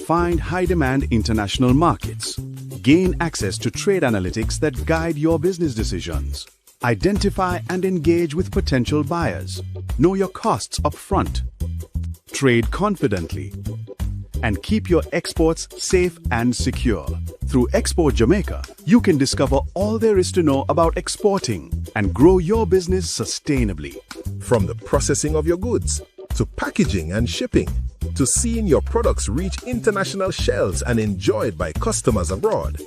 Find high-demand international markets. Gain access to trade analytics that guide your business decisions. Identify and engage with potential buyers. Know your costs up front. Trade confidently. And keep your exports safe and secure. Through Export Jamaica, you can discover all there is to know about exporting and grow your business sustainably. From the processing of your goods, to packaging and shipping, to seeing your products reach international shelves and enjoyed by customers abroad,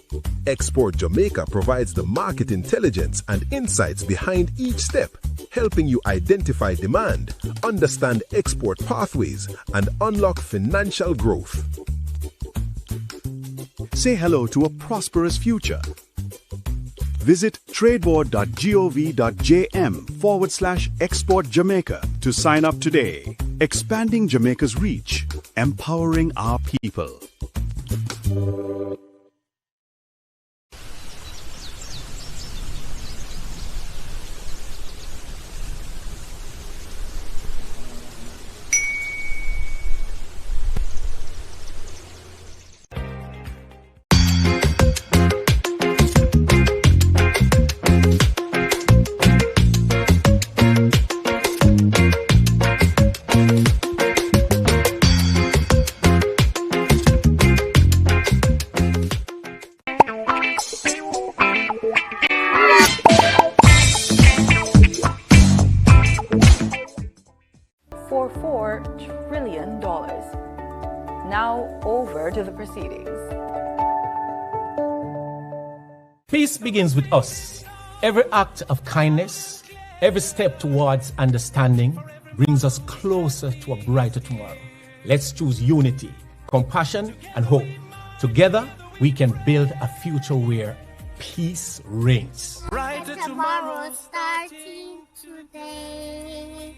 Export Jamaica provides the market intelligence and insights behind each step, helping you identify demand, understand export pathways, and unlock financial growth. Say hello to a prosperous future. Visit tradeboard.gov.jm/Export Jamaica to sign up today. Expanding Jamaica's reach, empowering our people. For $4 trillion. Now over to the proceedings. Peace begins with us. Every act of kindness, every step towards understanding brings us closer to a brighter tomorrow. Let's choose unity, compassion, and hope. Together, we can build a future where peace reigns. Brighter tomorrow starting today.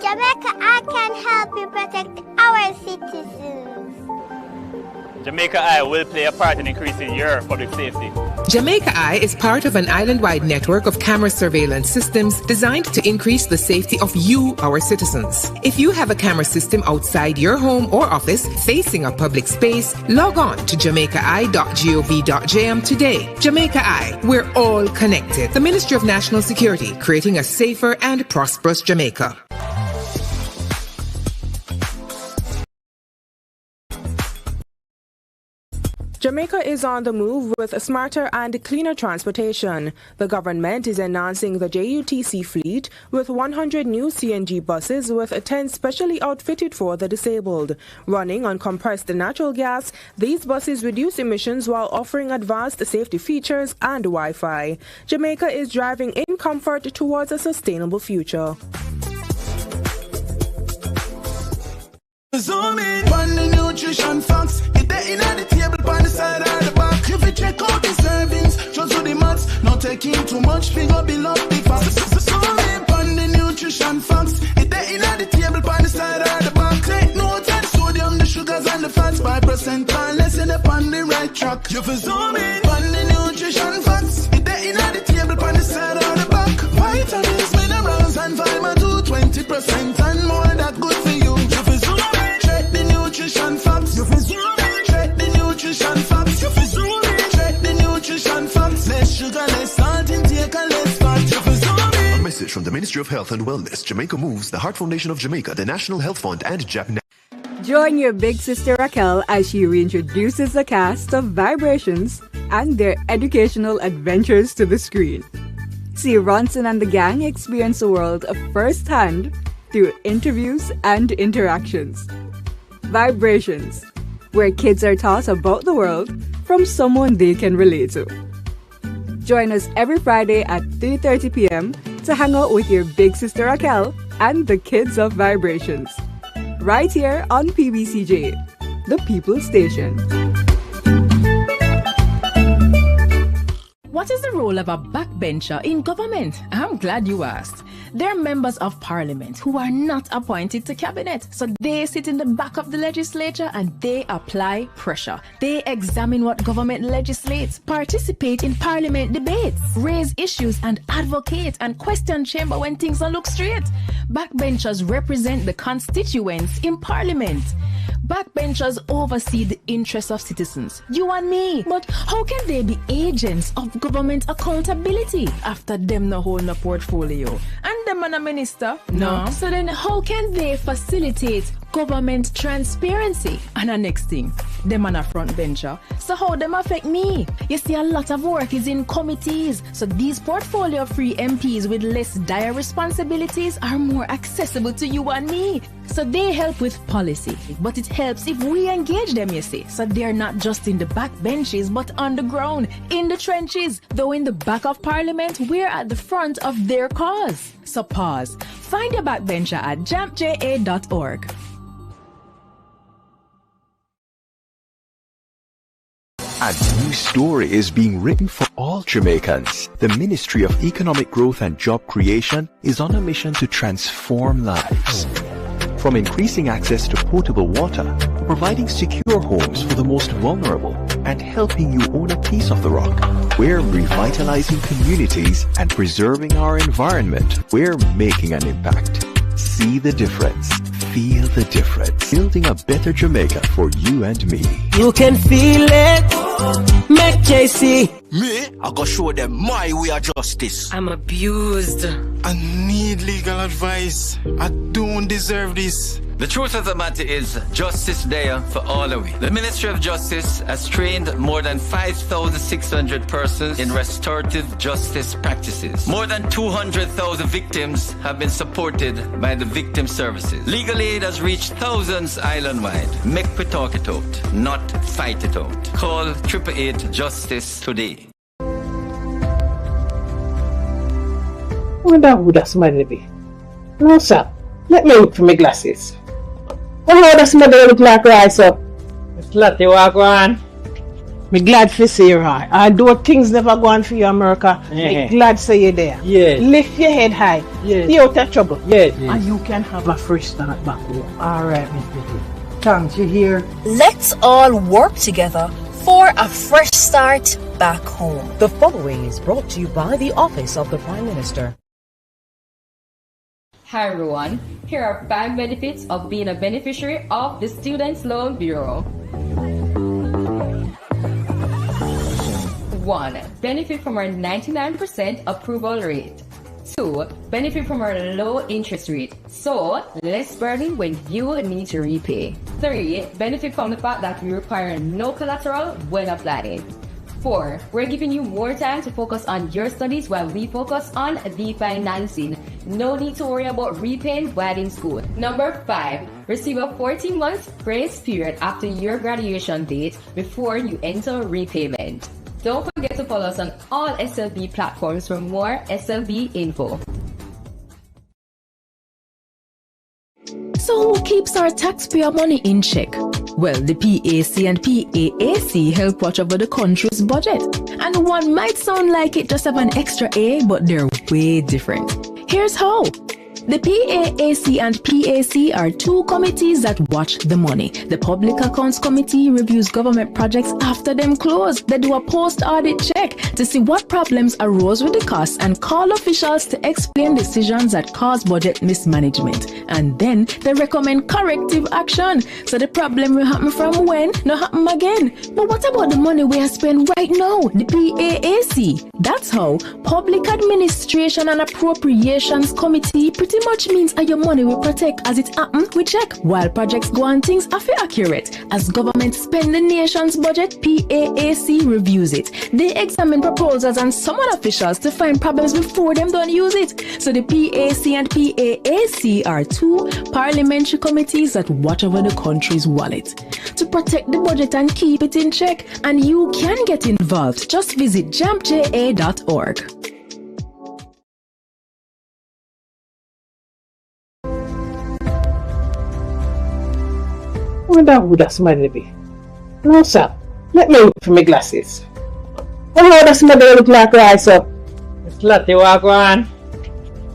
Jamaica, I can help you protect our citizens. Jamaica Eye will play a part in increasing your public safety. Jamaica Eye is part of an island-wide network of camera surveillance systems designed to increase the safety of you, our citizens. If you have a camera system outside your home or office facing a public space, log on to jamaicaeye.gov.jm today. Jamaica Eye, we're all connected. The Ministry of National Security, creating a safer and prosperous Jamaica. Jamaica is on the move with smarter and cleaner transportation. The government is enhancing the JUTC fleet with 100 new CNG buses with 10 specially outfitted for the disabled. Running on compressed natural gas, these buses reduce emissions while offering advanced safety features and Wi-Fi. Jamaica is driving in comfort towards a sustainable future. Zoom in on the nutrition facts. It there in the table on the side of the back. If you check out the servings, just do the maths. Not taking too much, figure below the facts. Zoom in on the nutrition facts. It there in the table on the side of the back. Take note of the sodium, the sugars and the fats. 5% and less in the on the right track. You for zoom in on the nutrition facts. It there in the table on the side of the back. Vitamins, minerals and vitamin 2, 20% and more that good for you. You for zoom nutrition facts. You feel zoom in. Check the nutrition facts. You feel zoom in. Check the nutrition facts. Less sugar, less salt intake and less fat. You feel zoom in. A message from the Ministry of Health and Wellness, Jamaica Moves, the Heart Foundation of Jamaica, the National Health Fund, and Japan. Join your big sister Raquel as she reintroduces the cast of Vibrations and their educational adventures to the screen. See Ronson and the gang experience the world firsthand through interviews and interactions. Vibrations, where kids are taught about the world from someone they can relate to. Join us every Friday at 3:30 p.m. to hang out with your big sister Raquel and the kids of Vibrations. Right here on PBCJ, the People's Station. What is the role of a backbencher in government? I'm glad you asked. They're members of parliament who are not appointed to cabinet. So they sit in the back of the legislature and they apply pressure. They examine what government legislates, participate in parliament debates, raise issues and advocate and question chamber when things don't look straight. Backbenchers represent the constituents in parliament. Backbenchers oversee the interests of citizens, you and me. But how can they be agents of government accountability after them no hold no portfolio? And them and a minister? No. So then how can they facilitate government transparency? And the next thing, them and a front bencher. So how them affect me? You see, a lot of work is in committees. So these portfolio-free MPs with less dire responsibilities are more accessible to you and me. So they help with policy, but it helps if we engage them, you see. So they're not just in the back benches, but on the ground, in the trenches. Though in the back of parliament, we're at the front of their cause. So pause. Find your backbencher at jampja.org. A new story is being written for all Jamaicans. The Ministry of Economic Growth and Job Creation is on a mission to transform lives. From increasing access to potable water, to providing secure homes for the most vulnerable, and helping you own a piece of the rock, we're revitalizing communities and preserving our environment. We're making an impact. See the difference. Feel the difference. Building a better Jamaica for you and me. You can feel it. Make JC. Me? I go show them my way of justice. I'm abused. I need legal advice. I don't deserve this. The truth of the matter is, justice there for all of we. The Ministry of Justice has trained more than 5,600 persons in restorative justice practices. More than 200,000 victims have been supported by the victim services. Legal aid has reached thousands island-wide. Make we talk it out, not fight it out. Call 888 Justice today. Wonder who that somebody be? No, sir. Let me look for my glasses. Oh, how does somebody look like right, sir? It's Lottie, walk on. Me glad for see you, right? Although things never go on for you, America, me glad to see you there. Yeah. Lift your head high. Yeah. Stay out of trouble. Yeah. And you can have a fresh start back home. All right, Miss Betty. Thanks, you hear? Let's all work together for a fresh start back home. The following is brought to you by the Office of the Prime Minister. Hi everyone, here are 5 benefits of being a beneficiary of the Students' Loan Bureau. 1. Benefit from our 99% approval rate. 2. Benefit from our low interest rate, so less burden when you need to repay. 3. Benefit from the fact that we require no collateral when applying. 4. We're giving you more time to focus on your studies while we focus on the financing. No need to worry about repaying while in school. Number 5. Receive a 14 months grace period after your graduation date before you enter repayment. Don't forget to follow us on all SLB platforms for more SLB info. So who keeps our taxpayer money in check? Well, the PAC and PAAC help watch over the country's budget. And one might sound like it just have an extra A, but they're way different. Here's how. The PAAC and PAC are 2 committees that watch the money. The Public Accounts Committee reviews government projects after them close. They do a post-audit check to see what problems arose with the costs and call officials to explain decisions that cause budget mismanagement. And then they recommend corrective action. So the problem will happen from when, not happen again. But what about the money we are spending right now? The PAAC. That's how Public Administration and Appropriations Committee pretty much means your money will protect as it happen, we check. While projects go on, things are fair accurate. As government spend the nation's budget, PAAC reviews it. They examine proposals and summon officials to find problems before them don't use it. So the PAC and PAAC are 2 parliamentary committees that watch over the country's wallet to protect the budget and keep it in check. And you can get involved. Just visit jampja.org. Wonder who that somebody be? No, sir. Let me look for my glasses. Oh, how does somebody look like right, sir? It's Lottie, walk on.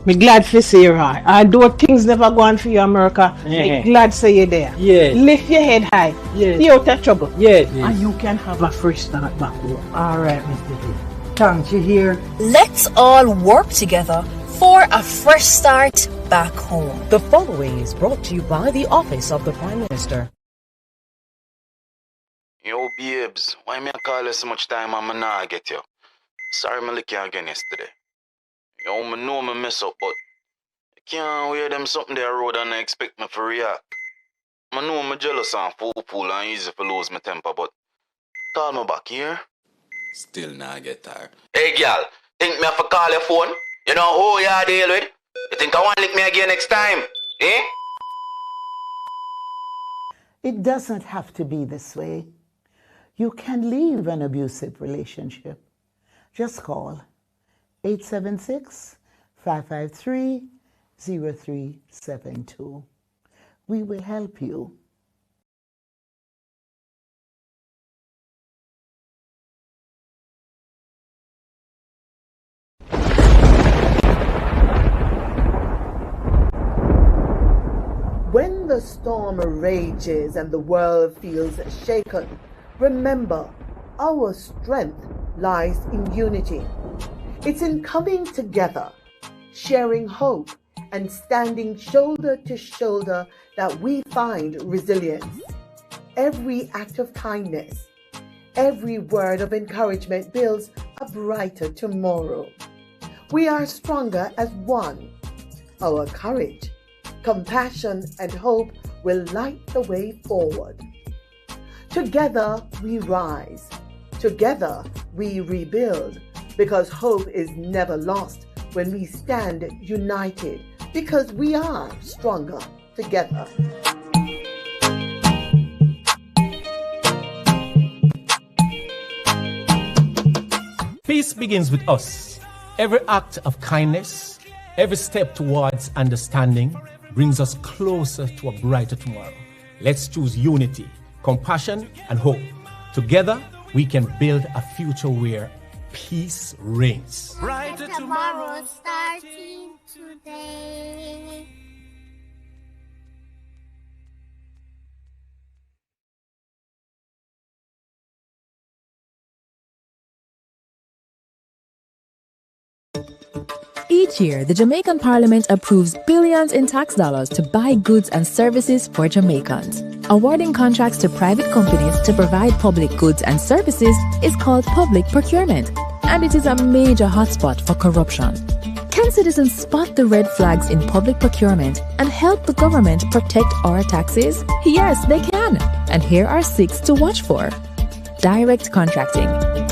Me glad for see you, Roy. Although things never go on for you, America, me glad say you there. Yes. Lift your head high. Yes. You out of trouble. Yes. And you can have a fresh start back home. All right, Mr. Hill. Thanks, you hear? Let's all work together for a fresh start back home. The following is brought to you by the Office of the Prime Minister. Yo, babes, why me I call you so much time and I not get you? Sorry me lick you again yesterday. Yo, me know me mess up, but I can't wear them something there road and I expect me to react. I know I'm jealous and fool and easy to lose my temper, but call me back here. Still not get tired. Hey, girl, think me have to call your phone? You know who you deal with? You think I want to lick me again next time? Eh? It doesn't have to be this way. You can leave an abusive relationship. Just call 876-553-0372. We will help you. When the storm rages and the world feels shaken, remember, our strength lies in unity. It's in coming together, sharing hope, and standing shoulder to shoulder that we find resilience. Every act of kindness, every word of encouragement builds a brighter tomorrow. We are stronger as one. Our courage, compassion, and hope will light the way forward. Together we rise. Together we rebuild, because hope is never lost when we stand united, because we are stronger together. Peace begins with us. Every act of kindness, every step towards understanding brings us closer to a brighter tomorrow. Let's choose unity, compassion, and hope. Together, we can build a future where peace reigns. Brighter tomorrow starting today. Each year, the Jamaican Parliament approves billions in tax dollars to buy goods and services for Jamaicans. Awarding contracts to private companies to provide public goods and services is called public procurement, and it is a major hotspot for corruption. Can citizens spot the red flags in public procurement and help the government protect our taxes? Yes, they can. And here are 6 to watch for. Direct contracting.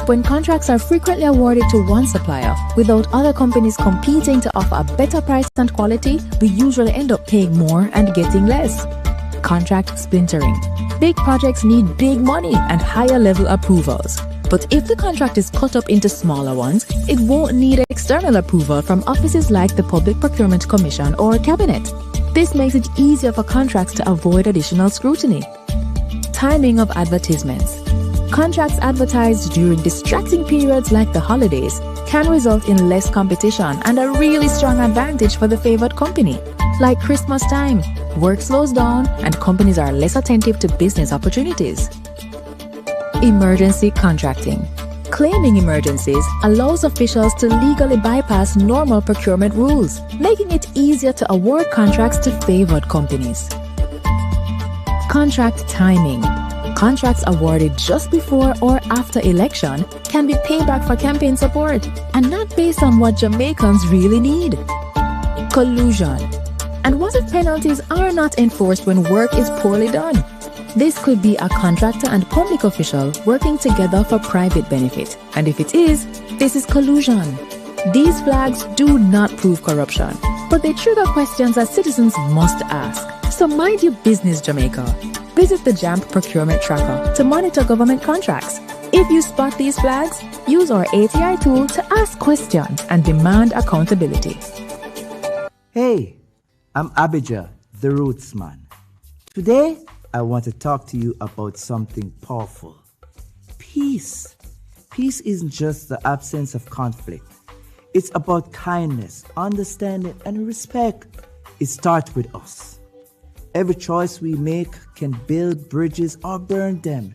When contracts are frequently awarded to one supplier without other companies competing to offer a better price and quality, we usually end up paying more and getting less. Contract splintering. Big projects need big money and higher level approvals. But if the contract is cut up into smaller ones, it won't need external approval from offices like the Public Procurement Commission or Cabinet. This makes it easier for contracts to avoid additional scrutiny. Timing of advertisements. Contracts advertised during distracting periods like the holidays can result in less competition and a really strong advantage for the favored company. Like Christmas time, work slows down and companies are less attentive to business opportunities. Emergency contracting. Claiming emergencies allows officials to legally bypass normal procurement rules, making it easier to award contracts to favored companies. Contract timing. Contracts awarded just before or after election can be payback for campaign support and not based on what Jamaicans really need. Collusion. And what if penalties are not enforced when work is poorly done? This could be a contractor and public official working together for private benefit. And if it is, this is collusion. These flags do not prove corruption, but they trigger questions that citizens must ask. So mind your business, Jamaica. Visit the JAMP Procurement Tracker to monitor government contracts. If you spot these flags, use our ATI tool to ask questions and demand accountability. Hey, I'm Abijah, the Roots Man. Today, I want to talk to you about something powerful. Peace. Peace isn't just the absence of conflict. It's about kindness, understanding, and respect. It starts with us. Every choice we make can build bridges or burn them.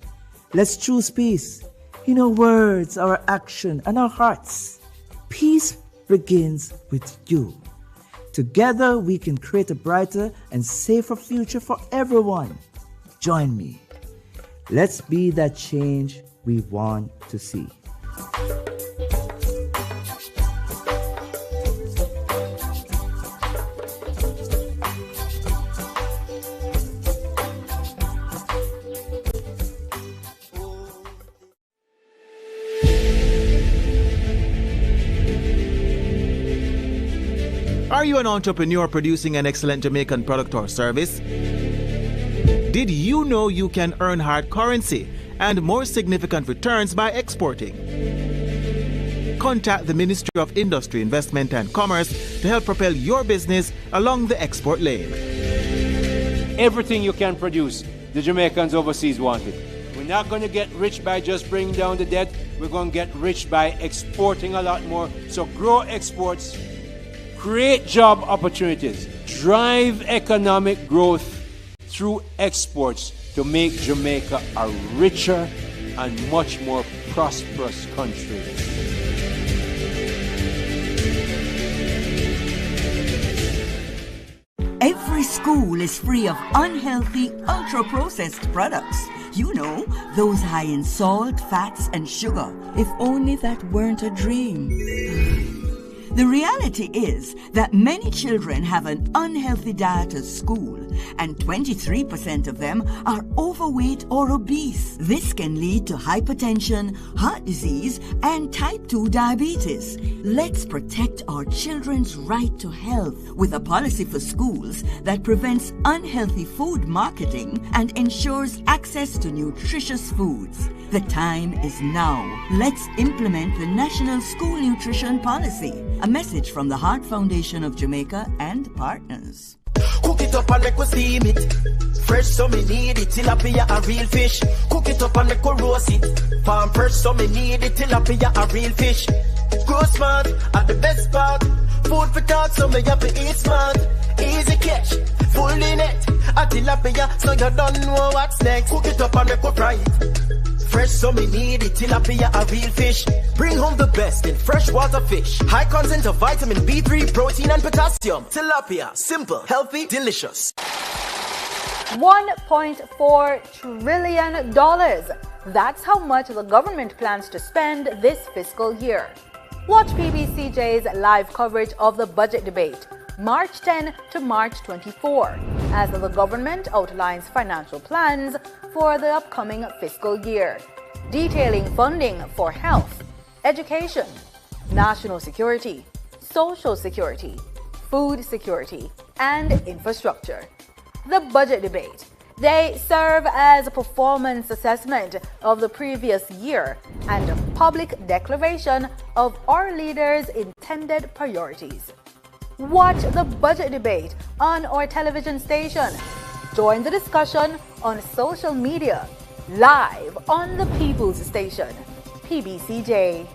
Let's choose peace in our words, our action, and our hearts. Peace begins with you. Together, we can create a brighter and safer future for everyone. Join me. Let's be that change we want to see. Are you an entrepreneur producing an excellent Jamaican product or service? Did you know you can earn hard currency and more significant returns by exporting? Contact the Ministry of Industry, Investment and Commerce to help propel your business along the export lane. Everything you can produce, the Jamaicans overseas want it. We're not going to get rich by just bringing down the debt. We're going to get rich by exporting a lot more. So grow exports, create job opportunities, drive economic growth through exports to make Jamaica a richer and much more prosperous country. Every school is free of unhealthy, ultra-processed products. You know, those high in salt, fats, and sugar. If only that weren't a dream. The reality is that many children have an unhealthy diet at school, and 23% of them are overweight or obese. This can lead to hypertension, heart disease, and type 2 diabetes. Let's protect our children's right to health with a policy for schools that prevents unhealthy food marketing and ensures access to nutritious foods. The time is now. Let's implement the National School Nutrition Policy. A message from the Heart Foundation of Jamaica and partners. Cook it up and make we steam it. Fresh so me need it. Tilapia a real fish. Cook it up and make we roast it. Farm fresh so me need it. Tilapia a real fish. Grow smart at the best part. Food for thought so me have to eat smart. Easy catch, fully net. A tilapia so you don't know what's next. Cook it up and make we fry it. Fresh so me need it, tilapia a real fish. Bring home the best in freshwater fish. High content of vitamin B3, protein and potassium. Tilapia, simple, healthy, delicious. $1.4 trillion. That's how much the government plans to spend this fiscal year. Watch PBCJ's live coverage of the budget debate, March 10 to March 24, as the government outlines financial plans for the upcoming fiscal year, detailing funding for health, education, national security, social security, food security, and infrastructure. The budget debate. They serve as a performance assessment of the previous year and a public declaration of our leaders' intended priorities. Watch the budget debate on our television station. Join the discussion on social media, live on the People's Station, PBCJ.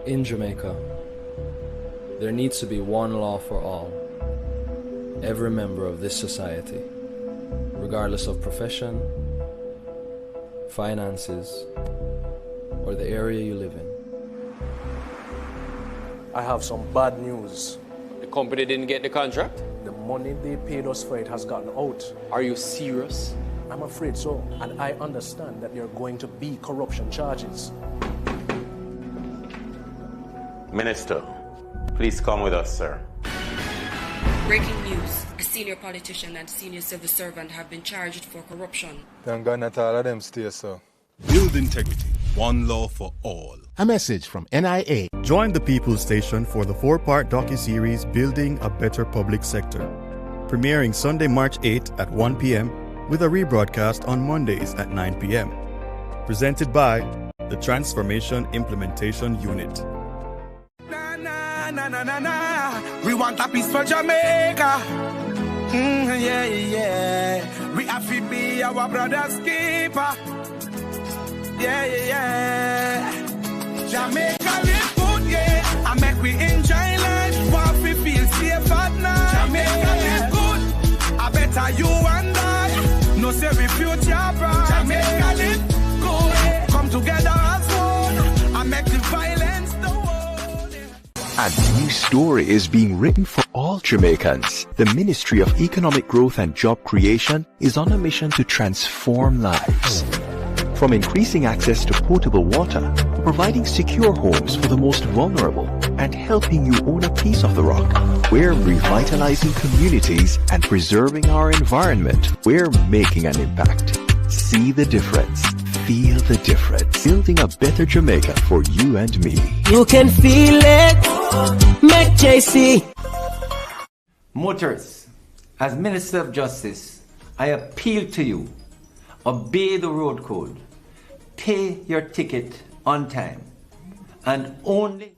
In Jamaica, there needs to be one law for all. Every member of this society, regardless of profession, finances, or the area you live in. I have some bad news. The company didn't get the contract? The money they paid us for it has gotten out. Are you serious? I'm afraid so. And I understand that there are going to be corruption charges. Minister, Please come with us, sir. Breaking news. A senior politician and senior civil servant have been charged for corruption. Thank God not all of them stay, sir. Build integrity. One law for all. A message from NIA. Join the People's Station for the 4-part docuseries Building a Better Public Sector. Premiering Sunday, March 8 at 1 p.m. with a rebroadcast on Mondays at 9 p.m. Presented by the Transformation Implementation Unit. We want a peace for Jamaica. Yeah, yeah. We have to be our brother's keeper. Yeah, yeah, yeah. Jamaica live good, yeah. I make we enjoy life. Want we feel safe at night. Jamaica live good. I better you and I. No say we future bright. Jamaica live good. Come together as one. I make the violence the world. A new story is being written for all Jamaicans. The Ministry of Economic Growth and Job Creation is on a mission to transform lives. From increasing access to potable water, providing secure homes for the most vulnerable, and helping you own a piece of the rock, we're revitalizing communities and preserving our environment. We're making an impact. See the difference. Feel the difference. Building a better Jamaica for you and me. You can feel it. Make JC. Motorists, as Minister of Justice, I appeal to you. Obey the road code. Pay your ticket on time. And only...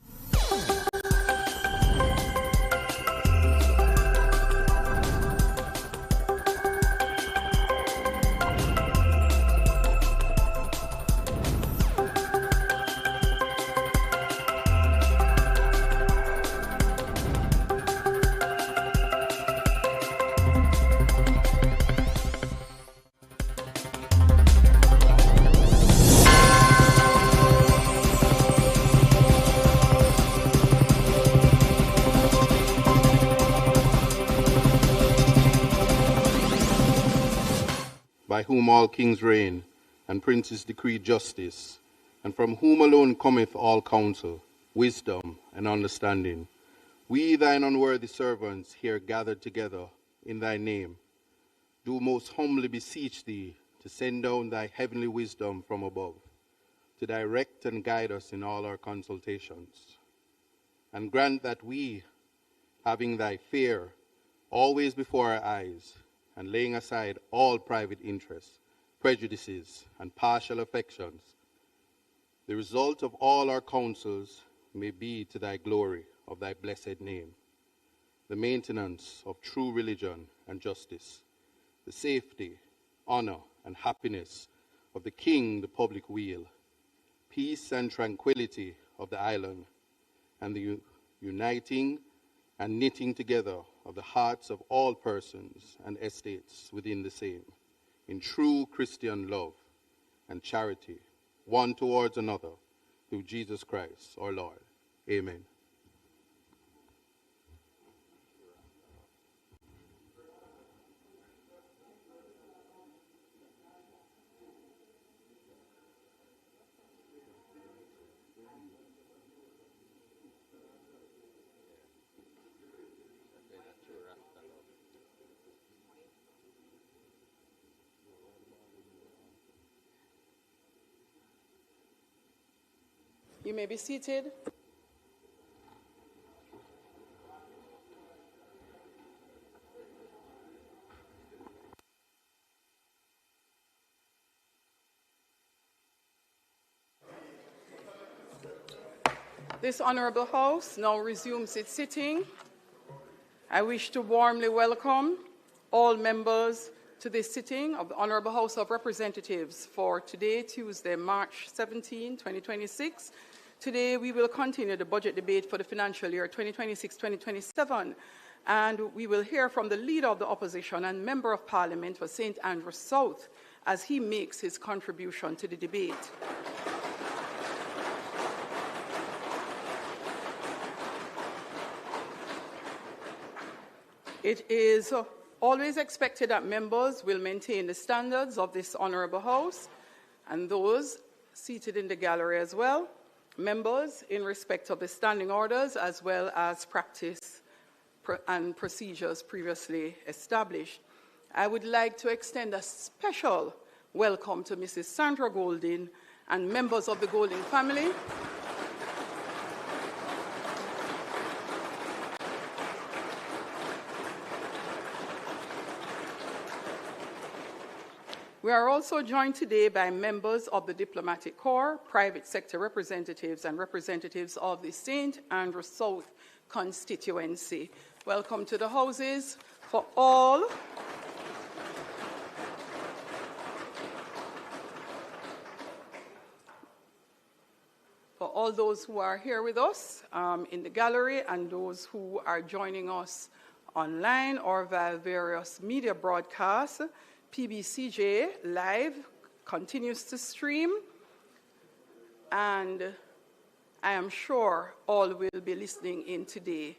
by whom all kings reign, and princes decree justice, and from whom alone cometh all counsel, wisdom, and understanding. We, thine unworthy servants, here gathered together in thy name, do most humbly beseech thee to send down thy heavenly wisdom from above, to direct and guide us in all our consultations. And grant that we, having thy fear always before our eyes, and laying aside all private interests, prejudices, and partial affections, the result of all our counsels may be to thy glory of thy blessed name, the maintenance of true religion and justice, the safety, honor, and happiness of the King, the public weal, peace and tranquility of the island, and the uniting and knitting together of the hearts of all persons and estates within the same, in true Christian love and charity, one towards another, through Jesus Christ our Lord. Amen. You may be seated. This Honourable House now resumes its sitting. I wish to warmly welcome all members to this sitting of the Honourable House of Representatives for today, Tuesday, March 17, 2026. Today, we will continue the budget debate for the financial year 2026-2027, and we will hear from the Leader of the Opposition and Member of Parliament for St. Andrews South as he makes his contribution to the debate. It is always expected that members will maintain the standards of this Honourable House, and those seated in the gallery as well. Members, in respect of the standing orders as well as practice and procedures previously established, I would like to extend a special welcome to Mrs. Sandra Golding and members of the Golding family. We are also joined today by members of the Diplomatic Corps, private sector representatives, and representatives of the St. Andrew South constituency. Welcome to the houses for all. For all those who are here with us in the gallery and those who are joining us online or via various media broadcasts, PBCJ Live continues to stream, and I am sure all will be listening in today.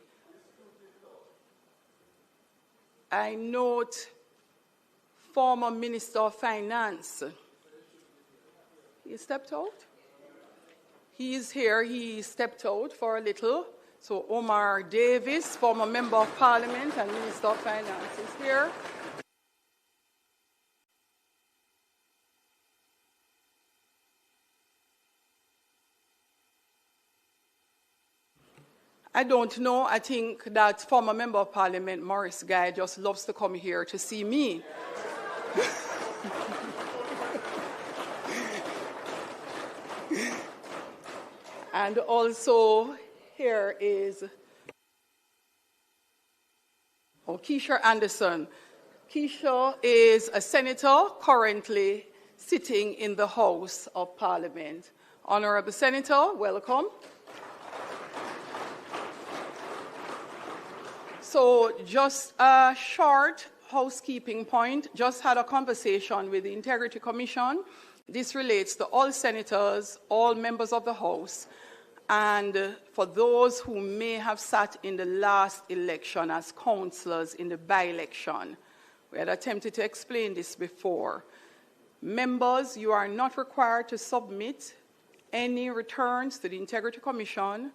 I note former Minister of Finance. He stepped out? He is here. He stepped out for a little. So Omar Davis, former Member of Parliament and Minister of Finance, is here. I don't know. I think that former Member of Parliament, Morris Guy, just loves to come here to see me. And also, here is Keisha Anderson. Keisha is a senator currently sitting in the House of Parliament. Honorable Senator, welcome. So just a short housekeeping point. Just had a conversation with the Integrity Commission. This relates to all senators, all members of the House, and for those who may have sat in the last election as councillors in the by-election. We had attempted to explain this before. Members, you are not required to submit any returns to the Integrity Commission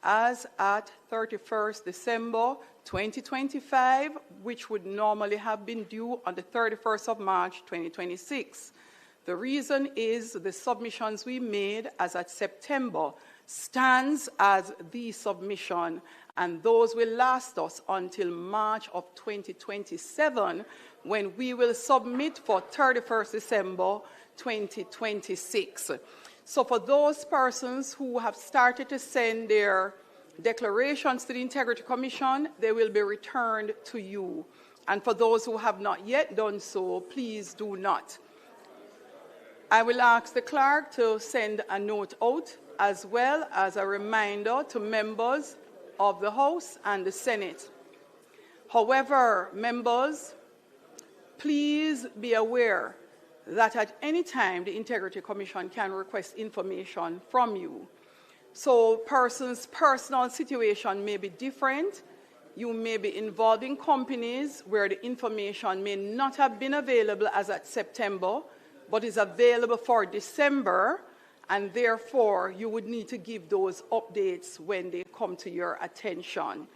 as at 31st December 2025, which would normally have been due on the 31st of March 2026. The reason is the submissions we made as at September stands as the submission, and those will last us until March of 2027, when we will submit for 31st December 2026. So for those persons who have started to send their declarations to the Integrity Commission, they will be returned to you. And for those who have not yet done so, please do not. I will ask the clerk to send a note out, as well as a reminder to members of the House and the Senate. However, members, please be aware that at any time the Integrity Commission can request information from you. So persons' personal situation may be different. You may be involved in companies where the information may not have been available as at September, but is available for December, and therefore you would need to give those updates when they come to your attention.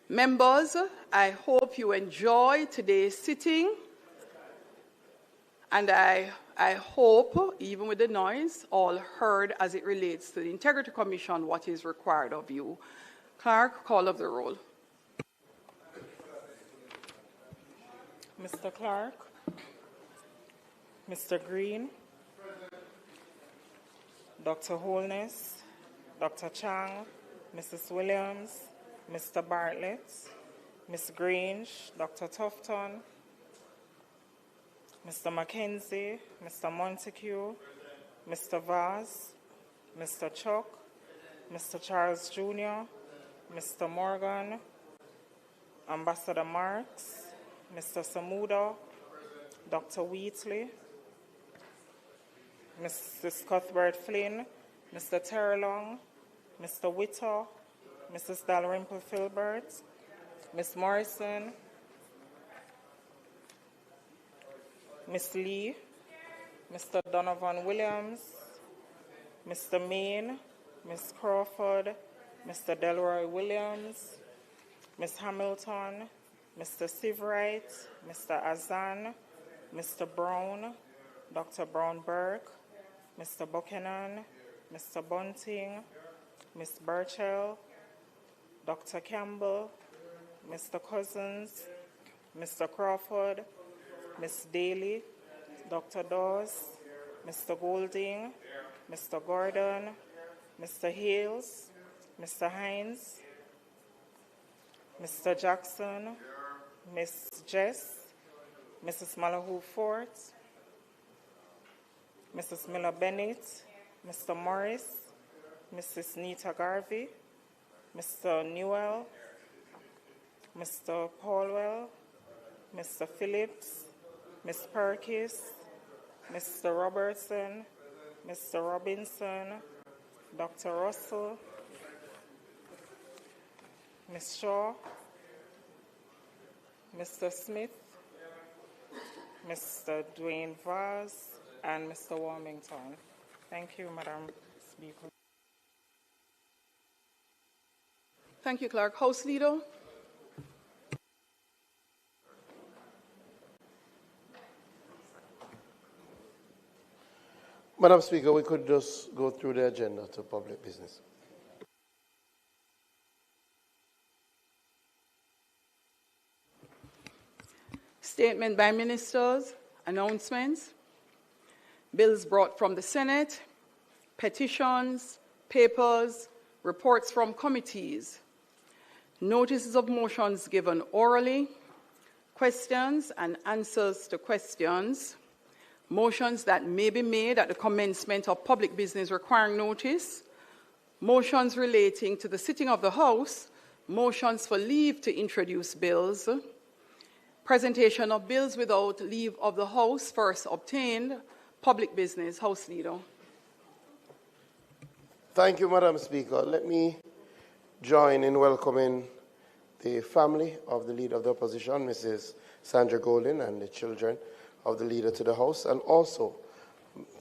Members, I hope you enjoy today's sitting, and I hope, even with the noise, all heard as it relates to the Integrity Commission what is required of you. Clerk, call of the roll. Mr. Clark, Mr. Green, Dr. Holness, Dr. Chang, Mrs. Williams, Mr. Bartlett, Ms. Grange, Dr. Tufton, Mr. Mackenzie, Mr. Montague, Mr. Vaz, Mr. Chuck, Mr. Charles Jr., Mr. Morgan, Ambassador Marks, Mr. Samuda, Dr. Wheatley, Mrs. Cuthbert Flynn, Mr. Terrelong, Mr. Witter, Mrs. Dalrymple Filbert, Ms. Morrison, Ms. Lee, Mr. Donovan Williams, Mr. Main, Ms. Crawford, Mr. Delroy Williams, Ms. Hamilton, Mr. Sieveright, Mr. Azan, Mr. Brown, Dr. Brown-Burke, Mr. Buchanan, Mr. Bunting, Ms. Burchell, Dr. Campbell, Mr. Cousins, Mr. Crawford, Ms. Daly, Dr. Dawes, Mr. Golding, Mr. Gordon, Mr. Hales, Mr. Hines, Mr. Jackson, Ms. Jess, Mrs. Malahoo Fort, Mrs. Miller Bennett, Mr. Morris, Mrs. Nita Garvey, Mr. Newell, Mr. Paulwell, Mr. Phillips, Ms. Perkis, Mr. Robertson, Mr. Robinson, Dr. Russell, Ms. Shaw, Mr. Smith, Mr. Dwayne Vaz, and Mr. Warmington. Thank you, Madam Speaker. Thank you, Clerk. House Leader. Madam Speaker, we could just go through the agenda to public business. Statement by ministers, announcements, bills brought from the Senate, petitions, papers, reports from committees, notices of motions given orally, questions and answers to questions, motions that may be made at the commencement of public business requiring notice, motions relating to the sitting of the House, motions for leave to introduce bills, presentation of bills without leave of the House first obtained, public business. House Leader. Thank you, Madam Speaker. Let me join in welcoming the family of the Leader of the Opposition, Mrs. Sandra Golding, and the children of the Leader to the House, and also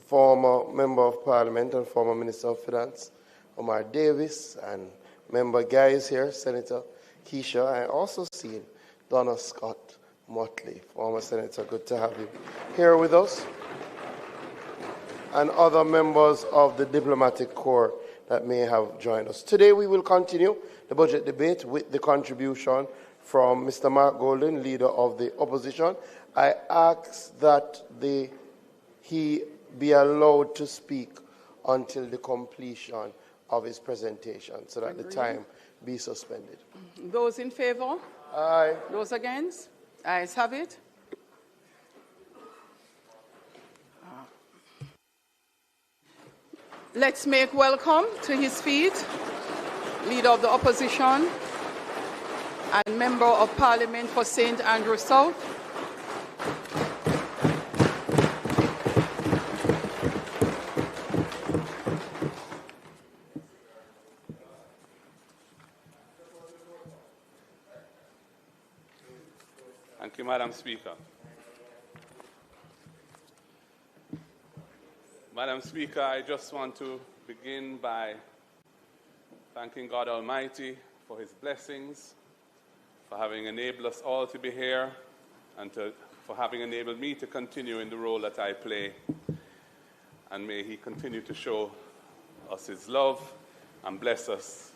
former Member of Parliament and former Minister of Finance, Omar Davis, and Member Guy is here, Senator Keisha. I also seen Donna Scott Motley, former Senator. Good to have you here with us. And other members of the diplomatic corps that may have joined us. Today we will continue the budget debate with the contribution from Mr. Mark Golden, Leader of the Opposition. I ask that he be allowed to speak until the completion of his presentation, so that the time be suspended. Those in favor? Aye. Those against? Ayes have it. Let's make welcome to his feet, Leader of the Opposition and Member of Parliament for St. Andrew South, Thank you, Madam Speaker. Madam Speaker, I just want to begin by thanking God Almighty for his blessings, for having enabled us all to be here, and for having enabled me to continue in the role that I play. And may he continue to show us his love and bless us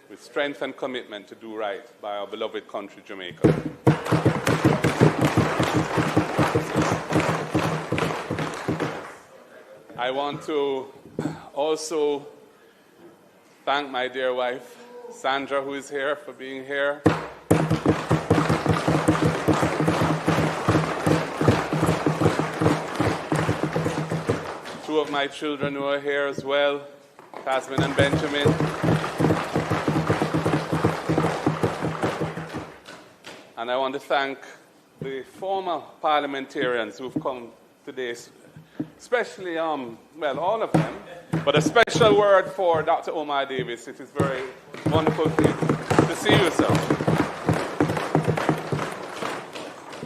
with strength and commitment to do right by our beloved country, Jamaica. I want to also thank my dear wife, Sandra, who is here, for being here. Two of my children who are here as well, Tasman and Benjamin. And I want to thank the former parliamentarians who've come today, especially, well, all of them, but a special word for Dr. Omar Davis. It is very wonderful to see you, sir.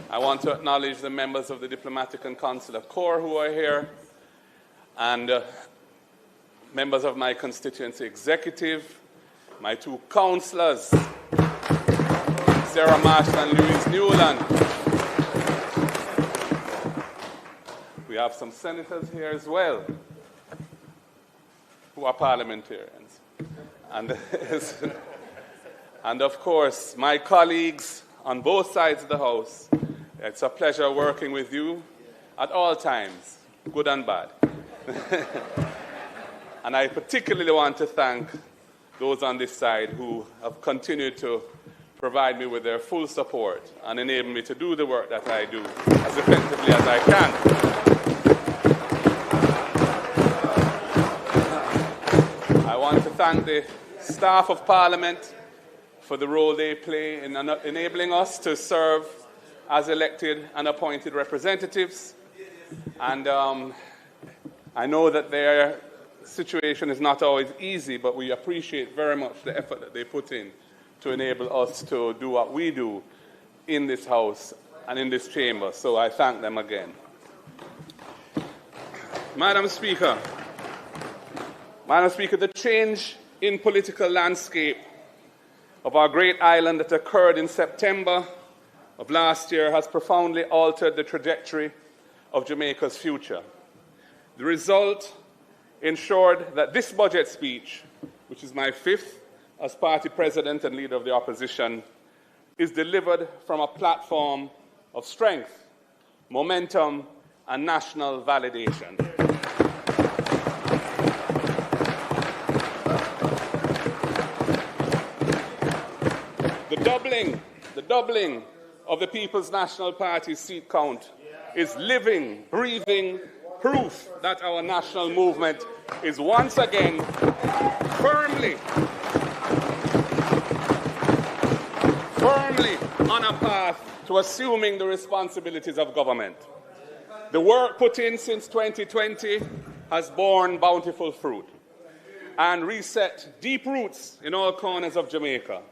I want to acknowledge the members of the Diplomatic and Consular Corps who are here, and members of my constituency executive, my two councillors, Sarah Marshall and Louise Newland. We have some senators here as well who are parliamentarians. And of course, my colleagues on both sides of the House. It's a pleasure working with you at all times, good and bad. And I particularly want to thank those on this side who have continued to provide me with their full support and enable me to do the work that I do as effectively as I can. I want to thank the staff of Parliament for the role they play in enabling us to serve as elected and appointed representatives. And I know that their situation is not always easy, but we appreciate very much the effort that they put in to enable us to do what we do in this House and in this chamber. So I thank them again. Madam Speaker, the change in political landscape of our great island that occurred in September of last year has profoundly altered the trajectory of Jamaica's future. The result ensured that this budget speech, which is my fifth as party president and leader of the opposition, is delivered from a platform of strength, momentum, and national validation. The doubling of the People's National Party's seat count is living, breathing proof that our national movement is once again firmly on a path to assuming the responsibilities of government. The work put in since 2020 has borne bountiful fruit and reset deep roots in all corners of Jamaica.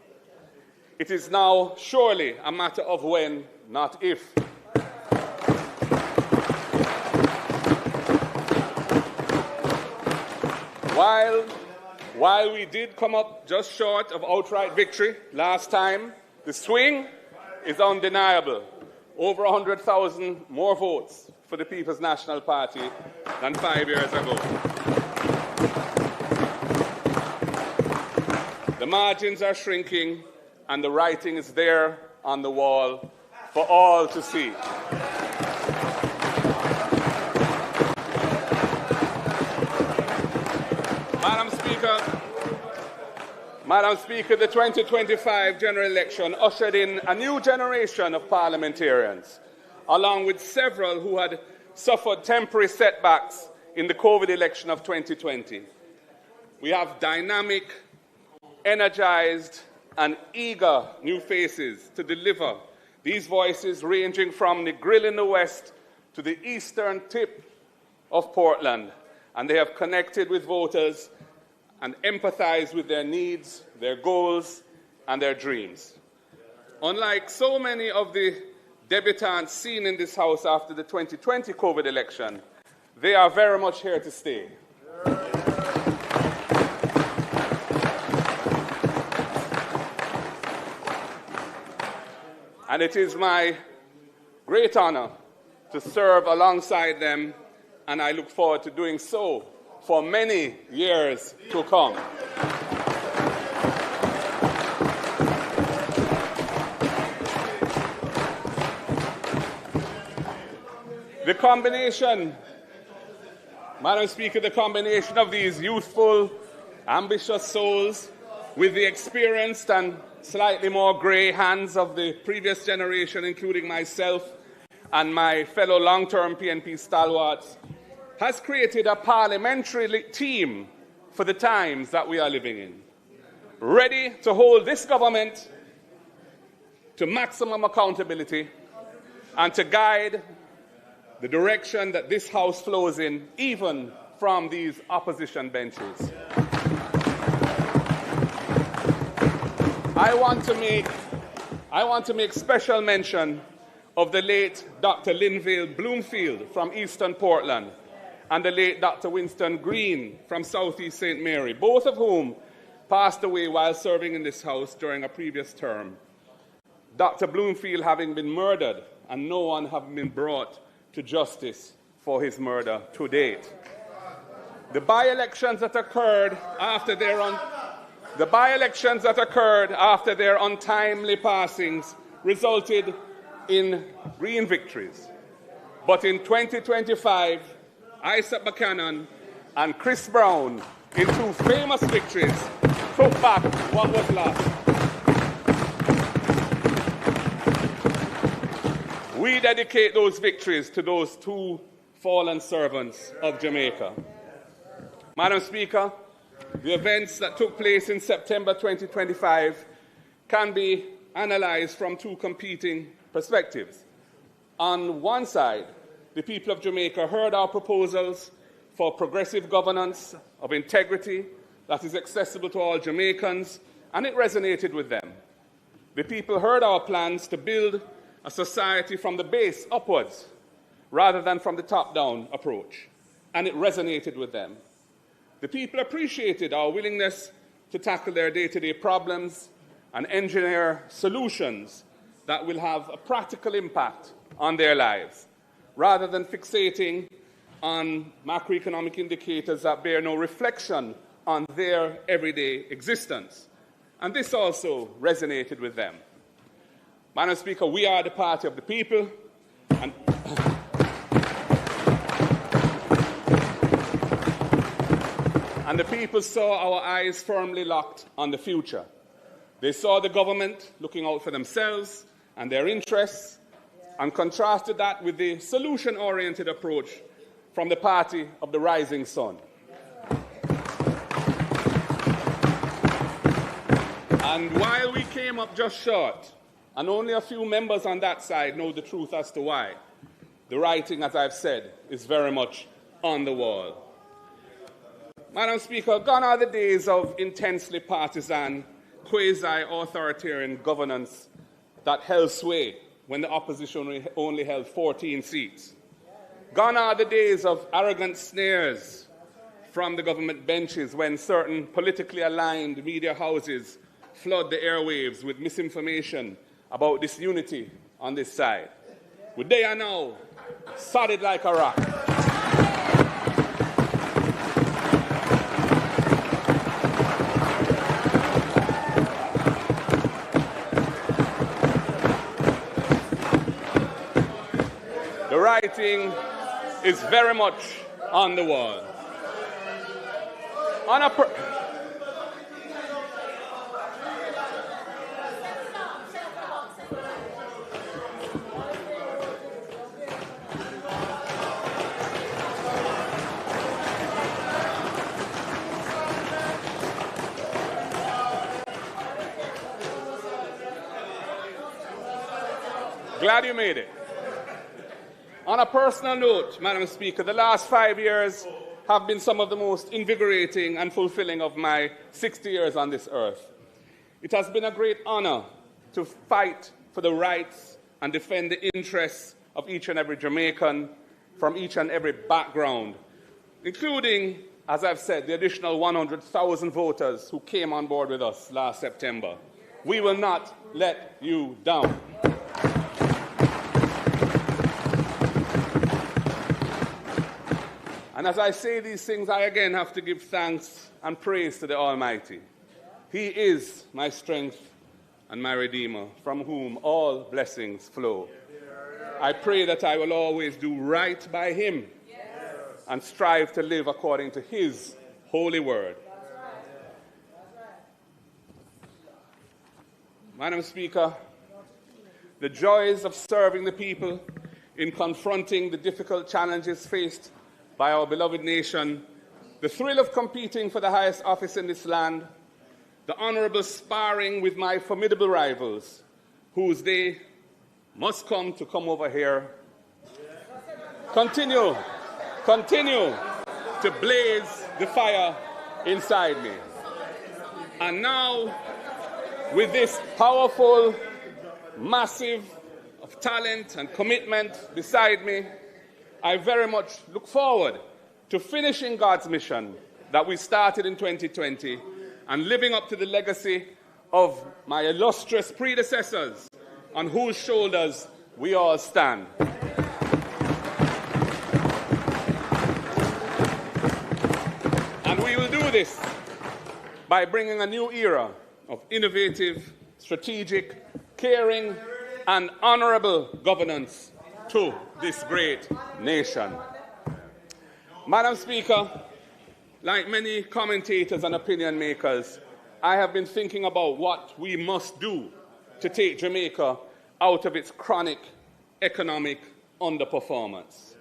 It is now surely a matter of when, not if. While we did come up just short of outright victory last time, the swing is undeniable. Over 100,000 more votes for the People's National Party than 5 years ago. The margins are shrinking, and the writing is there on the wall for all to see. Madam Speaker, the 2025 general election ushered in a new generation of parliamentarians, along with several who had suffered temporary setbacks in the COVID election of 2020. We have dynamic, energized, and eager new faces to deliver, these voices ranging from the grill in the west to the eastern tip of Portland, and they have connected with voters and empathized with their needs, their goals, and their dreams. Unlike so many of the debutants seen in this House after the 2020 COVID election, they are very much here to stay. And it is my great honor to serve alongside them, and I look forward to doing so for many years to come. The combination, Madam Speaker, the combination of these youthful, ambitious souls with the experienced and slightly more grey hands of the previous generation, including myself and my fellow long-term PNP stalwarts, has created a parliamentary team for the times that we are living in, ready to hold this government to maximum accountability and to guide the direction that this House flows in, even from these opposition benches. I want to make special mention of the late Dr. Linvale Bloomfield from Eastern Portland, and the late Dr. Winston Green from Southeast St. Mary, both of whom passed away while serving in this House during a previous term. Dr. Bloomfield having been murdered and no one having been brought to justice for his murder to date. The by-elections that occurred after their untimely passings resulted in Green victories. But in 2025, Isaac Buchanan and Chris Brown, in two famous victories, took back what was lost. We dedicate those victories to those two fallen servants of Jamaica. Madam Speaker, the events that took place in September 2025 can be analysed from two competing perspectives. On one side, the people of Jamaica heard our proposals for progressive governance of integrity that is accessible to all Jamaicans, and it resonated with them. The people heard our plans to build a society from the base upwards rather than from the top-down approach, and it resonated with them. The people appreciated our willingness to tackle their day-to-day problems and engineer solutions that will have a practical impact on their lives, rather than fixating on macroeconomic indicators that bear no reflection on their everyday existence. And this also resonated with them. Madam Speaker, we are the party of the people, and the people saw our eyes firmly locked on the future. They saw the government looking out for themselves and their interests, and contrasted that with the solution-oriented approach from the party of the rising sun. And while we came up just short, and only a few members on that side know the truth as to why, the writing, as I've said, is very much on the wall. Madam Speaker, gone are the days of intensely partisan, quasi-authoritarian governance that held sway when the opposition only held 14 seats. Gone are the days of arrogant sneers from the government benches when certain politically aligned media houses flood the airwaves with misinformation about disunity on this side. Well, they are now solid like a rock. The writing is very much on the wall. Glad you made it. On a personal note, Madam Speaker, the last 5 years have been some of the most invigorating and fulfilling of my 60 years on this earth. It has been a great honor to fight for the rights and defend the interests of each and every Jamaican from each and every background, including, as I've said, the additional 100,000 voters who came on board with us last September. We will not let you down. And as I say these things, I again have to give thanks and praise to the Almighty. He is my strength and my Redeemer, from whom all blessings flow. I pray that I will always do right by Him and strive to live according to His holy word. Madam Speaker, the joys of serving the people in confronting the difficult challenges faced by our beloved nation, the thrill of competing for the highest office in this land, the honourable sparring with my formidable rivals, whose day must come over here, continue to blaze the fire inside me. And now, with this powerful, massive of talent and commitment beside me, I very much look forward to finishing God's mission that we started in 2020 and living up to the legacy of my illustrious predecessors on whose shoulders we all stand. And we will do this by bringing a new era of innovative, strategic, caring, and honorable governance to this great nation. Madam Speaker, like many commentators and opinion makers, I have been thinking about what we must do to take Jamaica out of its chronic economic underperformance.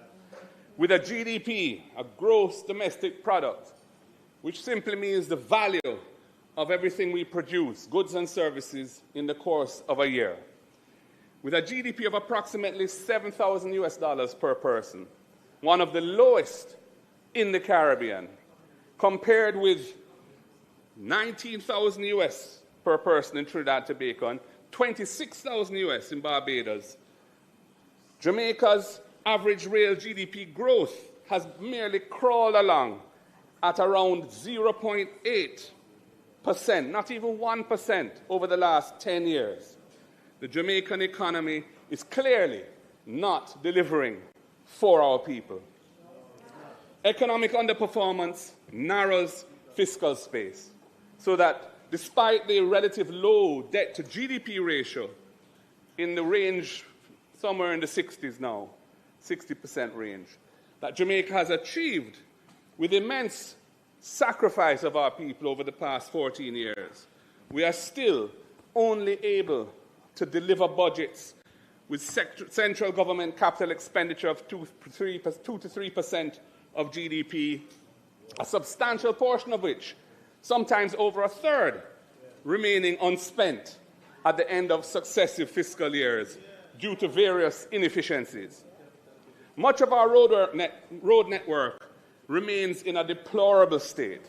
With a GDP, a gross domestic product, which simply means the value of everything we produce, goods and services, in the course of a year. With a GDP of approximately $7,000 per person, one of the lowest in the Caribbean, compared with 19,000 US per person in Trinidad and Tobago and 26,000 US in Barbados. Jamaica's average real GDP growth has merely crawled along at around 0.8%, not even 1% over the last 10 years. The Jamaican economy is clearly not delivering for our people. Economic underperformance narrows fiscal space, so that despite the relative low debt-to-GDP ratio in the range, somewhere in the 60s now, 60% range, that Jamaica has achieved with immense sacrifice of our people over the past 14 years, we are still only able to deliver budgets with central government capital expenditure of 2 to 3% of GDP, a substantial portion of which, sometimes over a third, remaining unspent at the end of successive fiscal years due to various inefficiencies. Much of our road network remains in a deplorable state.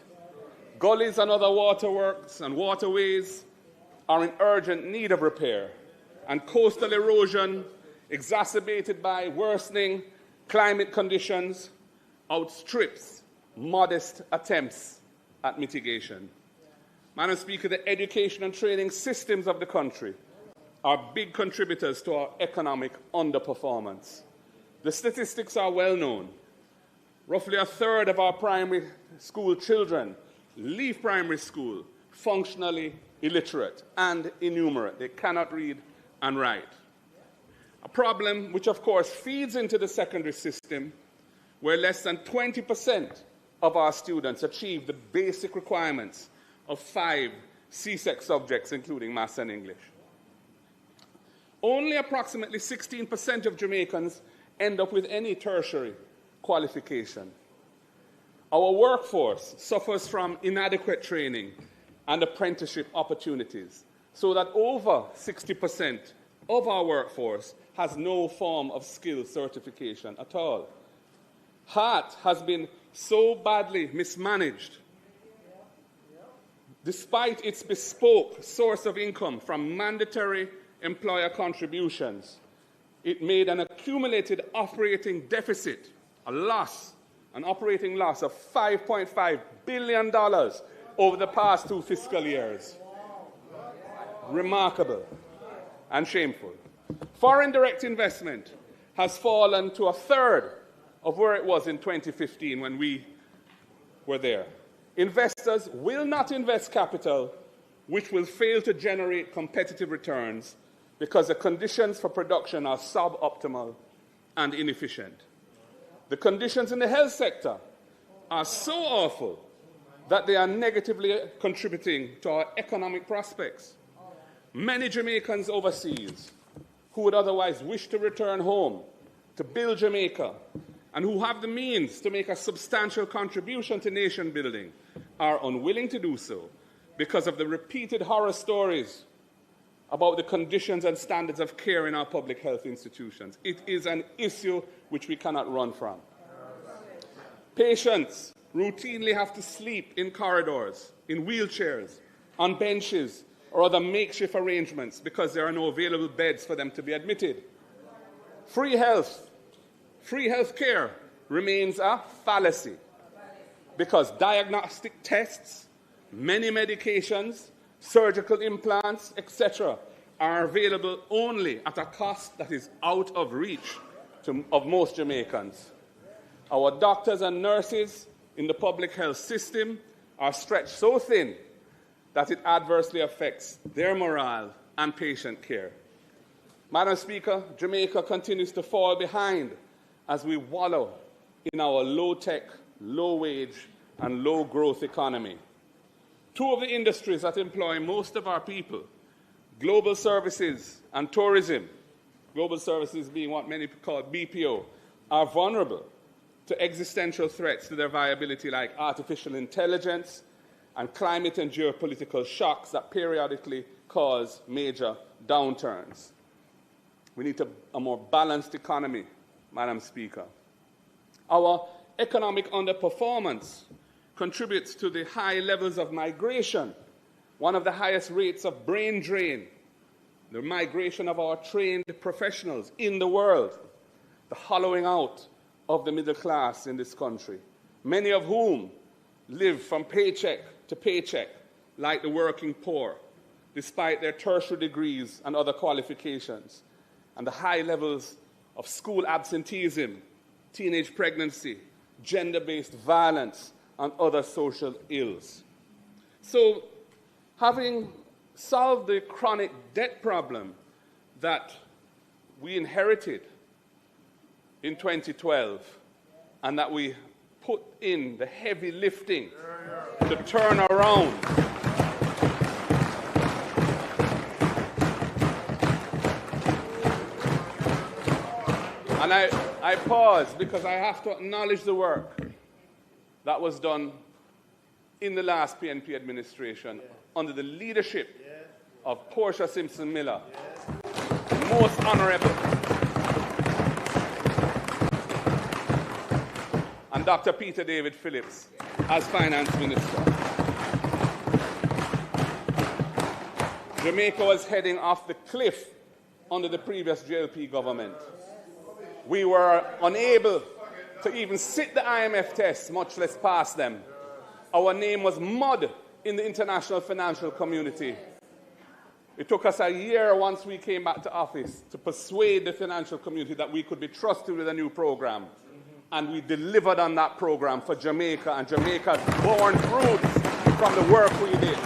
Gullies and other waterworks and waterways are in urgent need of repair, and coastal erosion, exacerbated by worsening climate conditions, outstrips modest attempts at mitigation. Madam Speaker, the education and training systems of the country are big contributors to our economic underperformance. The statistics are well known. Roughly a third of our primary school children leave primary school functionally illiterate and innumerate. They cannot read and write. A problem which, of course, feeds into the secondary system, where less than 20% of our students achieve the basic requirements of 5 CSEC subjects, including Maths and English. Only approximately 16% of Jamaicans end up with any tertiary qualification. Our workforce suffers from inadequate training and apprenticeship opportunities, so that over 60% of our workforce has no form of skill certification at all. HEART has been so badly mismanaged, despite its bespoke source of income from mandatory employer contributions. It made an accumulated operating deficit, an operating loss of $5.5 billion over the past 2 fiscal years. Remarkable and shameful. Foreign direct investment has fallen to a third of where it was in 2015 when we were there. Investors will not invest capital which will fail to generate competitive returns because the conditions for production are suboptimal and inefficient. The conditions in the health sector are so awful that they are negatively contributing to our economic prospects. Many Jamaicans overseas who would otherwise wish to return home to build Jamaica and who have the means to make a substantial contribution to nation building are unwilling to do so because of the repeated horror stories about the conditions and standards of care in our public health institutions. It is an issue which we cannot run from. Patients routinely have to sleep in corridors, in wheelchairs, on benches, or other makeshift arrangements because there are no available beds for them to be admitted. Free health care remains a fallacy. because diagnostic tests, many medications, surgical implants, etc., are available only at a cost that is out of reach of most Jamaicans. Our doctors and nurses in the public health system are stretched so thin that it adversely affects their morale and patient care. Madam Speaker, Jamaica continues to fall behind as we wallow in our low-tech, low-wage, and low-growth economy. Two of the industries that employ most of our people, global services and tourism, global services being what many call BPO, are vulnerable to existential threats to their viability like artificial intelligence and climate and geopolitical shocks that periodically cause major downturns. We need a more balanced economy, Madam Speaker. Our economic underperformance contributes to the high levels of migration, one of the highest rates of brain drain, the migration of our trained professionals in the world, the hollowing out of the middle class in this country, many of whom live from paycheck to paycheck like the working poor, despite their tertiary degrees and other qualifications, and the high levels of school absenteeism, teenage pregnancy, gender-based violence, and other social ills. So, having solved the chronic debt problem that we inherited in 2012 and that we put in the heavy lifting to turn around and I pause because I have to acknowledge the work that was done in the last PNP administration under the leadership of Portia Simpson Miller, most honorable, and Dr. Peter David Phillips as finance minister. Jamaica was heading off the cliff under the previous JLP government. We were unable to even sit the IMF tests, much less pass them. Our name was mud in the international financial community. It took us a year once we came back to office to persuade the financial community that we could be trusted with a new program. And we delivered on that program for Jamaica, and Jamaica's borne fruits from the work we did.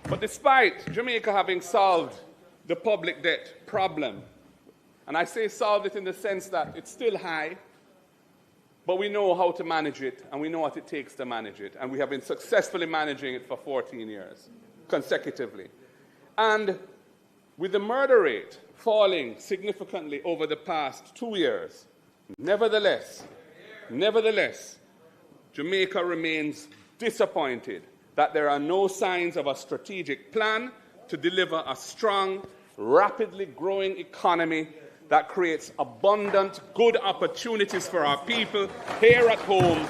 But despite Jamaica having solved the public debt problem, and I say solved it in the sense that it's still high, but we know how to manage it, and we know what it takes to manage it. And we have been successfully managing it for 14 years, consecutively. And with the murder rate falling significantly over the past 2 years, nevertheless, Jamaica remains disappointed that there are no signs of a strategic plan to deliver a strong, rapidly growing economy that creates abundant, good opportunities for our people here at home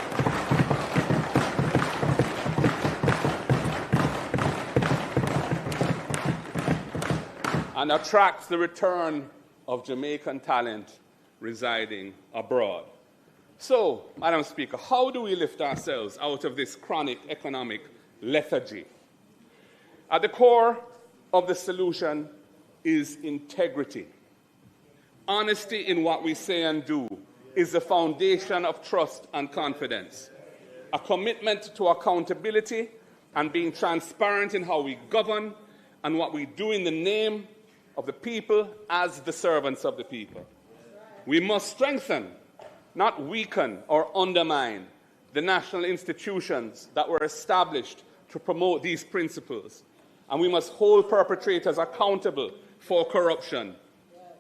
and attracts the return of Jamaican talent residing abroad. So, Madam Speaker, how do we lift ourselves out of this chronic economic lethargy? At the core of the solution is integrity. Honesty in what we say and do is the foundation of trust and confidence. A commitment to accountability and being transparent in how we govern and what we do in the name of the people as the servants of the people. We must strengthen, not weaken or undermine, the national institutions that were established to promote these principles. And we must hold perpetrators accountable for corruption.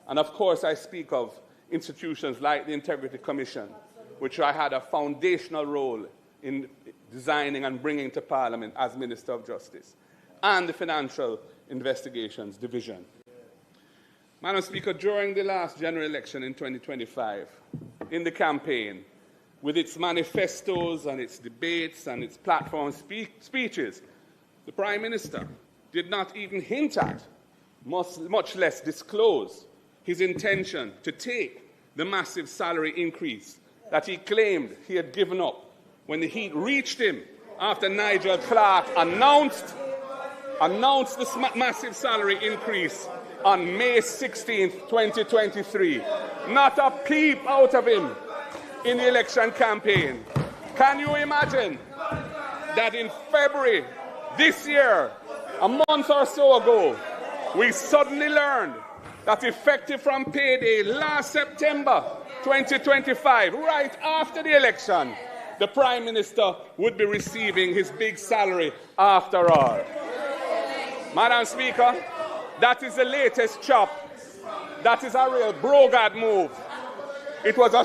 And of course, I speak of institutions like the Integrity Commission, which I had a foundational role in designing and bringing to Parliament as Minister of Justice, and the Financial Investigations Division. Madam Speaker, during the last general election in 2025, in the campaign, with its manifestos and its debates and its platform speeches, the Prime Minister did not even hint at, much less disclose, his intention to take the massive salary increase that he claimed he had given up when the heat reached him after Nigel Clark announced this massive salary increase on May 16, 2023. Not a peep out of him in the election campaign. Can you imagine that in February this year, a month or so ago, we suddenly learned that effective from payday last September 2025, right after the election, the Prime Minister would be receiving his big salary after all. Madam Speaker, that is the latest chop. That is a real brogad move. It was a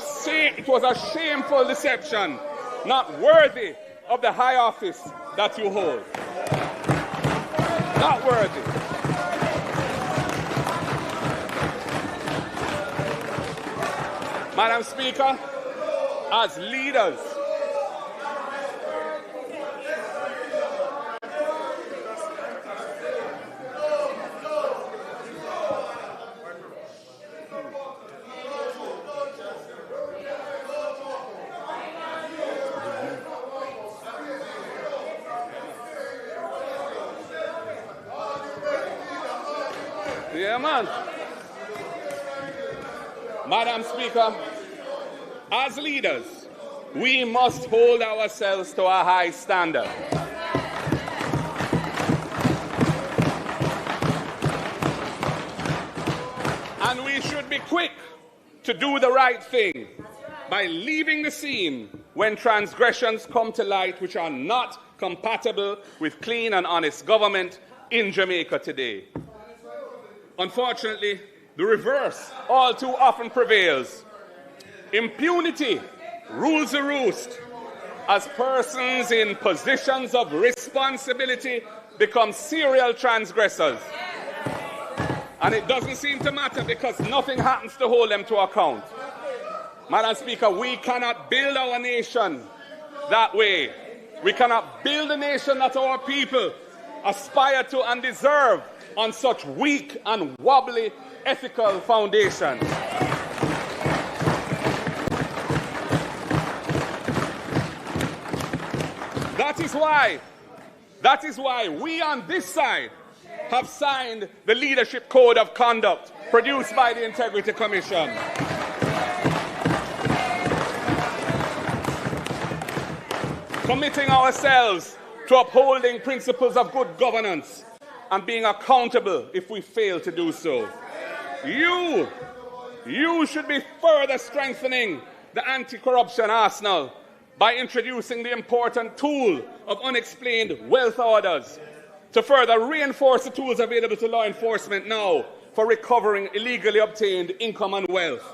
shameful deception, not worthy of the high office that you hold. Not worthy. Madam Speaker, as leaders, yeah, man. Madam Speaker, as leaders, we must hold ourselves to a high standard. And we should be quick to do the right thing by leaving the scene when transgressions come to light which are not compatible with clean and honest government in Jamaica today. Unfortunately, the reverse all too often prevails. Impunity rules the roost as persons in positions of responsibility become serial transgressors. And it doesn't seem to matter because nothing happens to hold them to account. Madam Speaker, we cannot build our nation that way. We cannot build a nation that our people aspire to and deserve on such weak and wobbly ethical foundations. That is why we on this side have signed the Leadership Code of Conduct produced by the Integrity Commission. Committing ourselves to upholding principles of good governance and being accountable if we fail to do so. You should be further strengthening the anti-corruption arsenal by introducing the important tool of unexplained wealth orders to further reinforce the tools available to law enforcement now for recovering illegally obtained income and wealth.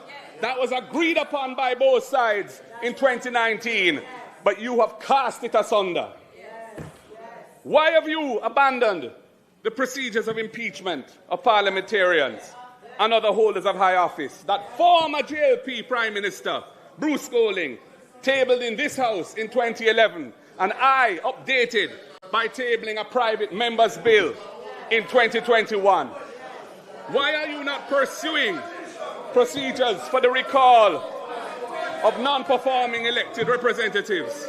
That was agreed upon by both sides in 2019, but you have cast it asunder. Why have you abandoned the procedures of impeachment of parliamentarians and other holders of high office that former JLP Prime Minister Bruce Golding tabled in this House in 2011 and I updated by tabling a private member's bill in 2021? Why are you not pursuing procedures for the recall of non-performing elected representatives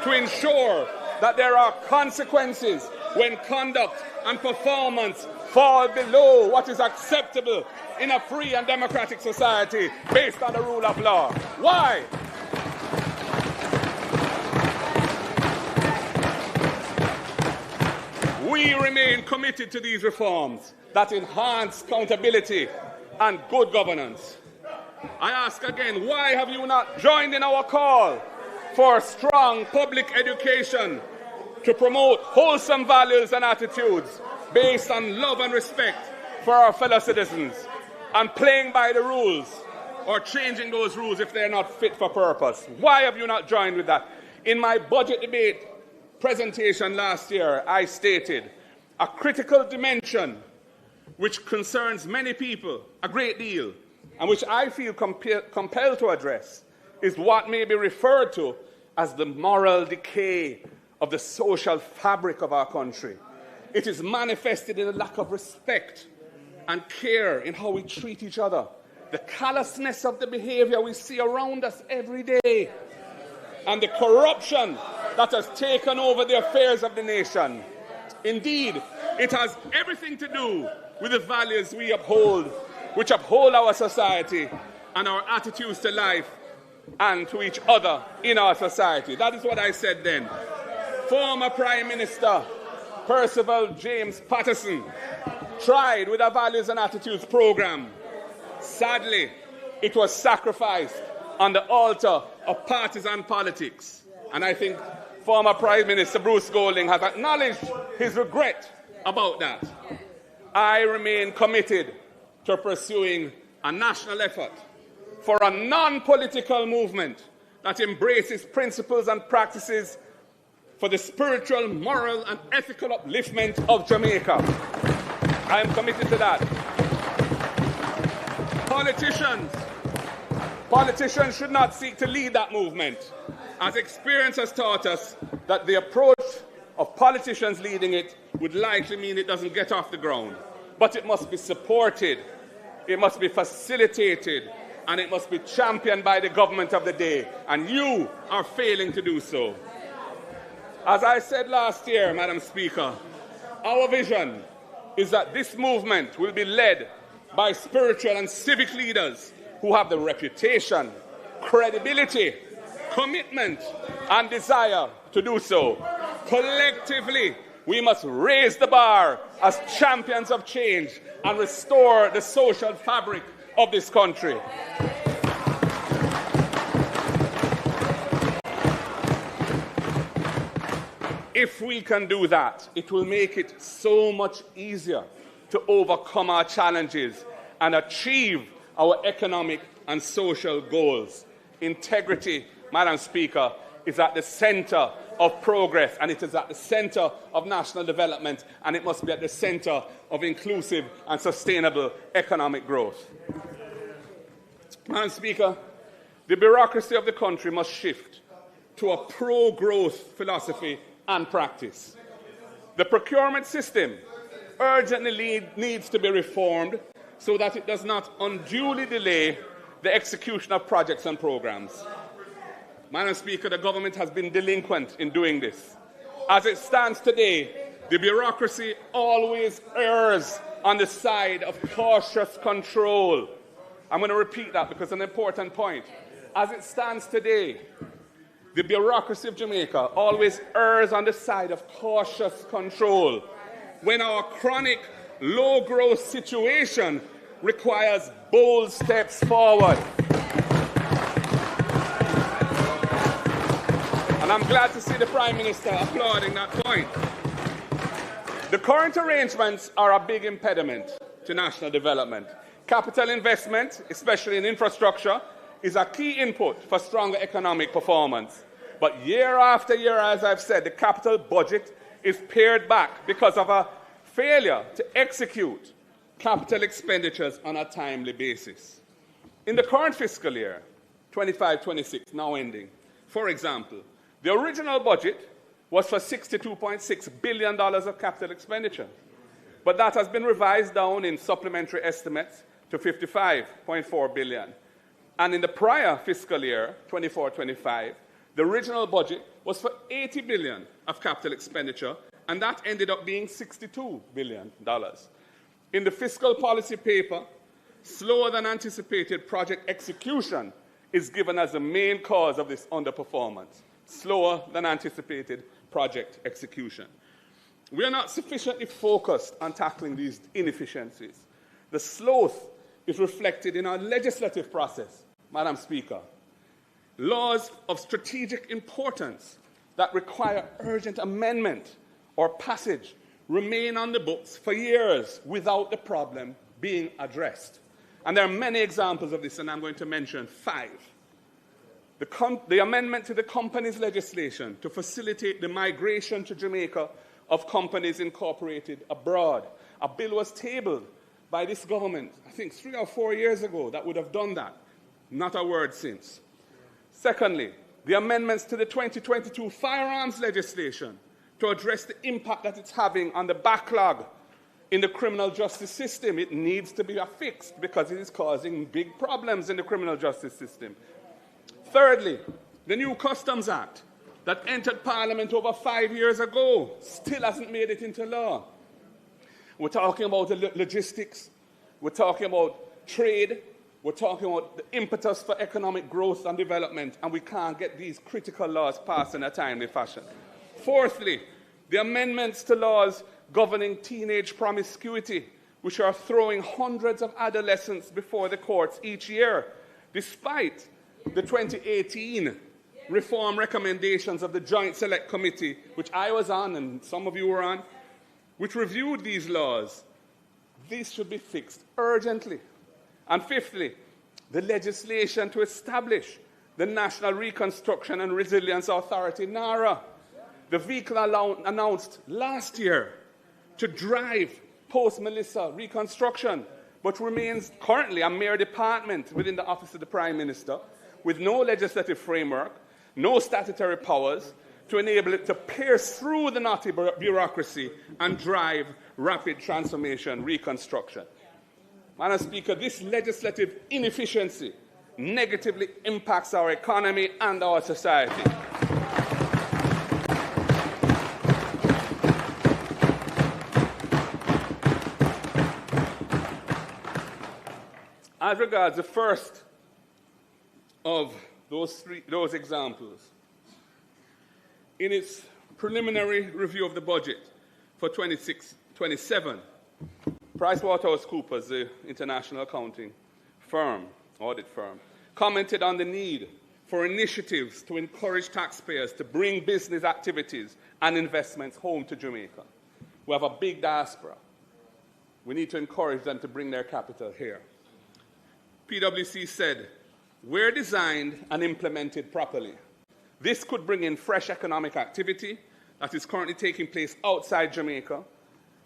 to ensure that there are consequences when conduct and performance fall below what is acceptable in a free and democratic society based on the rule of law? Why? We remain committed to these reforms that enhance accountability and good governance. I ask again, why have you not joined in our call for strong public education to promote wholesome values and attitudes based on love and respect for our fellow citizens, and playing by the rules or changing those rules if they're not fit for purpose? Why have you not joined with that? In my budget debate presentation last year, I stated a critical dimension which concerns many people a great deal and which I feel compelled to address is what may be referred to as the moral decay of the social fabric of our country. It is manifested in a lack of respect and care in how we treat each other. The callousness of the behavior we see around us every day, and the corruption that has taken over the affairs of the nation. Indeed, it has everything to do with the values we uphold, which uphold our society and our attitudes to life and to each other in our society. That is what I said then. Former Prime Minister Percival James Patterson tried with a values and attitudes program. Sadly, it was sacrificed on the altar of partisan politics. And I think former Prime Minister Bruce Golding has acknowledged his regret about that. I remain committed to pursuing a national effort for a non-political movement that embraces principles and practices for the spiritual, moral, and ethical upliftment of Jamaica. I am committed to that. Politicians should not seek to lead that movement, as experience has taught us that the approach of politicians leading it would likely mean it doesn't get off the ground. But it must be supported, it must be facilitated, and it must be championed by the government of the day, and you are failing to do so. As I said last year, Madam Speaker, our vision is that this movement will be led by spiritual and civic leaders who have the reputation, credibility, commitment, and desire to do so. Collectively, we must raise the bar as champions of change and restore the social fabric of this country. If we can do that, it will make it so much easier to overcome our challenges and achieve our economic and social goals. Integrity, Madam Speaker, is at the center of progress, and it is at the center of national development, and it must be at the center of inclusive and sustainable economic growth. Madam Speaker, the bureaucracy of the country must shift to a pro-growth philosophy and practice. The procurement system urgently needs to be reformed so that it does not unduly delay the execution of projects and programs. Madam Speaker, the government has been delinquent in doing this. As it stands today, the bureaucracy always errs on the side of cautious control. I'm going to repeat that because it's an important point. As it stands today, the bureaucracy of Jamaica always errs on the side of cautious control when our chronic low-growth situation requires bold steps forward. And I'm glad to see the Prime Minister applauding that point. The current arrangements are a big impediment to national development. Capital investment, especially in infrastructure, is a key input for stronger economic performance. But year after year, as I've said, the capital budget is pared back because of a failure to execute capital expenditures on a timely basis. In the current fiscal year, 25-26, now ending, for example, the original budget was for $62.6 billion of capital expenditure, but that has been revised down in supplementary estimates to $55.4 billion. And in the prior fiscal year, 24-25, the original budget was for $80 billion of capital expenditure, and that ended up being $62 billion. In the fiscal policy paper, slower than anticipated project execution is given as the main cause of this underperformance. Slower than anticipated project execution. We are not sufficiently focused on tackling these inefficiencies. The sloth is reflected in our legislative process, Madam Speaker. Laws of strategic importance that require urgent amendment or passage remain on the books for years without the problem being addressed. And there are many examples of this, and I'm going to mention 5. The amendment to the companies legislation to facilitate the migration to Jamaica of companies incorporated abroad. A bill was tabled by this government, I think 3 or 4 years ago, that would have done that. Not a word since. Secondly, the amendments to the 2022 firearms legislation to address the impact that it's having on the backlog in the criminal justice system. It needs to be fixed because it is causing big problems in the criminal justice system. Thirdly, the new Customs Act that entered Parliament over 5 years ago still hasn't made it into law. We're talking about the logistics, we're talking about trade, we're talking about the impetus for economic growth and development, and we can't get these critical laws passed in a timely fashion. Fourthly, the amendments to laws governing teenage promiscuity, which are throwing hundreds of adolescents before the courts each year, despite the 2018 reform recommendations of the Joint Select Committee, which I was on and some of you were on, which reviewed these laws. These should be fixed urgently. And fifthly, the legislation to establish the National Reconstruction and Resilience Authority, NARA, the vehicle announced last year to drive post-Melissa reconstruction, but remains currently a mere department within the Office of the Prime Minister, with no legislative framework, no statutory powers to enable it to pierce through the knotty bureaucracy and drive rapid transformation reconstruction. Madam Speaker, this legislative inefficiency negatively impacts our economy and our society. As regards the first of those examples, in its preliminary review of the budget for 26-27, PricewaterhouseCoopers, the international accounting firm, audit firm, commented on the need for initiatives to encourage taxpayers to bring business activities and investments home to Jamaica. We have a big diaspora. We need to encourage them to bring their capital here. PwC said, where designed and implemented properly, this could bring in fresh economic activity that is currently taking place outside Jamaica,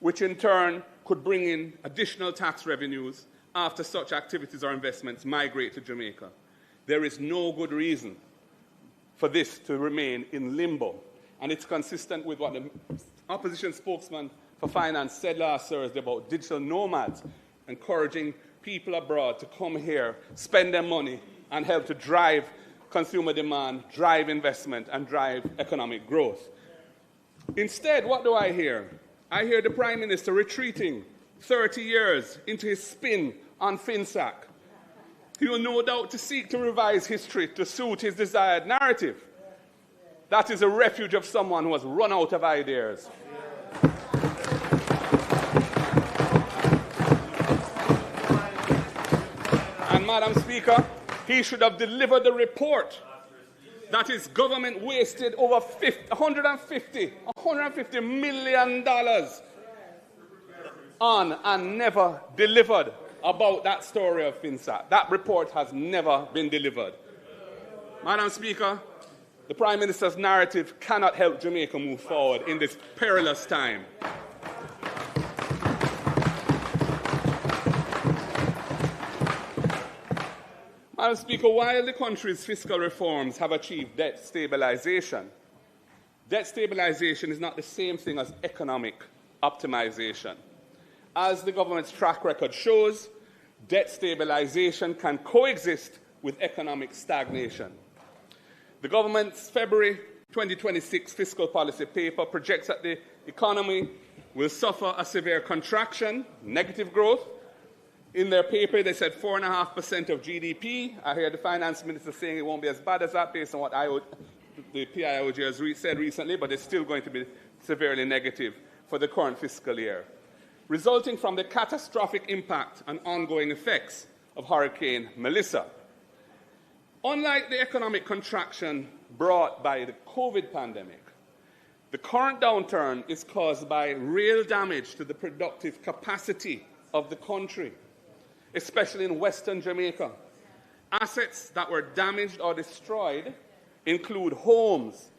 which in turn could bring in additional tax revenues after such activities or investments migrate to Jamaica. There is no good reason for this to remain in limbo, and it's consistent with what the opposition spokesman for finance said last Thursday about digital nomads, encouraging people abroad to come here, spend their money, and help to drive consumer demand, drive investment, and drive economic growth. Instead, what do I hear? I hear the Prime Minister retreating 30 years into his spin on FinSac. He will no doubt to seek to revise history to suit his desired narrative. That is a refuge of someone who has run out of ideas. And Madam Speaker, he should have delivered the report that his government wasted over $150 million on and never delivered about that story of FinSat. That report has never been delivered. Madam Speaker, the Prime Minister's narrative cannot help Jamaica move forward in this perilous time. Madam Speaker, while the country's fiscal reforms have achieved debt stabilization is not the same thing as economic optimization. As the government's track record shows, debt stabilization can coexist with economic stagnation. The government's February 2026 fiscal policy paper projects that the economy will suffer a severe contraction, negative growth. In their paper, they said 4.5% of GDP. I hear the finance minister saying it won't be as bad as that based on what the PIOG has said recently, but it's still going to be severely negative for the current fiscal year, resulting from the catastrophic impact and ongoing effects of Hurricane Melissa. Unlike the economic contraction brought by the COVID pandemic, the current downturn is caused by real damage to the productive capacity of the country, especially in Western Jamaica. Assets that were damaged or destroyed include homes,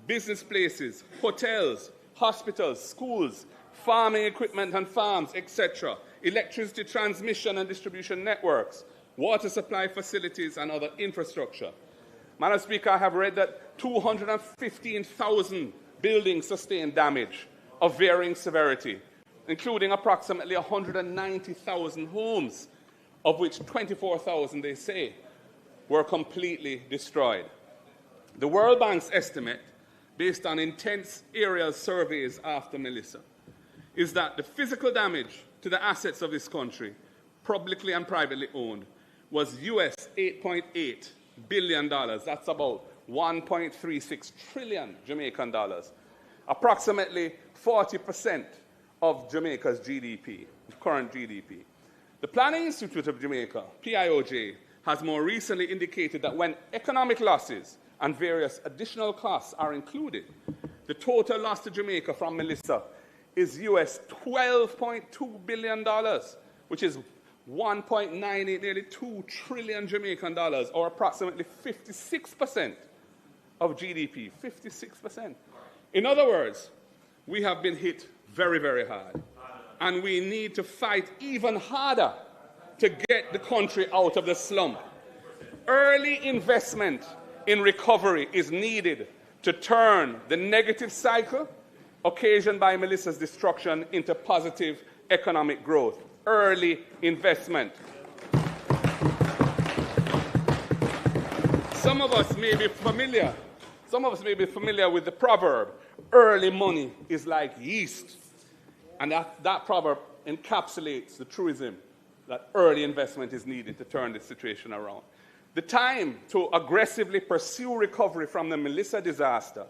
business places, hotels, hospitals, schools, farming equipment and farms, etc., electricity transmission and distribution networks, water supply facilities, and other infrastructure. Madam Speaker, I have read that 215,000 buildings sustained damage of varying severity, including approximately 190,000 homes, of which 24,000, they say, were completely destroyed. The World Bank's estimate, based on intense aerial surveys after Melissa, is that the physical damage to the assets of this country, publicly and privately owned, was US $8.8 billion. That's about 1.36 trillion Jamaican dollars, approximately 40% of Jamaica's GDP, current GDP. The Planning Institute of Jamaica, PIOJ, has more recently indicated that when economic losses and various additional costs are included, the total loss to Jamaica from Melissa is US $12.2 billion, which is 1.98, nearly 2 trillion Jamaican dollars, or approximately 56% of GDP, 56%. In other words, we have been hit very, very hard, and we need to fight even harder to get the country out of the slump. Early investment in recovery is needed to turn the negative cycle occasioned by Melissa's destruction into positive economic growth. Early investment. Some of us may be familiar with the proverb, early money is like yeast. And that proverb encapsulates the truism that early investment is needed to turn this situation around. The time to aggressively pursue recovery from the Melissa disaster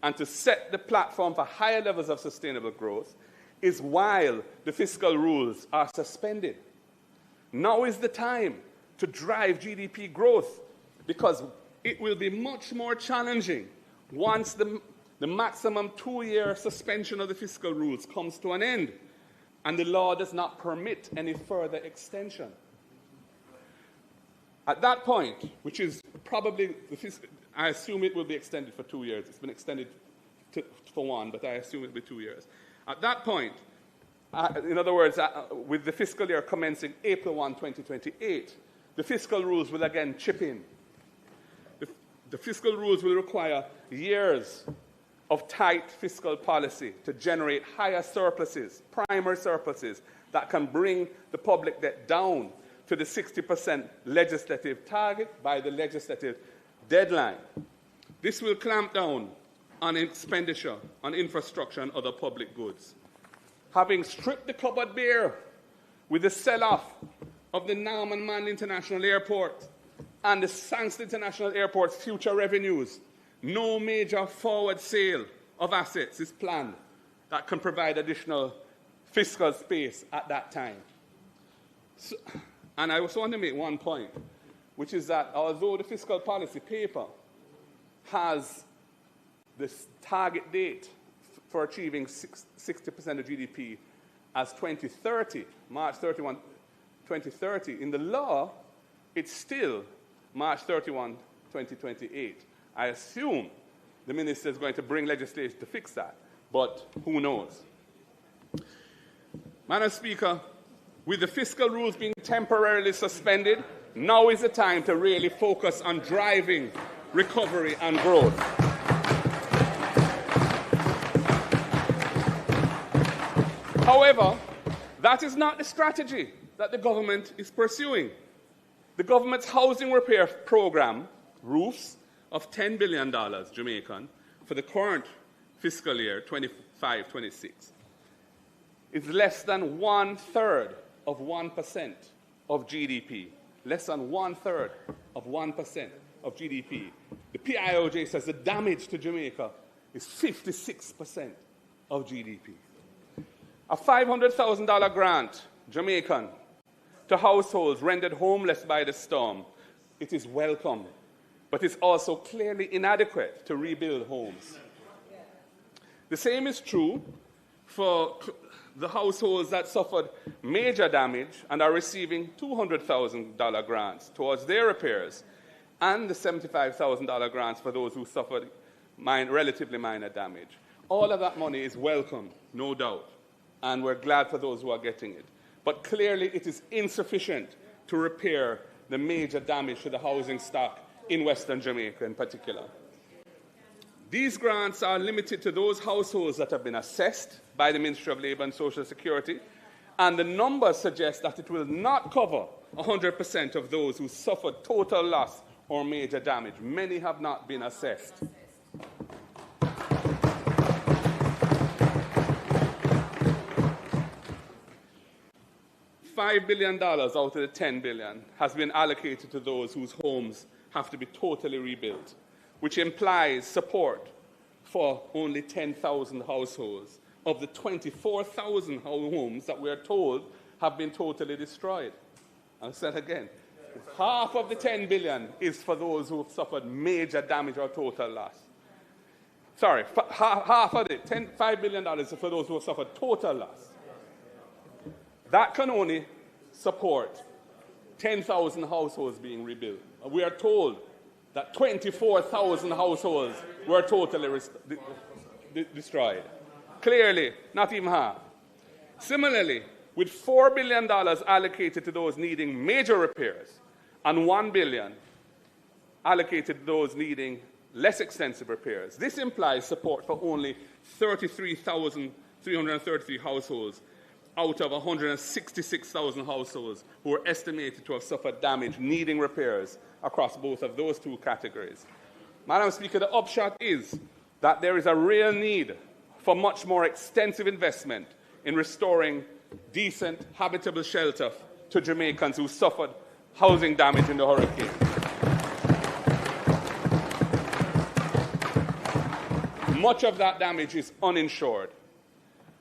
and to set the platform for higher levels of sustainable growth is while the fiscal rules are suspended. Now is the time to drive GDP growth, because it will be much more challenging once the maximum 2-year suspension of the fiscal rules comes to an end and the law does not permit any further extension. At that point, which is probably, I assume it will be extended for 2 years. It's been extended for 1, but I assume it will be 2 years. At that point, in other words, with the fiscal year commencing April 1, 2028, the fiscal rules will again chip in. The fiscal rules will require years of tight fiscal policy to generate higher surpluses, primary surpluses, that can bring the public debt down to the 60% legislative target by the legislative deadline. This will clamp down on expenditure on infrastructure and other public goods. Having stripped the cupboard bare with the sell-off of the Norman Manley International Airport and the Sangston International Airport's future revenues, no major forward sale of assets is planned that can provide additional fiscal space at that time. So, and I also want to make one point, which is that although the fiscal policy paper has this target date for achieving 60% of GDP as 2030, March 31, 2030, in the law, it's still March 31, 2028. I assume the minister is going to bring legislation to fix that, but who knows? Madam Speaker, with the fiscal rules being temporarily suspended, now is the time to really focus on driving recovery and growth. However, that is not the strategy that the government is pursuing. The government's housing repair program, roofs, of $10 billion Jamaican for the current fiscal year, 25-26, is less than 1/3 of 1% of GDP. Less than 1/3 of 1% of GDP. The PIOJ says the damage to Jamaica is 56% of GDP. A $500,000 grant, Jamaican, to households rendered homeless by the storm, it is welcome, but it's also clearly inadequate to rebuild homes. The same is true for the households that suffered major damage and are receiving $200,000 grants towards their repairs, and the $75,000 grants for those who suffered relatively minor damage. All of that money is welcome, no doubt, and we're glad for those who are getting it. But clearly it is insufficient to repair the major damage to the housing stock in Western Jamaica in particular. These grants are limited to those households that have been assessed by the Ministry of Labour and Social Security, and the numbers suggest that it will not cover 100% of those who suffered total loss or major damage. Many have not been assessed. $5 billion out of the $10 billion has been allocated to those whose homes have to be totally rebuilt, which implies support for only 10,000 households of the 24,000 homes that we are told have been totally destroyed. I'll say it again. Half of the $10 billion is for those who have suffered major damage or total loss. Sorry, half of it, $5 billion is for those who have suffered total loss. That can only support 10,000 households being rebuilt. We are told that 24,000 households were totally destroyed. Clearly, not even half. Similarly, with $4 billion allocated to those needing major repairs and $1 billion allocated to those needing less extensive repairs, this implies support for only 33,333 households out of 166,000 households who are estimated to have suffered damage needing repairs across both of those two categories. Madam Speaker, the upshot is that there is a real need for much more extensive investment in restoring decent, habitable shelter to Jamaicans who suffered housing damage in the hurricane. Much of that damage is uninsured.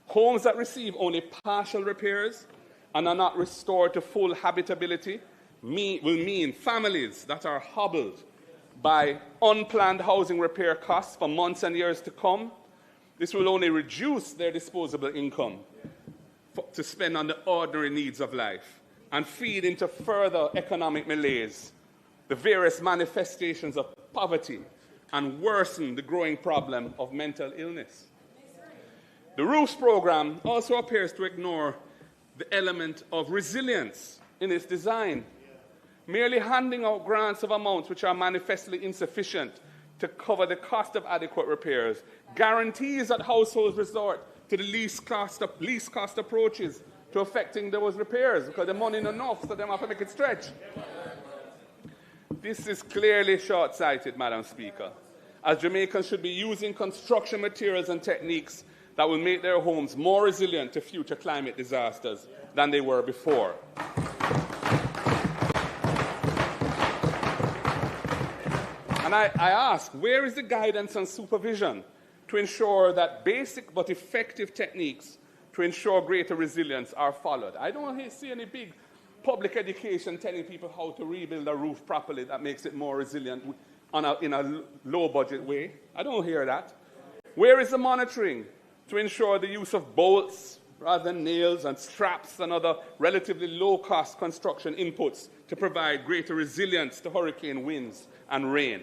Homes that receive only partial repairs and are not restored to full habitability will mean families that are hobbled by unplanned housing repair costs for months and years to come. This will only reduce their disposable income to spend on the ordinary needs of life and feed into further economic malaise, the various manifestations of poverty, and worsen the growing problem of mental illness. The ROOFs program also appears to ignore the element of resilience in its design, merely handing out grants of amounts which are manifestly insufficient to cover the cost of adequate repairs, guarantees that households resort to the least cost approaches to effecting those repairs because the money is enough, so they have to make it stretch. This is clearly short-sighted, Madam Speaker, as Jamaicans should be using construction materials and techniques that will make their homes more resilient to future climate disasters than they were before. And I ask, where is the guidance and supervision to ensure that basic but effective techniques to ensure greater resilience are followed? I don't see any big public education telling people how to rebuild a roof properly that makes it more resilient in a low-budget way. I don't hear that. Where is the monitoring to ensure the use of bolts rather than nails and straps and other relatively low-cost construction inputs to provide greater resilience to hurricane winds and rain?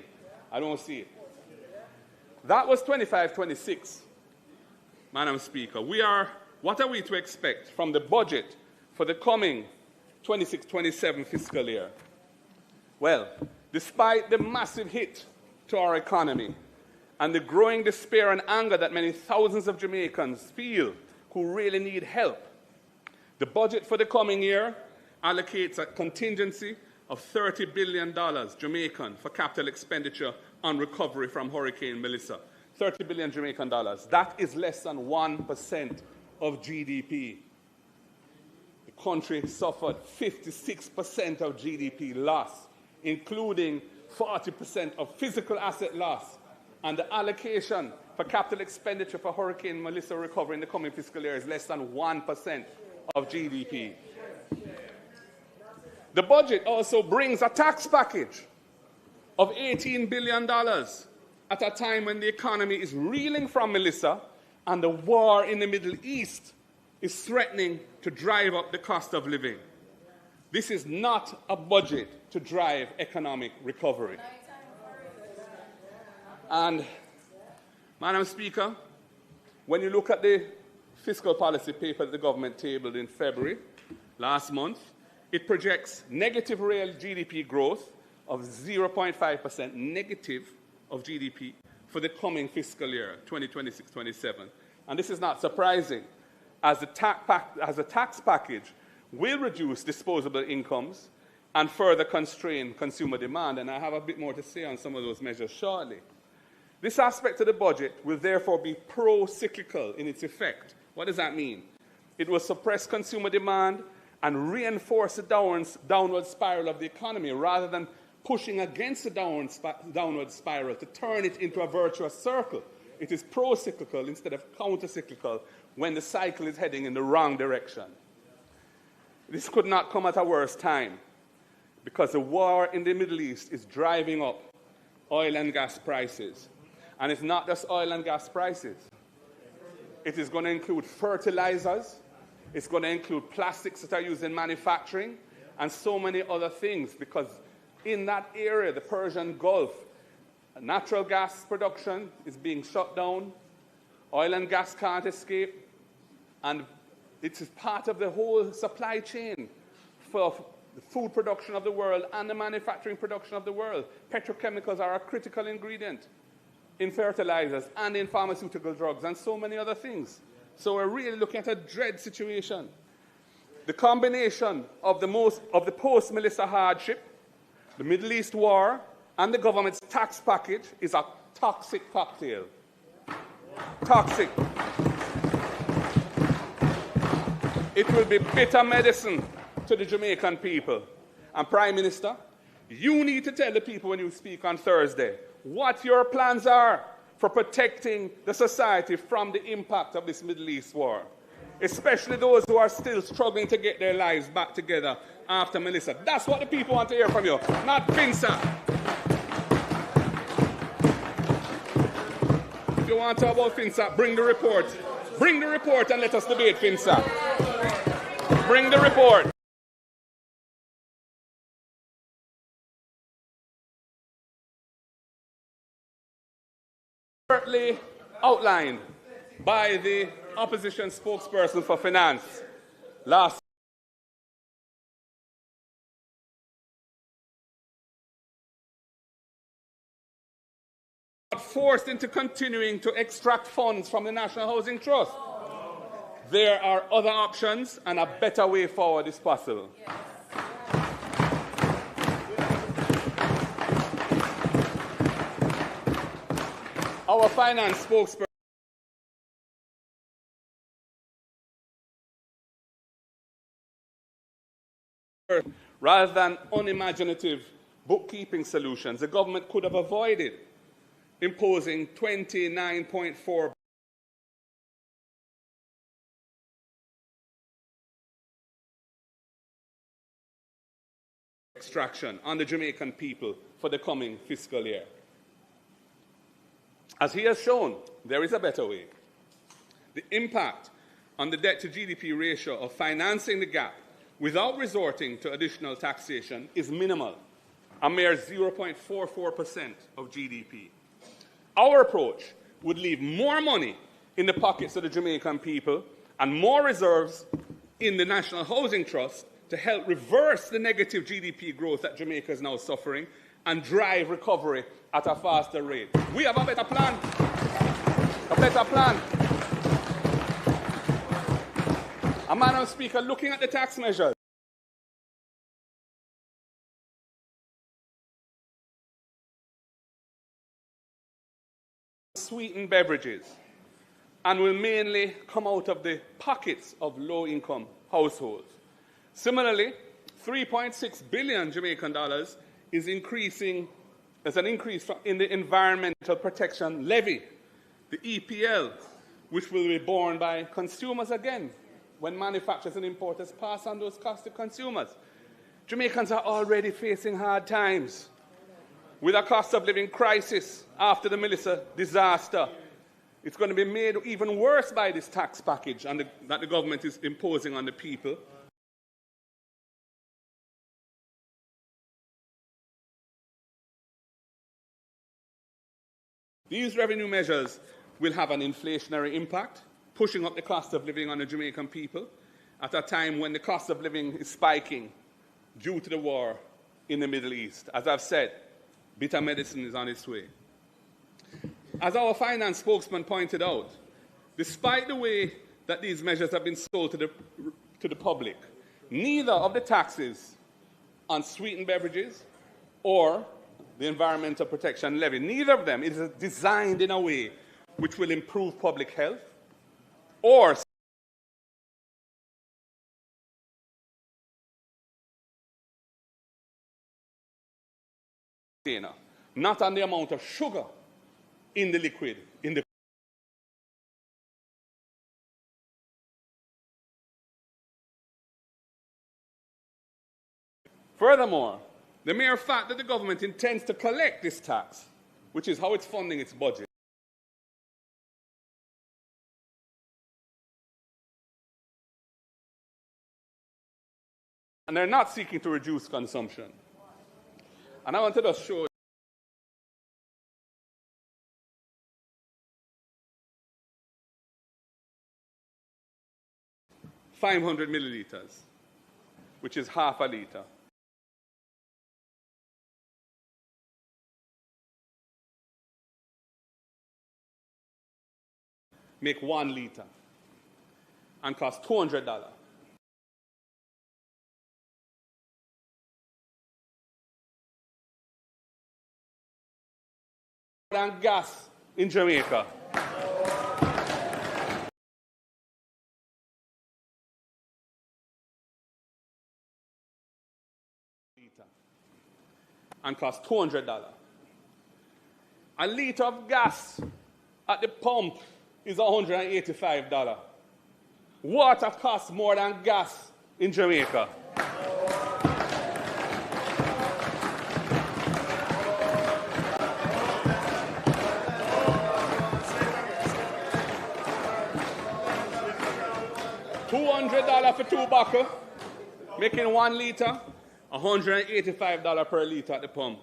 I don't see it. That was 25-26, Madam Speaker. What are we to expect from the budget for the coming 26-27 fiscal year? Well, despite the massive hit to our economy and the growing despair and anger that many thousands of Jamaicans feel who really need help, the budget for the coming year allocates a contingency of $30 billion Jamaican for capital expenditure on recovery from Hurricane Melissa. 30 billion Jamaican dollars. That is less than 1% of GDP. The country suffered 56% of GDP loss, including 40% of physical asset loss. And the allocation for capital expenditure for Hurricane Melissa recovery in the coming fiscal year is less than 1% of GDP. The budget also brings a tax package of $18 billion at a time when the economy is reeling from Melissa and the war in the Middle East is threatening to drive up the cost of living. This is not a budget to drive economic recovery. And, Madam Speaker, when you look at the fiscal policy paper that the government tabled in February last month, it projects negative real GDP growth of 0.5% negative of GDP for the coming fiscal year, 2026-27. And this is not surprising, as the tax package will reduce disposable incomes and further constrain consumer demand. And I have a bit more to say on some of those measures shortly. This aspect of the budget will therefore be pro-cyclical in its effect. What does that mean? It will suppress consumer demand and reinforce the downward spiral of the economy rather than pushing against the downward spiral to turn it into a virtuous circle. It is pro-cyclical instead of counter-cyclical when the cycle is heading in the wrong direction. This could not come at a worse time because the war in the Middle East is driving up oil and gas prices. And it's not just oil and gas prices. It is going to include fertilizers. It's going to include plastics that are used in manufacturing and so many other things, because in that area, the Persian Gulf, natural gas production is being shut down. Oil and gas can't escape. And it is part of the whole supply chain for the food production of the world and the manufacturing production of the world. Petrochemicals are a critical ingredient in fertilizers and in pharmaceutical drugs and so many other things. So we're really looking at a dread situation. The combination of the post-Melissa hardship, the Middle East war, and the government's tax package is a toxic cocktail. Toxic. It will be bitter medicine to the Jamaican people. And Prime Minister, you need to tell the people when you speak on Thursday what your plans are for protecting the society from the impact of this Middle East war, especially those who are still struggling to get their lives back together after Melissa. That's what the people want to hear from you, not Finsa. If you want to talk about Finsa, bring the report. Bring the report and let us debate Finsa. Bring the report. Outlined by the opposition spokesperson for finance last forced into continuing to extract funds from the National Housing Trust. There are other options and a better way forward is possible. Our finance spokesperson rather than unimaginative bookkeeping solutions, the government could have avoided imposing 29.4 extraction on the Jamaican people for the coming fiscal year. As he has shown, there is a better way. The impact on the debt-to-GDP ratio of financing the gap without resorting to additional taxation is minimal, a mere 0.44% of GDP. Our approach would leave more money in the pockets of the Jamaican people and more reserves in the National Housing Trust to help reverse the negative GDP growth that Jamaica is now suffering and drive recovery at a faster rate. We have a better plan. A better plan. Madam Speaker, looking at the tax measures, sweetened beverages, and will mainly come out of the pockets of low-income households. Similarly, 3.6 billion Jamaican dollars is increasing as an increase in the Environmental Protection Levy, the EPL, which will be borne by consumers again when manufacturers and importers pass on those costs to consumers. Jamaicans are already facing hard times with a cost of living crisis after the Melissa disaster. It's going to be made even worse by this tax package that the government is imposing on the people. These revenue measures will have an inflationary impact, pushing up the cost of living on the Jamaican people at a time when the cost of living is spiking due to the war in the Middle East. As I've said, bitter medicine is on its way. As our finance spokesman pointed out, despite the way that these measures have been sold to the public, neither of the taxes on sweetened beverages or the environmental protection levy, neither of them is designed in a way which will improve public health or not on the amount of sugar in the liquid. Furthermore, the mere fact that the government intends to collect this tax, which is how it's funding its budget, and they're not seeking to reduce consumption. And I wanted to show $500 milliliters, which is half a liter. Make 1 liter and cost $200. Than gas in Jamaica. And cost $200. A liter of gas at the pump is $185. Water costs more than gas in Jamaica. $200 for 2 bottles, making 1 liter, $185 per liter at the pump.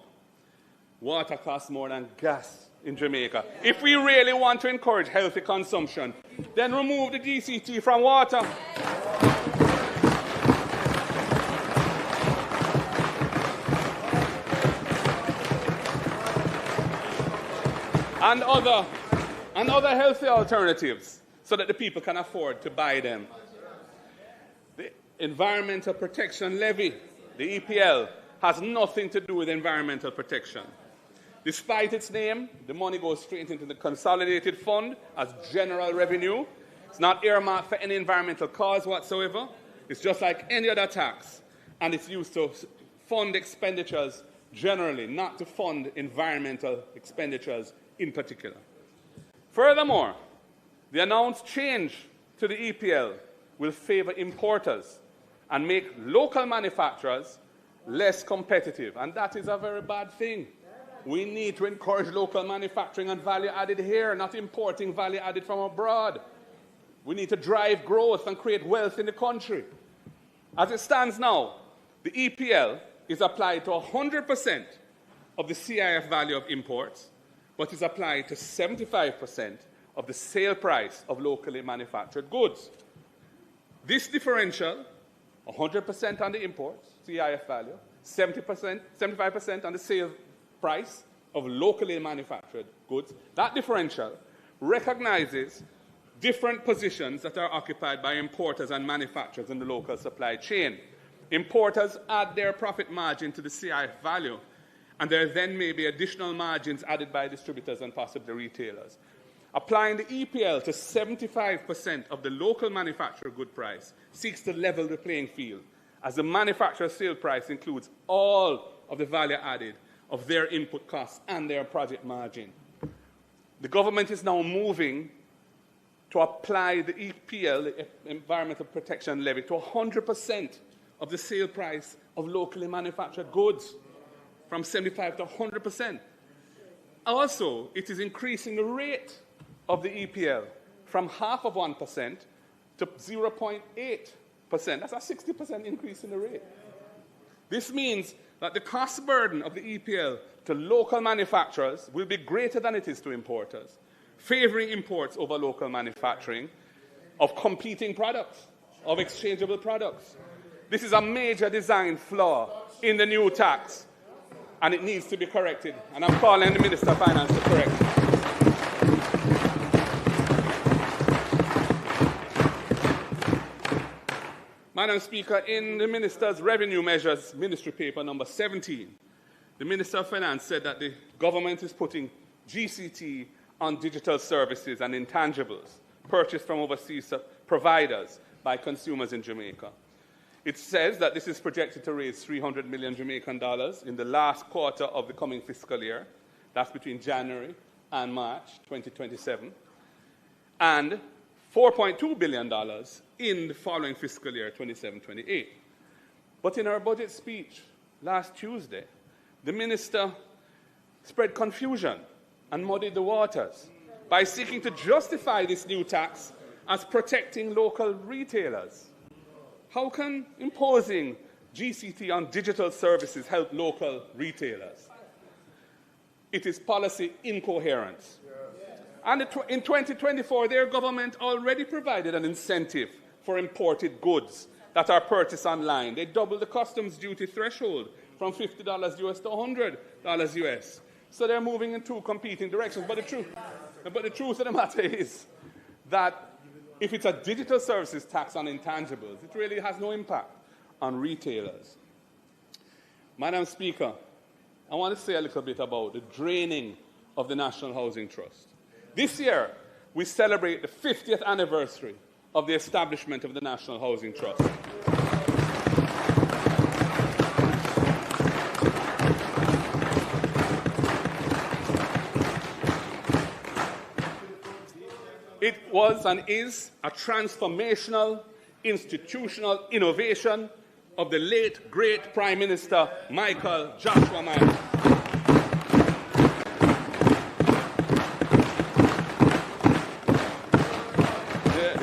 Water costs more than gas in Jamaica. If we really want to encourage healthy consumption, then remove the GCT from water. And other healthy alternatives so that the people can afford to buy them. The Environmental Protection Levy, the EPL, has nothing to do with environmental protection. Despite its name, the money goes straight into the consolidated fund as general revenue. It's not earmarked for any environmental cause whatsoever. It's just like any other tax, and it's used to fund expenditures generally, not to fund environmental expenditures in particular. Furthermore, the announced change to the EPL will favor importers and make local manufacturers less competitive, and that is a very bad thing. We need to encourage local manufacturing and value added here, not importing value added from abroad. We need to drive growth and create wealth in the country. As it stands now, the EPL is applied to 100% of the CIF value of imports, but is applied to 75% of the sale price of locally manufactured goods. This differential, 100% on the imports, CIF value, 75% on the sale price of locally manufactured goods, that differential recognizes different positions that are occupied by importers and manufacturers in the local supply chain. Importers add their profit margin to the CIF value, and there then may be additional margins added by distributors and possibly retailers. Applying the EPL to 75% of the local manufacturer good price seeks to level the playing field, as the manufacturer sale price includes all of the value added of their input costs and their project margin. The government is now moving to apply the EPL, the Environmental Protection Levy, to 100% of the sale price of locally manufactured goods, from 75 to 100%. Also, it is increasing the rate of the EPL from 0.5% to 0.8%. That's a 60% increase in the rate. This means that the cost burden of the EPL to local manufacturers will be greater than it is to importers, favoring imports over local manufacturing of competing products, of exchangeable products. This is a major design flaw in the new tax, and it needs to be corrected. And I'm calling the Minister of Finance to correct it. Madam Speaker, in the Minister's Revenue Measures Ministry Paper number 17, the Minister of Finance said that the government is putting GCT on digital services and intangibles purchased from overseas providers by consumers in Jamaica. It says that this is projected to raise 300 million Jamaican dollars in the last quarter of the coming fiscal year. That's between January and March 2027. And $4.2 billion in the following fiscal year, 27-28. But in her budget speech last Tuesday, the minister spread confusion and muddied the waters by seeking to justify this new tax as protecting local retailers. How can imposing GCT on digital services help local retailers? It is policy incoherence. And in 2024, their government already provided an incentive for imported goods that are purchased online. They doubled the customs duty threshold from $50 US to $100 US. So they're moving in two competing directions. But the truth of the matter is that if it's a digital services tax on intangibles, it really has no impact on retailers. Madam Speaker, I want to say a little bit about the draining of the National Housing Trust. This year, we celebrate the 50th anniversary of the establishment of the National Housing Trust. It was and is a transformational institutional innovation of the late, great Prime Minister Michael Joshua Myers.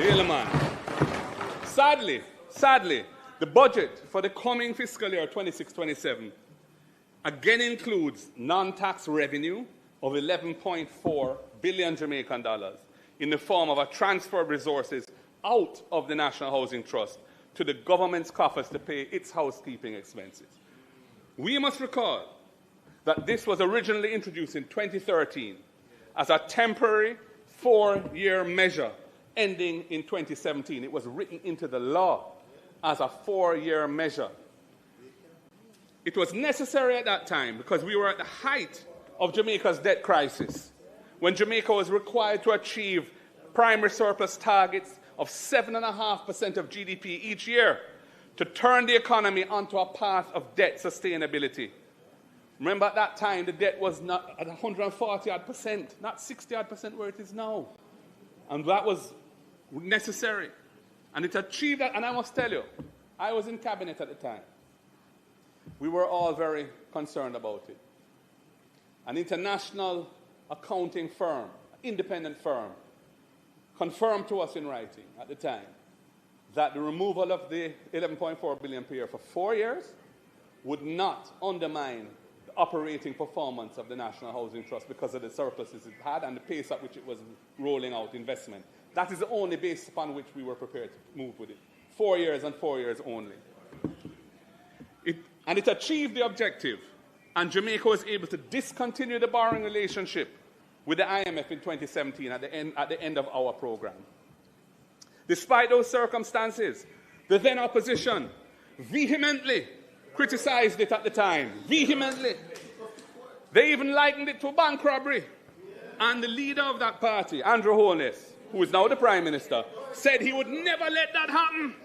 The man. Sadly, the budget for the coming fiscal year 26-27 again includes non-tax revenue of 11.4 billion Jamaican dollars in the form of a transfer of resources out of the National Housing Trust to the government's coffers to pay its housekeeping expenses. We must recall that this was originally introduced in 2013 as a temporary 4-year measure ending in 2017. It was written into the law as a 4-year measure. It was necessary at that time because we were at the height of Jamaica's debt crisis, when Jamaica was required to achieve primary surplus targets of 7.5% of GDP each year to turn the economy onto a path of debt sustainability. Remember, at that time, the debt was not at 140-odd%, not 60-odd% where it is now. And that was necessary. And it achieved that. And I must tell you, I was in cabinet at the time. We were all very concerned about it. An international accounting firm, independent firm, confirmed to us in writing at the time that the removal of the 11.4 billion per year for 4 years would not undermine the operating performance of the National Housing Trust because of the surpluses it had and the pace at which it was rolling out investment. That is the only base upon which we were prepared to move with it. 4 years and 4 years only. It achieved the objective, and Jamaica was able to discontinue the borrowing relationship with the IMF in 2017 at the end of our program. Despite those circumstances, the then opposition vehemently criticized it at the time. Vehemently. They even likened it to a bank robbery. And the leader of that party, Andrew Holness, who is now the Prime Minister, said he would never let that happen.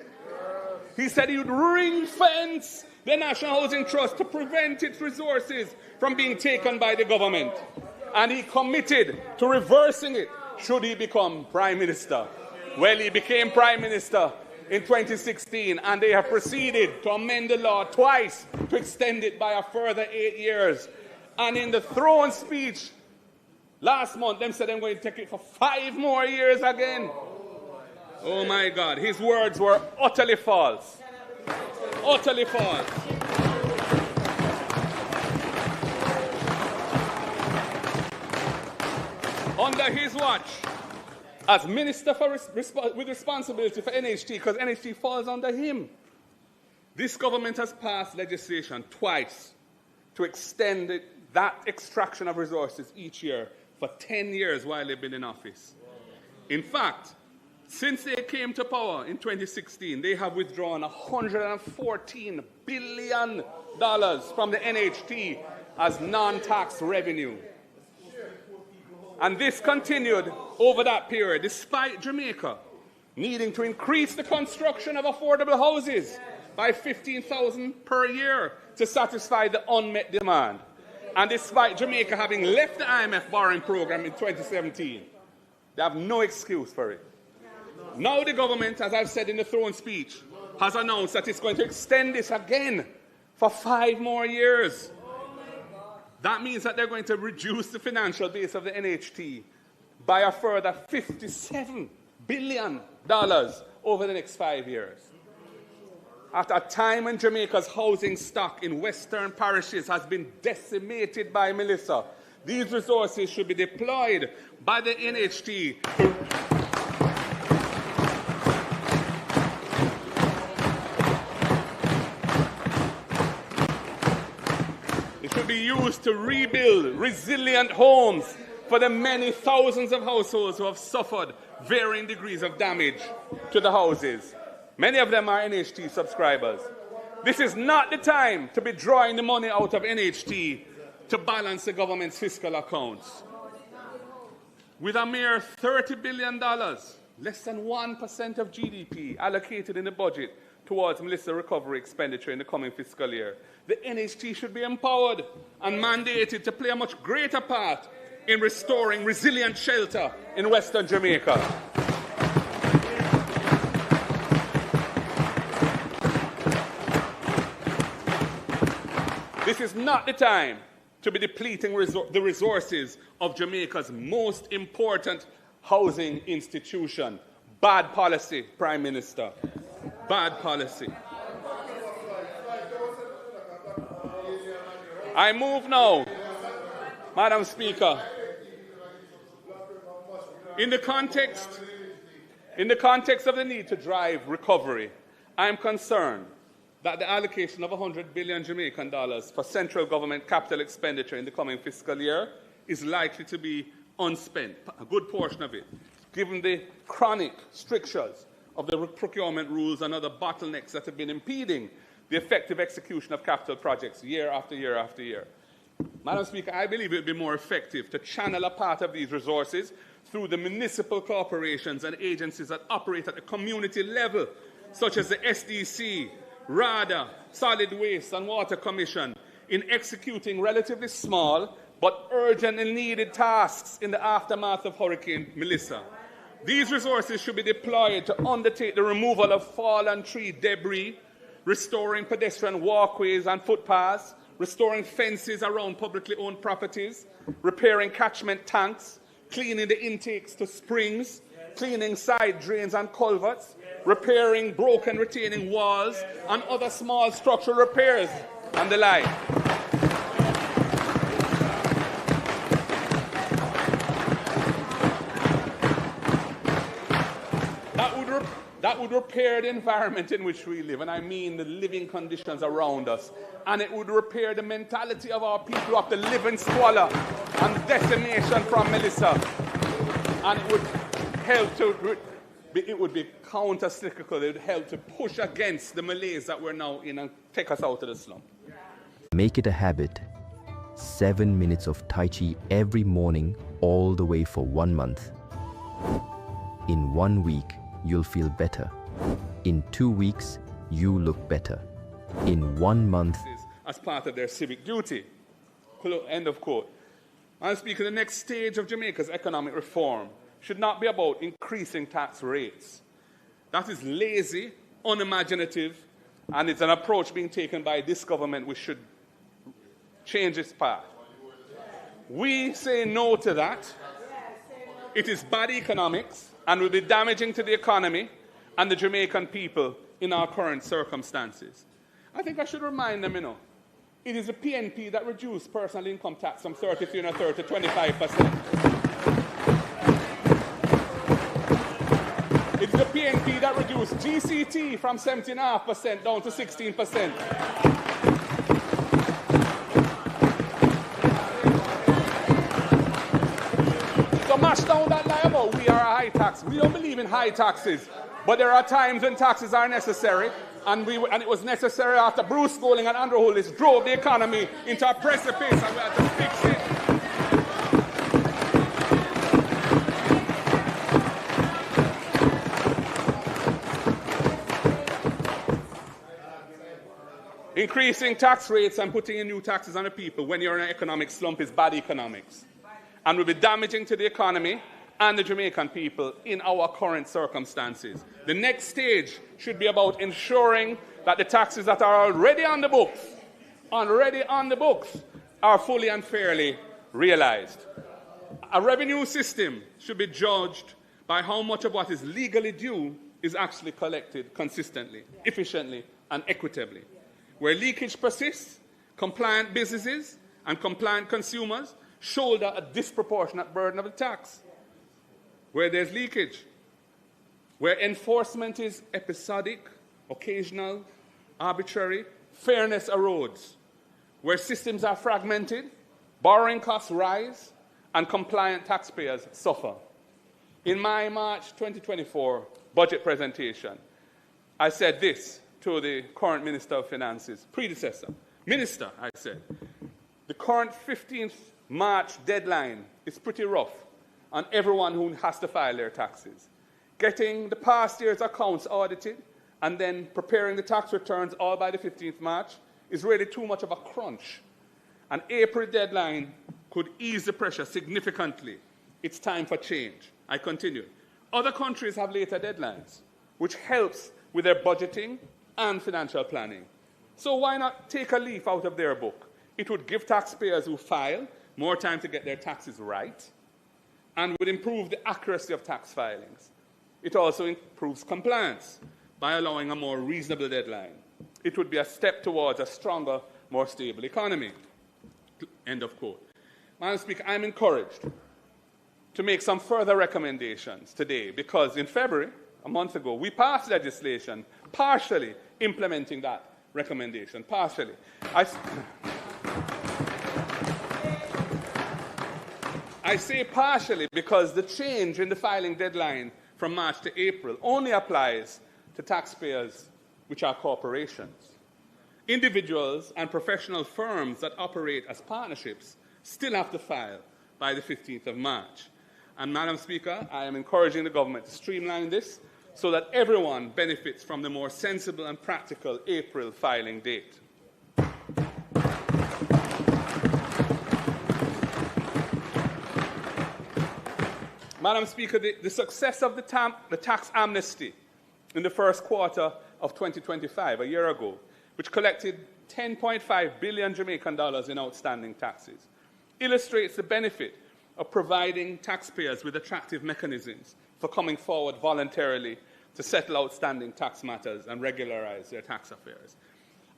He said he would ring-fence the National Housing Trust to prevent its resources from being taken by the government. And he committed to reversing it should he become Prime Minister. Well, he became Prime Minister in 2016, and they have proceeded to amend the law twice to extend it by a further 8 years. And in the throne speech last month, they said they're going to take it for 5 more years again. Oh my God, his words were utterly false. Utterly false. Under his watch, as Minister with responsibility for NHT, because NHT falls under him, this government has passed legislation twice to extend that extraction of resources each year for 10 years while they've been in office. In fact, Since they came to power in 2016, they have withdrawn $114 billion from the NHT as non-tax revenue. And this continued over that period, despite Jamaica needing to increase the construction of affordable houses by 15,000 per year to satisfy the unmet demand. And despite Jamaica having left the IMF borrowing program in 2017, they have no excuse for it. Now the government, as I've said in the throne speech, has announced that it's going to extend this again for 5 more years. That means that they're going to reduce the financial base of the NHT by a further $57 billion over the next 5 years. At a time when Jamaica's housing stock in western parishes has been decimated by Melissa, these resources should be deployed by the NHT be used to rebuild resilient homes for the many thousands of households who have suffered varying degrees of damage to the houses. Many of them are NHT subscribers. This is not the time to be drawing the money out of NHT to balance the government's fiscal accounts. With a mere $30 billion, less than 1% of GDP allocated in the budget towards Melissa recovery expenditure in the coming fiscal year, the NHT should be empowered and mandated to play a much greater part in restoring resilient shelter in Western Jamaica. This is not the time to be depleting the resources of Jamaica's most important housing institution. Bad policy, Prime Minister. Bad policy. I move now, Madam Speaker. In the context of the need to drive recovery, I am concerned that the allocation of 100 billion Jamaican dollars for central government capital expenditure in the coming fiscal year is likely to be unspent, a good portion of it, given the chronic strictures of the procurement rules and other bottlenecks that have been impeding the effective execution of capital projects year after year after year. Madam Speaker, I believe it would be more effective to channel a part of these resources through the municipal corporations and agencies that operate at the community level, such as the SDC, RADA, Solid Waste and Water Commission, in executing relatively small but urgent and needed tasks in the aftermath of Hurricane Melissa. These resources should be deployed to undertake the removal of fallen tree debris, restoring pedestrian walkways and footpaths, restoring fences around publicly owned properties, repairing catchment tanks, cleaning the intakes to springs, cleaning side drains and culverts, repairing broken retaining walls, and other small structural repairs and the like. That would repair the environment in which we live, and I mean the living conditions around us. And it would repair the mentality of our people who have to live in squalor and decimation from Melissa. And it would help to, it would be counter-cyclical. It would help to push against the malaise that we're now in and take us out of the slum. Make it a habit. 7 minutes of Tai Chi every morning, all the way for 1 month. In 1 week, you'll feel better. In 2 weeks, you look better. In 1 month, as part of their civic duty. End of quote. Madam Speaker, the next stage of Jamaica's economic reform should not be about increasing tax rates. That is lazy, unimaginative, and it's an approach being taken by this government which should change its path. We say no to that. It is bad economics and will be damaging to the economy and the Jamaican people in our current circumstances. I think I should remind them, it is the PNP that reduced personal income tax from 33 and a third to 25%. It's the PNP that reduced GCT from 17.5% down to 16%. So mash down that lie about we are a high tax. We don't believe in high taxes. But there are times when taxes are necessary. And it was necessary after Bruce Golding and Andrew Hollis drove the economy into a precipice and we had to fix it. Increasing tax rates and putting in new taxes on the people when you're in an economic slump is bad economics and will be damaging to the economy and the Jamaican people in our current circumstances. The next stage should be about ensuring that the taxes that are already on the books, are fully and fairly realized. A revenue system should be judged by how much of what is legally due is actually collected consistently, efficiently, and equitably. Where leakage persists, compliant businesses and compliant consumers shoulder a disproportionate burden of the tax. Where there's leakage, where enforcement is episodic, occasional, arbitrary, fairness erodes. Where systems are fragmented, borrowing costs rise, and compliant taxpayers suffer. In my March 2024 budget presentation, I said this to the current Minister of Finance's predecessor. Minister, I said, the current 15th March deadline is pretty rough on everyone who has to file their taxes. Getting the past year's accounts audited and then preparing the tax returns all by the 15th March is really too much of a crunch. An April deadline could ease the pressure significantly. It's time for change. I continue. Other countries have later deadlines, which helps with their budgeting and financial planning. So why not take a leaf out of their book? It would give taxpayers who file more time to get their taxes right and would improve the accuracy of tax filings. It also improves compliance by allowing a more reasonable deadline. It would be a step towards a stronger, more stable economy. End of quote. Madam Speaker, I'm encouraged to make some further recommendations today because in February, a month ago, we passed legislation partially implementing that recommendation, partially. I say partially because the change in the filing deadline from March to April only applies to taxpayers which are corporations. Individuals and professional firms that operate as partnerships still have to file by the 15th of March. And Madam Speaker, I am encouraging the government to streamline this so that everyone benefits from the more sensible and practical April filing date. Madam Speaker, the success of the tax amnesty in the first quarter of 2025, a year ago, which collected $10.5 billion Jamaican dollars in outstanding taxes, illustrates the benefit of providing taxpayers with attractive mechanisms for coming forward voluntarily to settle outstanding tax matters and regularize their tax affairs.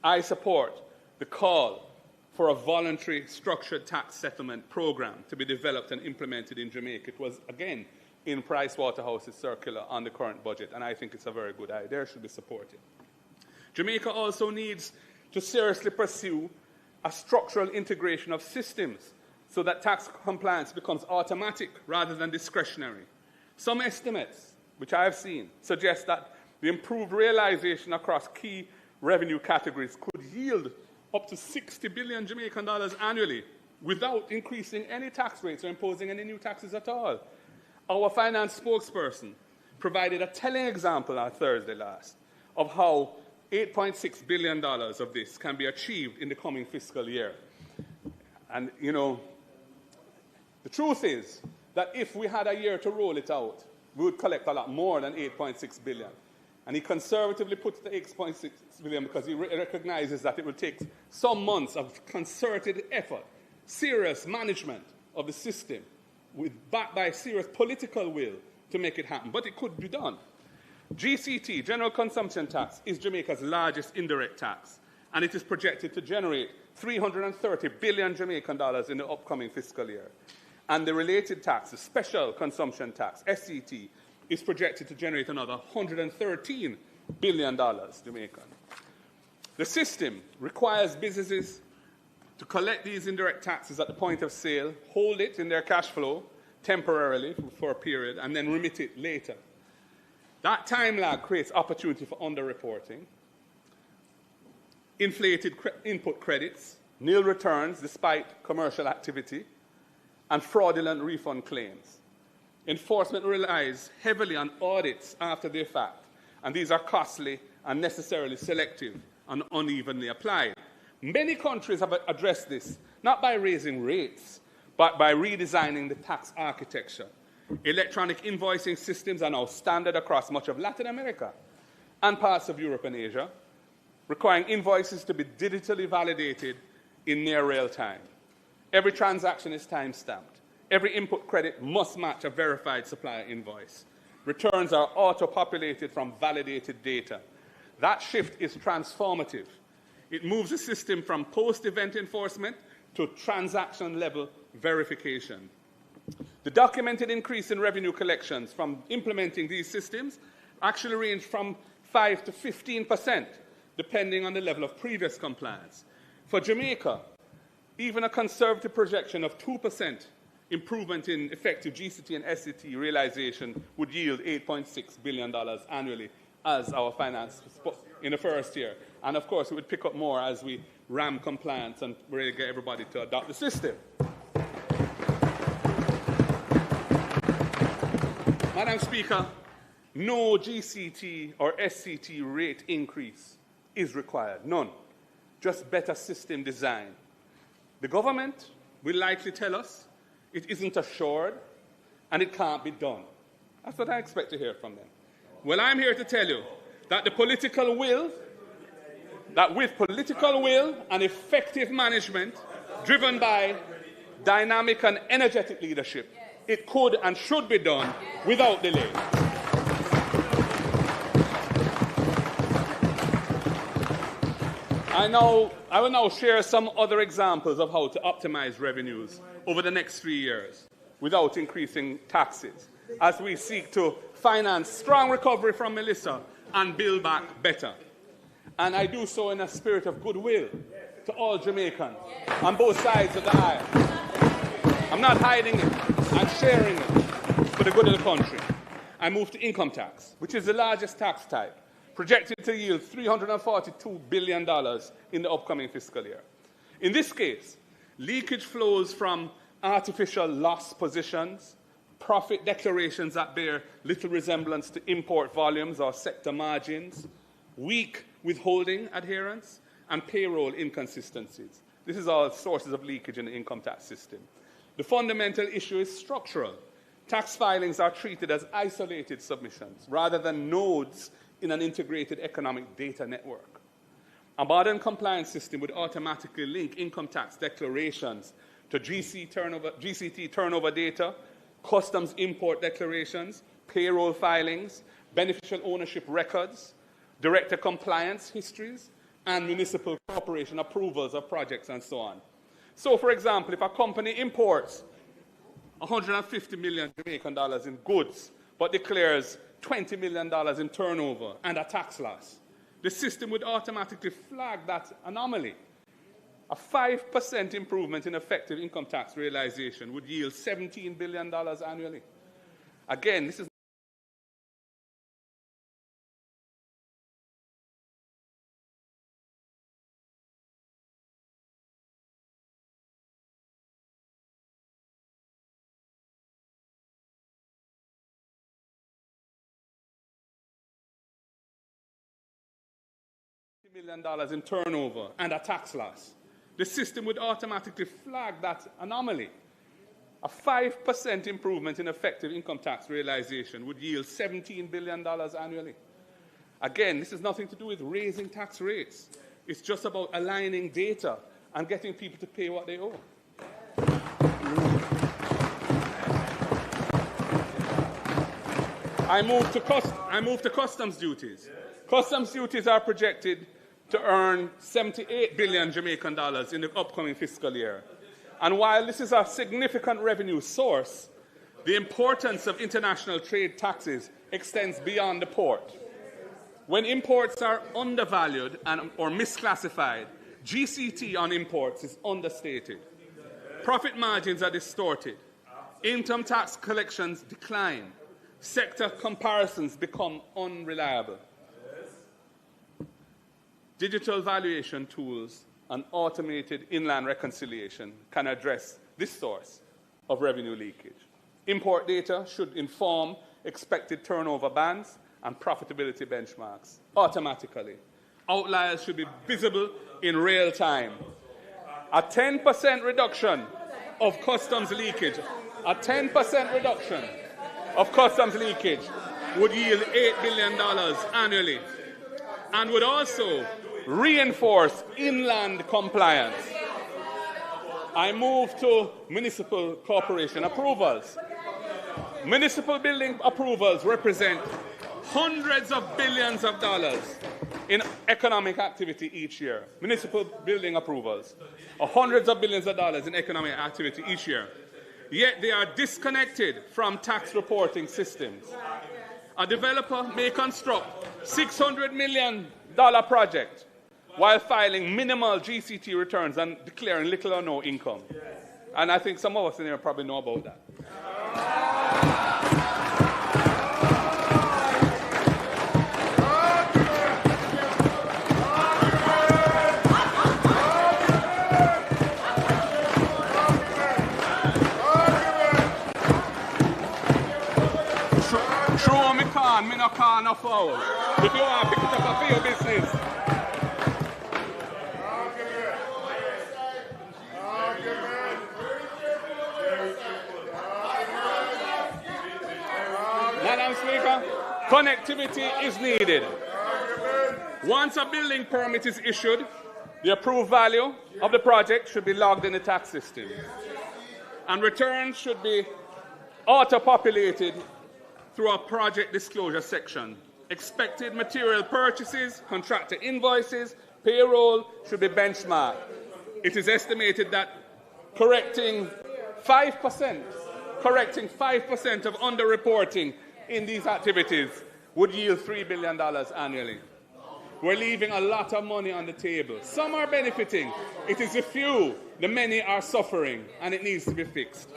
I support the call for a voluntary structured tax settlement program to be developed and implemented in Jamaica. It was, again, in Pricewaterhouse's circular on the current budget, and I think it's a very good idea. It should be supported. Jamaica also needs to seriously pursue a structural integration of systems so that tax compliance becomes automatic rather than discretionary. Some estimates, which I have seen, suggest that the improved realization across key revenue categories could yield up to 60 billion Jamaican dollars annually without increasing any tax rates or imposing any new taxes at all. Our finance spokesperson provided a telling example on Thursday last of how $8.6 billion of this can be achieved in the coming fiscal year. And, you know, the truth is that if we had a year to roll it out, we would collect a lot more than $8.6 billion. And he conservatively puts the $8.6 billion because he recognizes that it will take some months of concerted effort, serious management of the system, backed by serious political will to make it happen. But it could be done. GCT, General Consumption Tax, is Jamaica's largest indirect tax, and it is projected to generate 330 billion Jamaican dollars in the upcoming fiscal year. And the related tax, the Special Consumption Tax, SCT, is projected to generate another $113 billion Jamaican. The system requires businesses to collect these indirect taxes at the point of sale, hold it in their cash flow, temporarily for a period and then remit it later. That time lag creates opportunity for underreporting, inflated input credits, nil returns despite commercial activity, and fraudulent refund claims. Enforcement relies heavily on audits after the fact, and these are costly and necessarily selective and unevenly applied. Many countries have addressed this, not by raising rates, but by redesigning the tax architecture. Electronic invoicing systems are now standard across much of Latin America and parts of Europe and Asia, requiring invoices to be digitally validated in near real time. Every transaction is time-stamped. Every input credit must match a verified supplier invoice. Returns are auto-populated from validated data. That shift is transformative. It moves the system from post-event enforcement to transaction-level verification. The documented increase in revenue collections from implementing these systems actually range from 5 to 15%, depending on the level of previous compliance. For Jamaica, even a conservative projection of 2% improvement in effective GCT and SCT realization would yield $8.6 billion annually as our finance in the first year. And of course, it would pick up more as we ram compliance and really get everybody to adopt the system. Madam Speaker, no GCT or SCT rate increase is required, none. Just better system design. The government will likely tell us it isn't assured and it can't be done. That's what I expect to hear from them. Well, I'm here to tell you that with political will and effective management driven by dynamic and energetic leadership, it could and should be done without delay. I will now share some other examples of how to optimize revenues over the next 3 years without increasing taxes, as we seek to finance strong recovery from Melissa and build back better. And I do so in a spirit of goodwill to all Jamaicans on both sides of the aisle. I'm not hiding it, I'm sharing it for the good of the country. I move to income tax, which is the largest tax type, projected to yield $342 billion in the upcoming fiscal year. In this case, leakage flows from artificial loss positions, profit declarations that bear little resemblance to import volumes or sector margins, weak withholding adherence, and payroll inconsistencies. This is all sources of leakage in the income tax system. The fundamental issue is structural. Tax filings are treated as isolated submissions rather than nodes in an integrated economic data network. A modern compliance system would automatically link income tax declarations to GCT turnover data, customs import declarations, payroll filings, beneficial ownership records, director compliance histories, and municipal corporation approvals of projects and so on. So, for example, if a company imports $150 million Jamaican dollars in goods but declares $20 million in turnover and a tax loss, the system would automatically flag that anomaly. A 5% improvement in effective income tax realization would yield $17 billion annually. Again, this is $20 million in turnover and a tax loss. The system would automatically flag that anomaly. A 5% improvement in effective income tax realization would yield $17 billion annually. Again, this has nothing to do with raising tax rates. It's just about aligning data and getting people to pay what they owe. I move to customs duties. Customs duties are projected to earn 78 billion Jamaican dollars in the upcoming fiscal year. And while this is a significant revenue source, the importance of international trade taxes extends beyond the port. When imports are undervalued or misclassified, GCT on imports is understated. Profit margins are distorted. Income tax collections decline. Sector comparisons become unreliable. Digital valuation tools and automated inland reconciliation can address this source of revenue leakage. Import data should inform expected turnover bands and profitability benchmarks automatically. Outliers should be visible in real time. A 10% reduction of customs leakage, would yield $8 billion annually and would also reinforce inland compliance. I move to municipal corporation approvals. Municipal building approvals represent hundreds of billions of dollars in economic activity each year. Municipal building approvals are hundreds of billions of dollars in economic activity each year. Yet they are disconnected from tax reporting systems. A developer may construct $600 million project while filing minimal GCT returns and declaring little or no income. And I think some of us in here probably know about that. True, me no can no foul. If you want to pick it up for your business. Madam Speaker, connectivity is needed. Once a building permit is issued, the approved value of the project should be logged in the tax system. And returns should be auto-populated through a project disclosure section. Expected material purchases, contractor invoices, payroll should be benchmarked. It is estimated that correcting 5% of underreporting in these activities would yield $3 billion annually. We're leaving a lot of money on the table. Some are benefiting. It is the few. The many are suffering, and it needs to be fixed.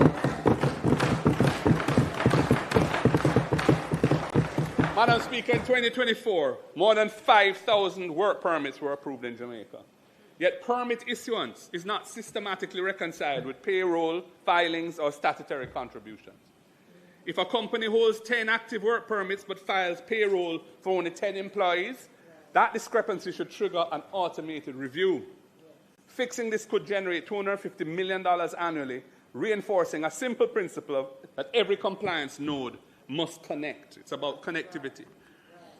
Madam Speaker, in 2024, more than 5,000 work permits were approved in Jamaica. Yet permit issuance is not systematically reconciled with payroll, filings, or statutory contributions. If a company holds 10 active work permits but files payroll for only 10 employees, that discrepancy should trigger an automated review. Fixing this could generate $250 million annually, reinforcing a simple principle that every compliance node must connect. It's about connectivity.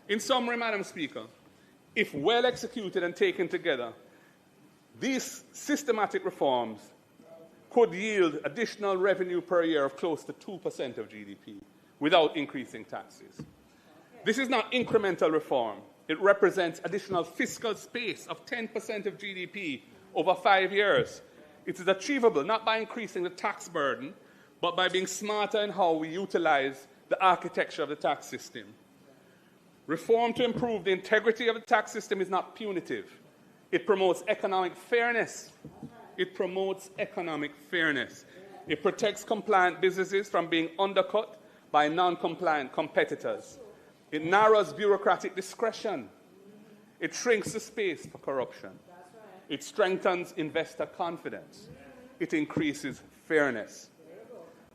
In summary, Madam Speaker, if well executed and taken together, these systematic reforms could yield additional revenue per year of close to 2% of GDP without increasing taxes. This is not incremental reform. It represents additional fiscal space of 10% of GDP over 5 years. It is achievable not by increasing the tax burden, but by being smarter in how we utilize the architecture of the tax system. Reform to improve the integrity of the tax system is not punitive. It promotes economic fairness. It protects compliant businesses from being undercut by non-compliant competitors. It narrows bureaucratic discretion. It shrinks the space for corruption. It strengthens investor confidence. It increases fairness.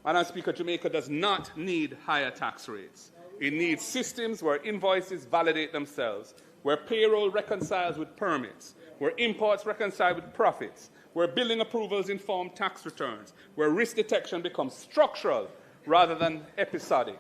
Madam Speaker, Jamaica does not need higher tax rates. It needs systems where invoices validate themselves, where payroll reconciles with permits, where imports reconcile with profits, where billing approvals inform tax returns, where risk detection becomes structural rather than episodic.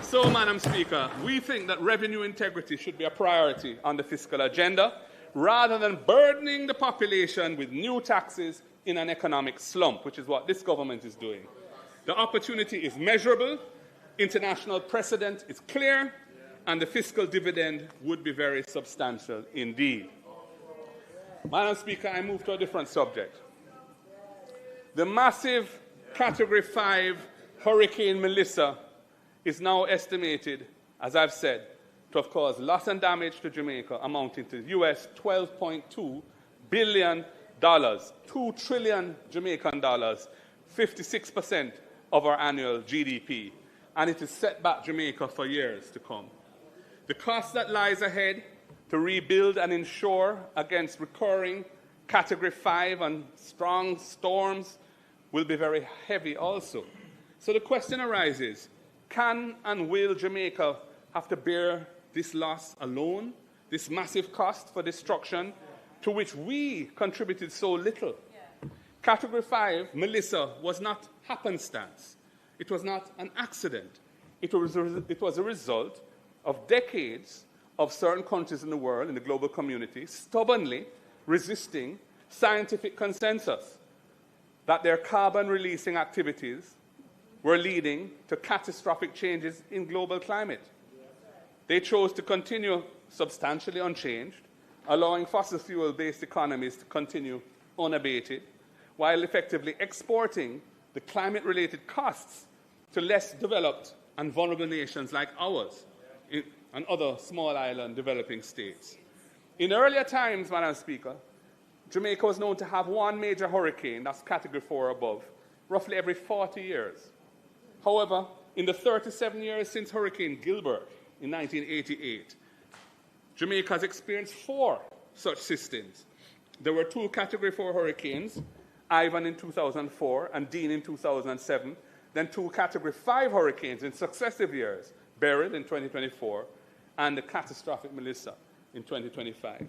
So, Madam Speaker, we think that revenue integrity should be a priority on the fiscal agenda, rather than burdening the population with new taxes in an economic slump, which is what this government is doing. The opportunity is measurable, international precedent is clear, and the fiscal dividend would be very substantial indeed. Madam Speaker, I move to a different subject. The massive Category 5 Hurricane Melissa is now estimated, as I've said, to have caused loss and damage to Jamaica amounting to US $12.2 billion, 2 trillion Jamaican dollars, 56% of our annual GDP, and it has set back Jamaica for years to come. The cost that lies ahead to rebuild and ensure against recurring Category 5 and strong storms will be very heavy also. So the question arises, can and will Jamaica have to bear this loss alone, this massive cost for destruction to which we contributed so little? Yeah. Category 5, Melissa, was not happenstance. It was not an accident. It was a result of decades of certain countries in the world, in the global community, stubbornly resisting scientific consensus that their carbon-releasing activities were leading to catastrophic changes in global climate. They chose to continue substantially unchanged, allowing fossil fuel-based economies to continue unabated, while effectively exporting the climate-related costs to less developed and vulnerable nations like ours and other small island developing states. In earlier times, Madam Speaker, Jamaica was known to have one major hurricane, that's Category 4 or above, roughly every 40 years. However, in the 37 years since Hurricane Gilbert in 1988, Jamaica has experienced 4 such systems. There were 2 Category 4 hurricanes, Ivan in 2004 and Dean in 2007, then 2 Category 5 hurricanes in successive years, Beryl in 2024 and the catastrophic Melissa in 2025.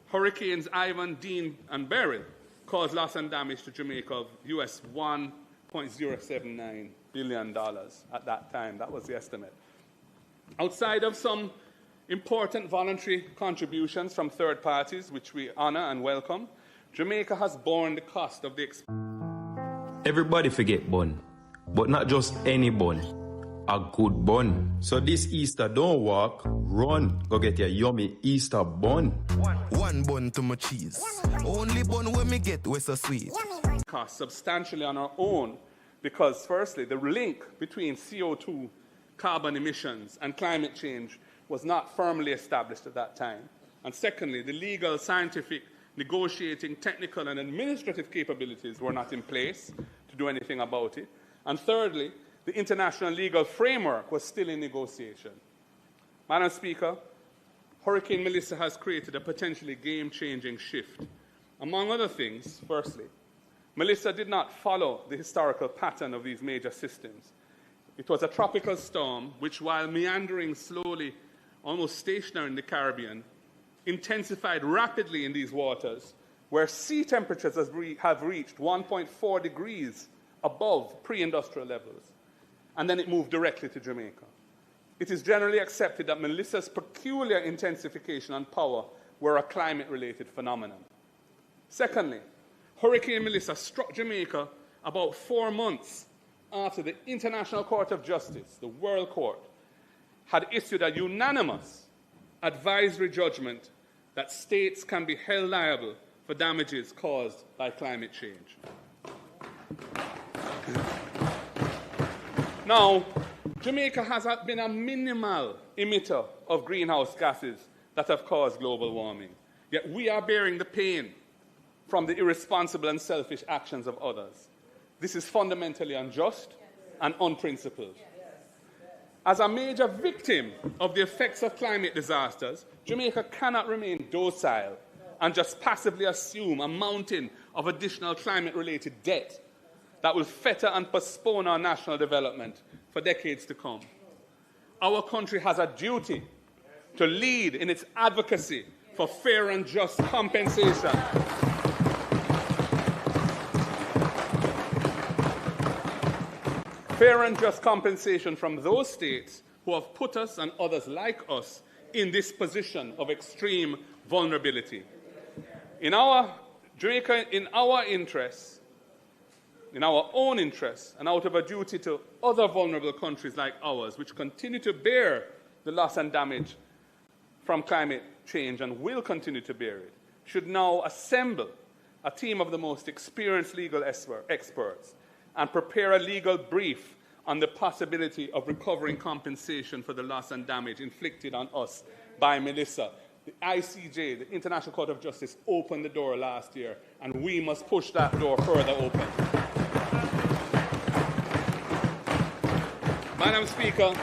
Hurricanes Ivan, Dean, and Beryl caused loss and damage to Jamaica of US $1.079 billion at that time. That was the estimate. Outside of some important voluntary contributions from third parties, which we honor and welcome, Jamaica has borne the cost of the Everybody forget bun, but not just any bun. A good bun. So this Easter, don't walk, run. Go get your yummy Easter bun. One bun to my cheese. Only bun when me get was so sweet. Cost substantially on our own because, firstly, the link between CO2, carbon emissions, and climate change was not firmly established at that time. And secondly, the legal, scientific, negotiating, technical, and administrative capabilities were not in place to do anything about it. And thirdly, the international legal framework was still in negotiation. Madam Speaker, Hurricane Melissa has created a potentially game-changing shift. Among other things, firstly, Melissa did not follow the historical pattern of these major systems. It was a tropical storm which, while meandering slowly, almost stationary in the Caribbean, intensified rapidly in these waters, where sea temperatures have reached 1.4 degrees above pre-industrial levels. And then it moved directly to Jamaica. It is generally accepted that Melissa's peculiar intensification and power were a climate-related phenomenon. Secondly, Hurricane Melissa struck Jamaica about 4 months after the International Court of Justice, the World Court, had issued a unanimous advisory judgment that states can be held liable for damages caused by climate change. Now, Jamaica has been a minimal emitter of greenhouse gases that have caused global warming. Yet we are bearing the pain from the irresponsible and selfish actions of others. This is fundamentally unjust and unprincipled. As a major victim of the effects of climate disasters, Jamaica cannot remain docile and just passively assume a mountain of additional climate-related debt that will fetter and postpone our national development for decades to come. Our country has a duty to lead in its advocacy for fair and just compensation. Fair and just compensation from those states who have put us and others like us in this position of extreme vulnerability. In our interests, in our own interests, and out of a duty to other vulnerable countries like ours, which continue to bear the loss and damage from climate change and will continue to bear it, should now assemble a team of the most experienced legal experts and prepare a legal brief on the possibility of recovering compensation for the loss and damage inflicted on us by Melissa The ICJ, the International Court of Justice, opened the door last year, and we must push that door further open. Madam Speaker,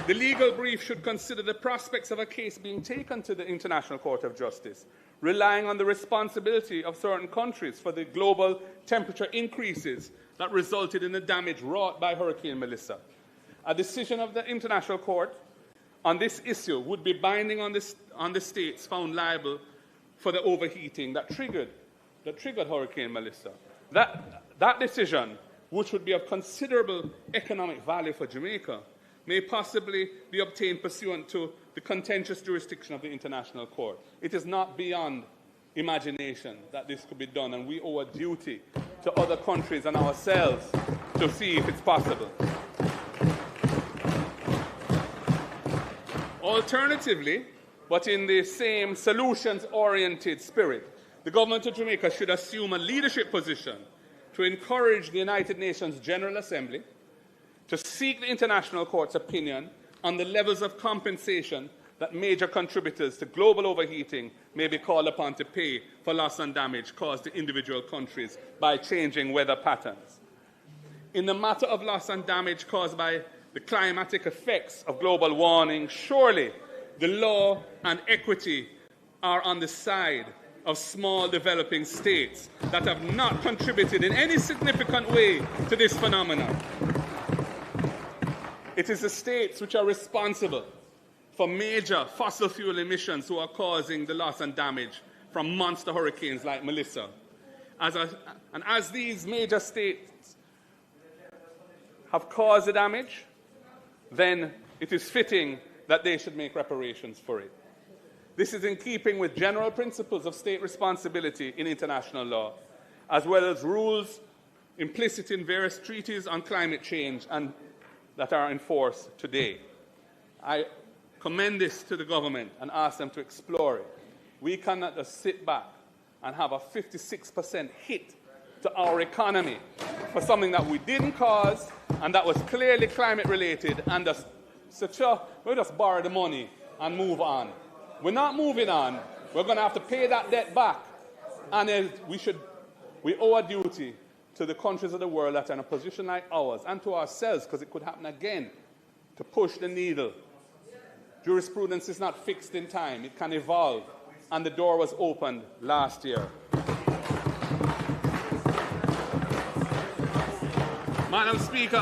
the legal brief should consider the prospects of a case being taken to the International Court of Justice, relying on the responsibility of certain countries for the global temperature increases that resulted in the damage wrought by Hurricane Melissa. A decision of the International Court on this issue would be binding on the states found liable for the overheating that triggered Hurricane Melissa. That decision, which would be of considerable economic value for Jamaica, may possibly be obtained pursuant to the contentious jurisdiction of the International Court. It is not beyond imagination that this could be done, and we owe a duty to other countries and ourselves to see if it's possible. Alternatively, but in the same solutions-oriented spirit, the government of Jamaica should assume a leadership position to encourage the United Nations General Assembly to seek the International Court's opinion on the levels of compensation that major contributors to global overheating may be called upon to pay for loss and damage caused to individual countries by changing weather patterns. In the matter of loss and damage caused by the climatic effects of global warming, surely the law and equity are on the side of small developing states that have not contributed in any significant way to this phenomenon. It is the states which are responsible for major fossil fuel emissions who are causing the loss and damage from monster hurricanes like Melissa. As these major states have caused the damage, then it is fitting that they should make reparations for it. This is in keeping with general principles of state responsibility in international law, as well as rules implicit in various treaties on climate change and that are in force today. I commend this to the government and ask them to explore it. We cannot just sit back and have a 56% hit to our economy for something that we didn't cause and that was clearly climate-related, and we'll just borrow the money and move on. We're not moving on. We're going to have to pay that debt back. And we owe a duty to the countries of the world that are in a position like ours, and to ourselves, because it could happen again, to push the needle. Jurisprudence is not fixed in time. It can evolve. And the door was opened last year. Madam Speaker,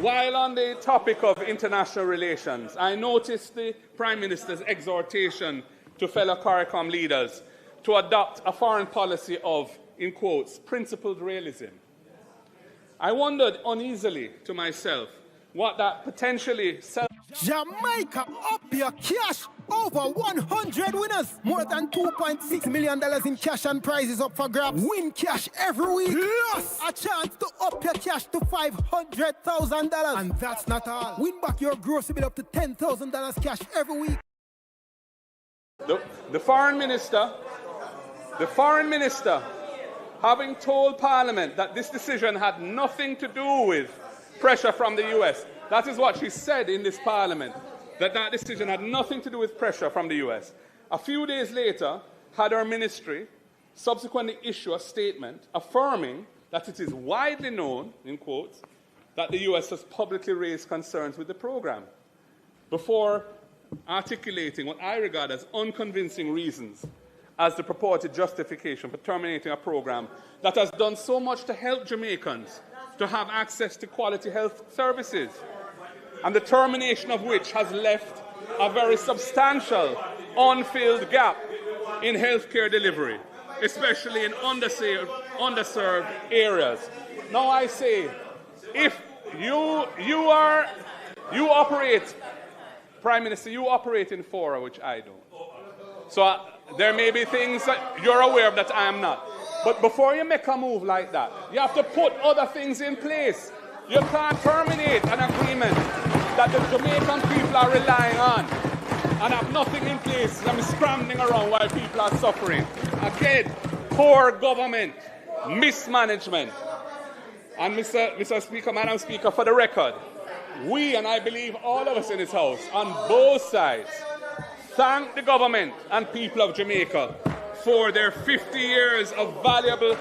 while on the topic of international relations, I noticed the Prime Minister's exhortation to fellow CARICOM leaders to adopt a foreign policy of, in quotes, principled realism. I wondered uneasily to myself what that potentially Jamaica up your cash. Over 100 winners. More than $2.6 million in cash and prizes up for grabs. Win cash every week. Plus a chance to up your cash to $500,000. And that's not all. Win back your grocery bill up to $10,000 cash every week. The foreign minister, having told Parliament that this decision had nothing to do with pressure from the US, that is what she said in this Parliament, that decision had nothing to do with pressure from the US. A few days later, had her ministry subsequently issue a statement affirming that it is widely known, in quotes, that the US has publicly raised concerns with the program, before articulating what I regard as unconvincing reasons as the purported justification for terminating a program that has done so much to help Jamaicans to have access to quality health services, and the termination of which has left a very substantial unfilled gap in healthcare delivery, especially in underserved areas. Now I say, if you operate, Prime Minister, you operate in fora, which I don't. So there may be things that you're aware of that I am not. But before you make a move like that, you have to put other things in place. You can't terminate an agreement that the Jamaican people are relying on and have nothing in place. I'm scrambling around while people are suffering. Again, poor government, mismanagement. And Mr. Speaker, Madam Speaker, for the record, we, and I believe all of us in this House, on both sides, thank the government and people of Jamaica for their 50 years of valuable...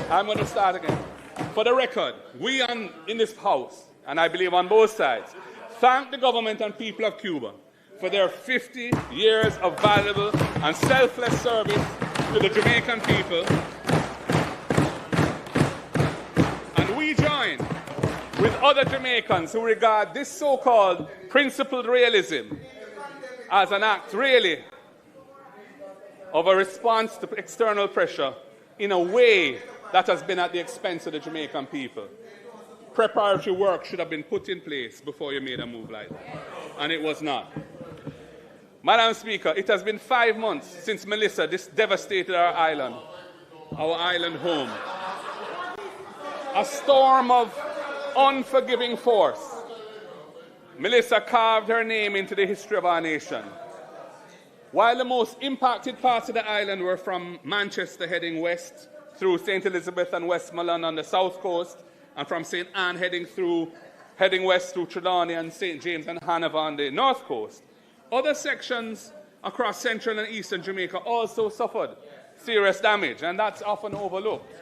I'm going to start again. For the record, we in this House, and I believe on both sides, thank the government and people of Cuba for their 50 years of valuable and selfless service to the Jamaican people. And we join with other Jamaicans who regard this so-called principled realism as an act really of a response to external pressure in a way that has been at the expense of the Jamaican people. Preparatory work should have been put in place before you made a move like that, and it was not. Madam Speaker, it has been 5 months since Melissa devastated our island home. A storm of unforgiving force. Melissa carved her name into the history of our nation. While the most impacted parts of the island were from Manchester heading west through St. Elizabeth and Westmoreland on the south coast, and from St. Anne heading west through Trelawney and St. James and Hanover on the north coast, other sections across central and eastern Jamaica also suffered serious damage, and that's often overlooked.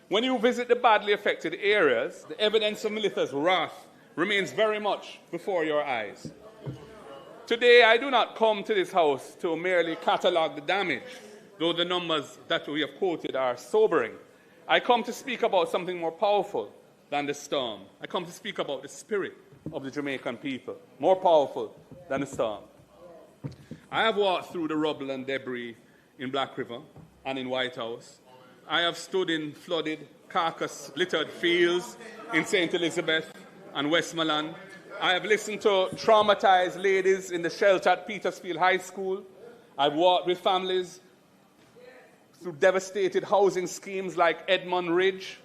When you visit the badly affected areas, the evidence of Melissa's wrath remains very much before your eyes. Today, I do not come to this House to merely catalogue the damage, though the numbers that we have quoted are sobering. I come to speak about something more powerful than the storm. I come to speak about the spirit of the Jamaican people, more powerful than the storm. I have walked through the rubble and debris in Black River and in White House. I have stood in flooded, carcass-littered fields in St. Elizabeth and Westmoreland. I have listened to traumatized ladies in the shelter at Petersfield High School. I've walked with families through devastated housing schemes like Edmund Ridge,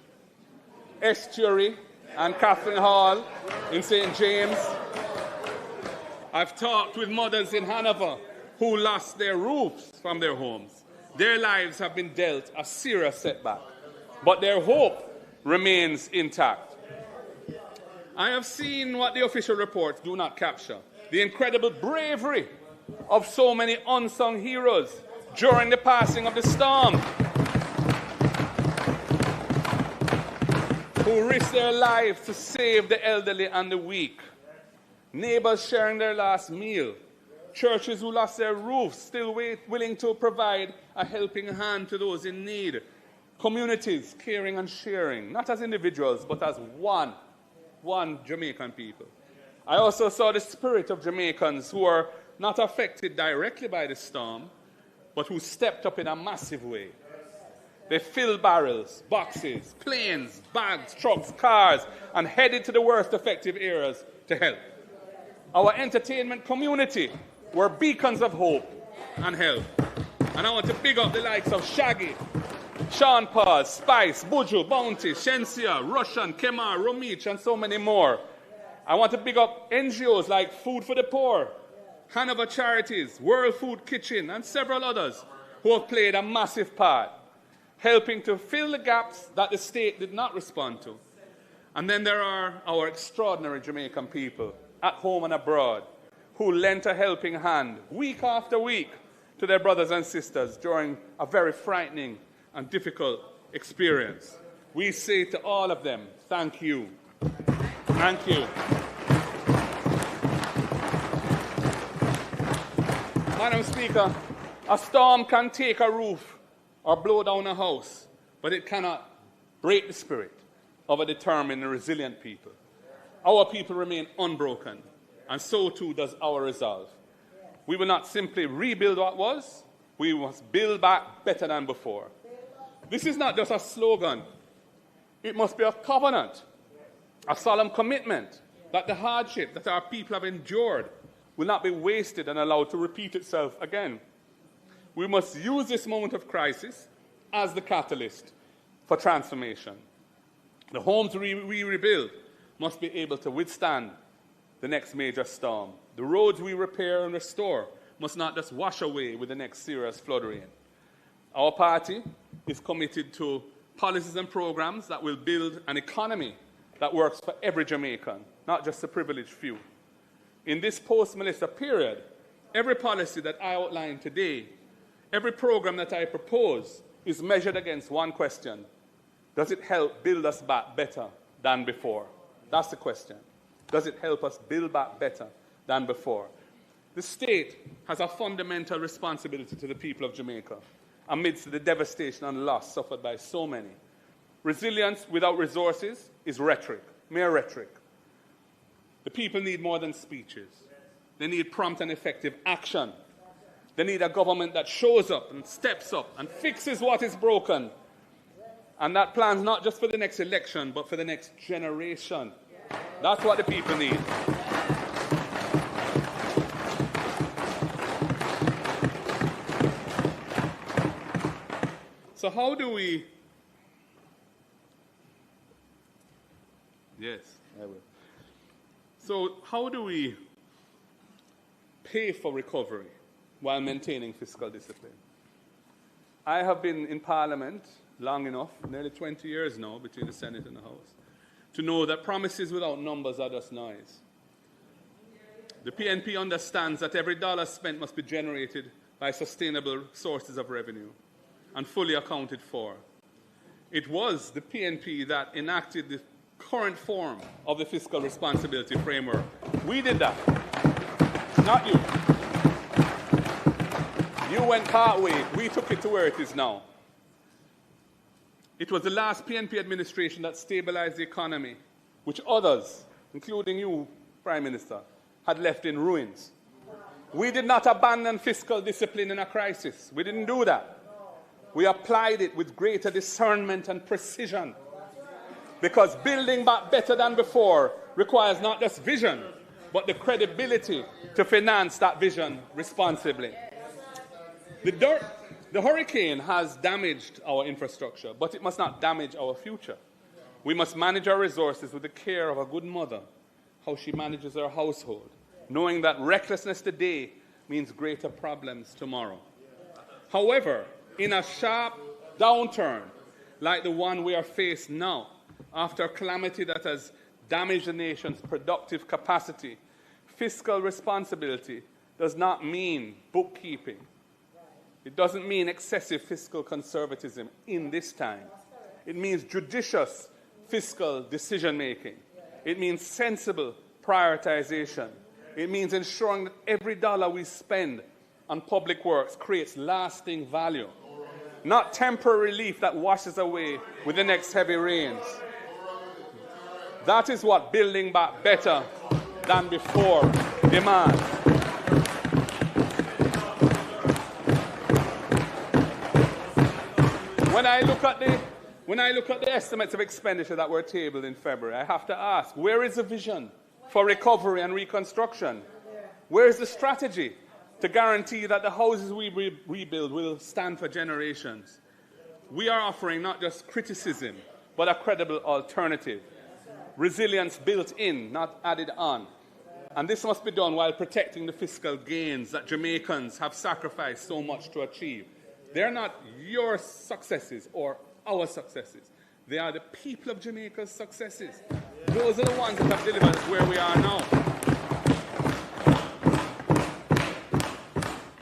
Estuary, and Catherine Hall in St. James. I've talked with mothers in Hanover who lost their roofs from their homes. Their lives have been dealt a serious setback, but their hope remains intact. I have seen what the official reports do not capture, the incredible bravery of so many unsung heroes during the passing of the storm, who risked their lives to save the elderly and the weak, neighbors sharing their last meal, churches who lost their roofs still willing to provide a helping hand to those in need, communities caring and sharing, not as individuals, but as one Jamaican people. I also saw the spirit of Jamaicans who are not affected directly by the storm, but who stepped up in a massive way. They filled barrels, boxes, planes, bags, trucks, cars, and headed to the worst affected areas to help. Our entertainment community were beacons of hope and help. And I want to big up the likes of Shaggy, Sean Paul, Spice, Buju, Bounty, Shensia, Russian, Kemar, Romich, and so many more. I want to big up NGOs like Food for the Poor, Hanover Charities, World Food Kitchen, and several others who have played a massive part, helping to fill the gaps that the state did not respond to. And then there are our extraordinary Jamaican people, at home and abroad, who lent a helping hand week after week to their brothers and sisters during a very frightening and difficult experience. We say to all of them, thank you. Thank you. Madam Speaker, a storm can take a roof or blow down a house, but it cannot break the spirit of a determined and resilient people. Our people remain unbroken, and so too does our resolve. We will not simply rebuild what was, we must build back better than before. This is not just a slogan. It must be a covenant, a solemn commitment that the hardship that our people have endured will not be wasted and allowed to repeat itself again. We must use this moment of crisis as the catalyst for transformation. The homes we rebuild must be able to withstand the next major storm. The roads we repair and restore must not just wash away with the next serious flood rain. Our party is committed to policies and programs that will build an economy that works for every Jamaican, not just the privileged few. In this post-Melissa period, every policy that I outline today, every program that I propose is measured against one question. Does it help build us back better than before? That's the question. Does it help us build back better than before? The state has a fundamental responsibility to the people of Jamaica amidst the devastation and loss suffered by so many. Resilience without resources is rhetoric, mere rhetoric. The people need more than speeches. They need prompt and effective action. They need a government that shows up and steps up and fixes what is broken. And that plans not just for the next election, but for the next generation. That's what the people need. So how do we... Yes, I will. So how do we pay for recovery while maintaining fiscal discipline? I have been in Parliament long enough, nearly 20 years now, between the Senate and the House, to know that promises without numbers are just noise. The PNP understands that every dollar spent must be generated by sustainable sources of revenue and fully accounted for. It was the PNP that enacted the current form of the fiscal responsibility framework. We did that, not you. You went partway, we took it to where it is now. It was the last PNP administration that stabilized the economy, which others, including you, Prime Minister, had left in ruins. We did not abandon fiscal discipline in a crisis. We didn't do that. We applied it with greater discernment and precision. Because building back better than before requires not just vision, but the credibility to finance that vision responsibly. The hurricane has damaged our infrastructure, but it must not damage our future. We must manage our resources with the care of a good mother, how she manages her household, knowing that recklessness today means greater problems tomorrow. However, in a sharp downturn like the one we are faced now, after a calamity that has damaged the nation's productive capacity, fiscal responsibility does not mean bookkeeping. It doesn't mean excessive fiscal conservatism in this time. It means judicious fiscal decision-making. It means sensible prioritization. It means ensuring that every dollar we spend on public works creates lasting value, not temporary relief that washes away with the next heavy rains. That is what building back better than before demands. When I look at the estimates of expenditure that were tabled in February, I have to ask, where is the vision for recovery and reconstruction? Where is the strategy to guarantee that the houses we rebuild will stand for generations? We are offering not just criticism, but a credible alternative. Resilience built in, not added on. And this must be done while protecting the fiscal gains that Jamaicans have sacrificed so much to achieve. They're not your successes or our successes. They are the people of Jamaica's successes. Those are the ones that have delivered us where we are now.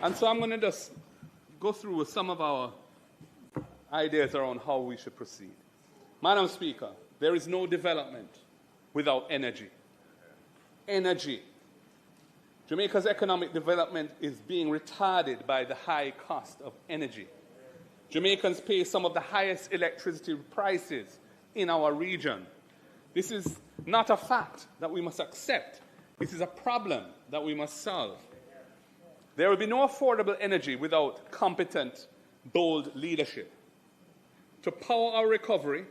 And so I'm going to just go through with some of our ideas around how we should proceed. Madam Speaker, there is no development without energy. Energy. Jamaica's economic development is being retarded by the high cost of energy. Jamaicans pay some of the highest electricity prices in our region. This is not a fact that we must accept. This is a problem that we must solve. There will be no affordable energy without competent, bold leadership. To power our recovery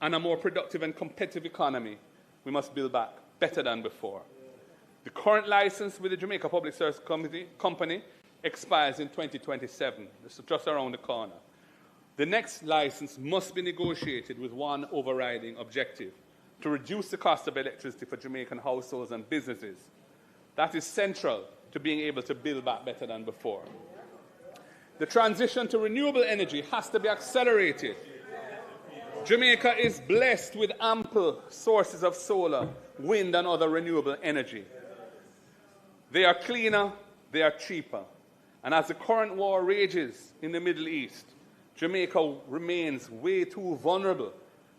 and a more productive and competitive economy, we must build back better than before. The current license with the Jamaica Public Service Company expires in 2027. This is just around the corner. The next license must be negotiated with one overriding objective: to reduce the cost of electricity for Jamaican households and businesses. That is central to being able to build back better than before. The transition to renewable energy has to be accelerated. Jamaica is blessed with ample sources of solar, wind, and other renewable energy. They are cleaner, they are cheaper. And as the current war rages in the Middle East, Jamaica remains way too vulnerable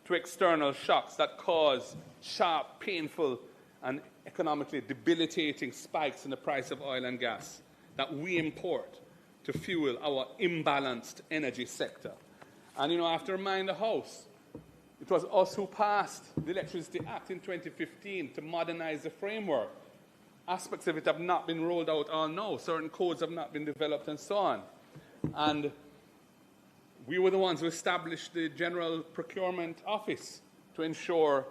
to external shocks that cause sharp, painful, and economically debilitating spikes in the price of oil and gas that we import to fuel our imbalanced energy sector. And I have to remind the House, it was us who passed the Electricity Act in 2015 to modernize the framework. Aspects of it have not been rolled out all now. Certain codes have not been developed and so on. And we were the ones who established the General Procurement Office to ensure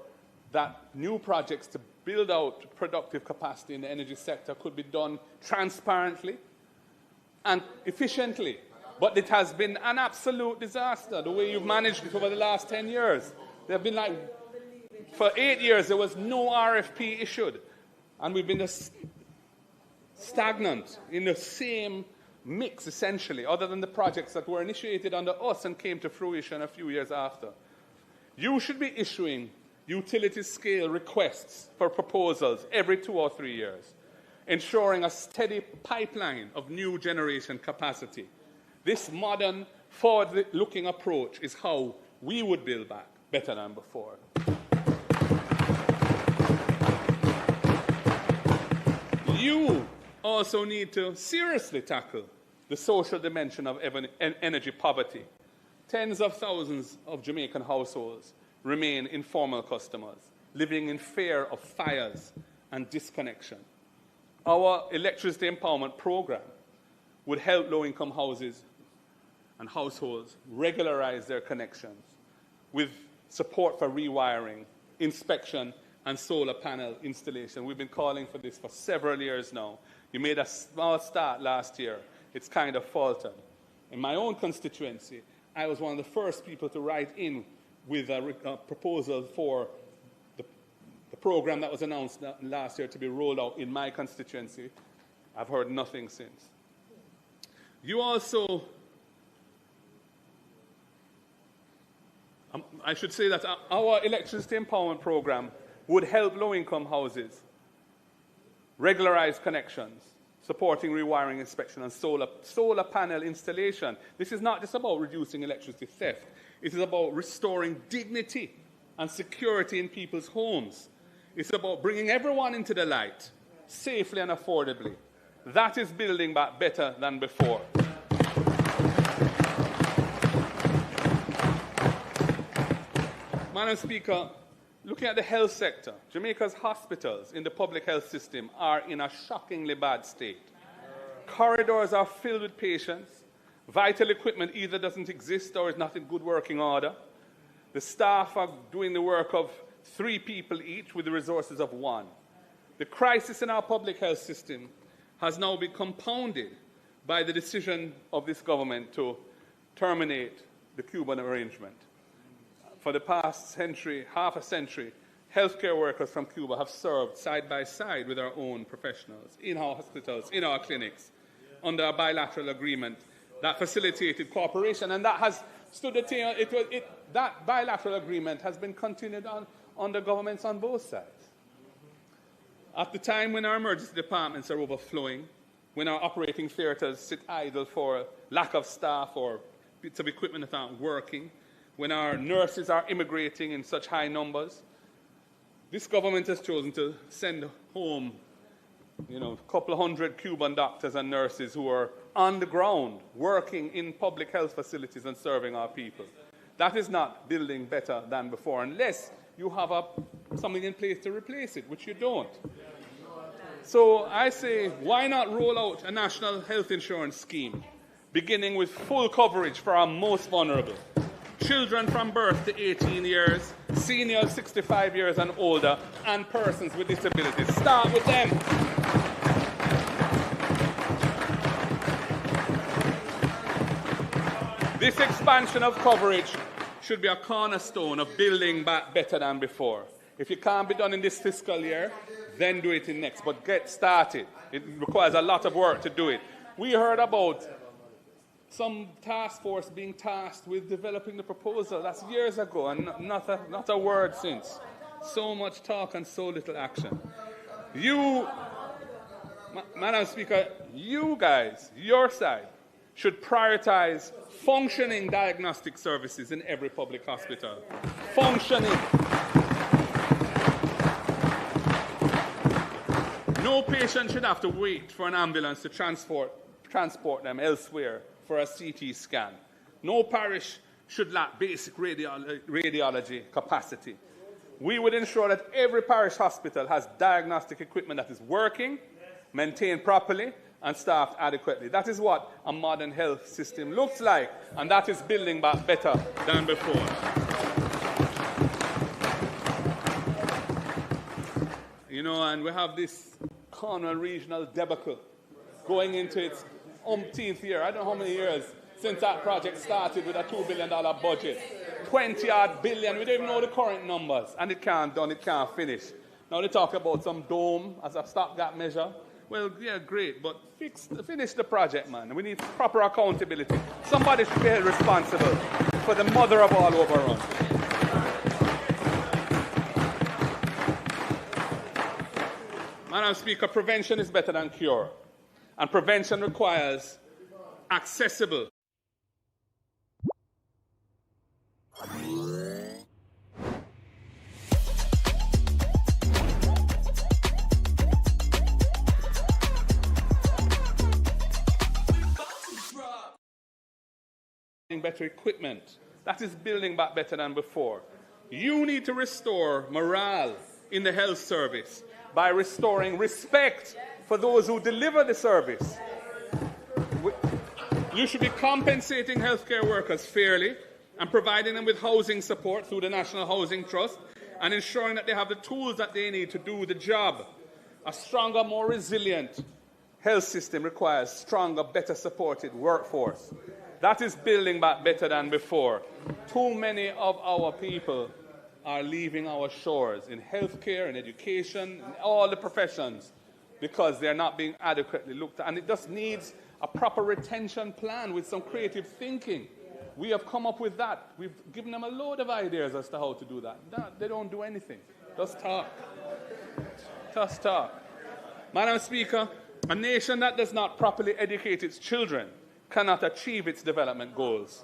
that new projects to build out productive capacity in the energy sector could be done transparently and efficiently. But it has been an absolute disaster, the way you've managed it over the last 10 years. There have been for 8 years, there was no RFP issued. And we've been just stagnant in the same mix, essentially, other than the projects that were initiated under us and came to fruition a few years after. You should be issuing utility-scale requests for proposals every 2 or 3 years, ensuring a steady pipeline of new generation capacity. This modern, forward-looking approach is how we would build back better than before. You also need to seriously tackle the social dimension of energy poverty. Tens of thousands of Jamaican households remain informal customers, living in fear of fires and disconnection. Our electricity empowerment program would help low-income houses and households regularize their connections with support for rewiring, inspection, and solar panel installation. We've been calling for this for several years now. You made a small start last year. It's kind of faltered. In my own constituency, I was one of the first people to write in with a proposal for the program that was announced last year to be rolled out in my constituency. I've heard nothing since. You also, I should say that our electricity empowerment program would help low-income houses regularize connections, supporting rewiring, inspection, and solar panel installation. This is not just about reducing electricity theft. It is about restoring dignity and security in people's homes. It's about bringing everyone into the light, safely and affordably. That is building back better than before. Madam Speaker, looking at the health sector, Jamaica's hospitals in the public health system are in a shockingly bad state. Corridors are filled with patients. Vital equipment either doesn't exist or is not in good working order. The staff are doing the work of 3 people each with the resources of 1. The crisis in our public health system has now been compounded by the decision of this government to terminate the Cuban arrangement. For the past century, half a century, healthcare workers from Cuba have served side by side with our own professionals in our hospitals, in our clinics, under a bilateral agreement that facilitated cooperation, and that has stood the table. That bilateral agreement has been continued on under governments on both sides. At the time when our emergency departments are overflowing, when our operating theatres sit idle for lack of staff or bits of equipment that aren't working, when our nurses are immigrating in such high numbers, this government has chosen to send home, a couple of hundred Cuban doctors and nurses who are on the ground, working in public health facilities and serving our people. That is not building better than before, unless you have something in place to replace it, which you don't. So I say, why not roll out a national health insurance scheme, beginning with full coverage for our most vulnerable? Children from birth to 18 years, seniors 65 years and older, and persons with disabilities. Start with them. This expansion of coverage should be a cornerstone of building back better than before. If it can't be done in this fiscal year, then do it in next. But get started. It requires a lot of work to do it. We heard about some task force being tasked with developing the proposal. That's years ago, and not a word since. So much talk and so little action. You Madam Speaker, you guys, your side, should prioritize functioning diagnostic services in every public hospital. Functioning. No patient should have to wait for an ambulance to transport them elsewhere for a CT scan. No parish should lack basic radiology capacity. We would ensure that every parish hospital has diagnostic equipment that is working, maintained properly, and staffed adequately. That is what a modern health system looks like, and that is building back better than before. You know, and we have this Cornwall regional debacle going into its umpteenth year. I don't know how many years since that project started with a $2 billion budget. 20-odd billion, we don't even know the current numbers, and it can't done, it can't finish. Now they talk about some dome as a stopgap measure. Well, yeah, great, but finish the project, man. We need proper accountability. Somebody should be held responsible for the mother of all overruns. Madam Speaker, prevention is better than cure, and prevention requires accessible. Better equipment. That is building back better than before. You need to restore morale in the health service by restoring respect for those who deliver the service. You should be compensating healthcare workers fairly and providing them with housing support through the National Housing Trust and ensuring that they have the tools that they need to do the job. A stronger, more resilient health system requires stronger, better supported workforce. That is building back better than before. Too many of our people are leaving our shores in healthcare, in education, in all the professions, because they're not being adequately looked at. And it just needs a proper retention plan with some creative thinking. We have come up with that. We've given them a load of ideas as to how to do that. No, they don't do anything. Just talk. Just talk. Madam Speaker, a nation that does not properly educate its children cannot achieve its development goals.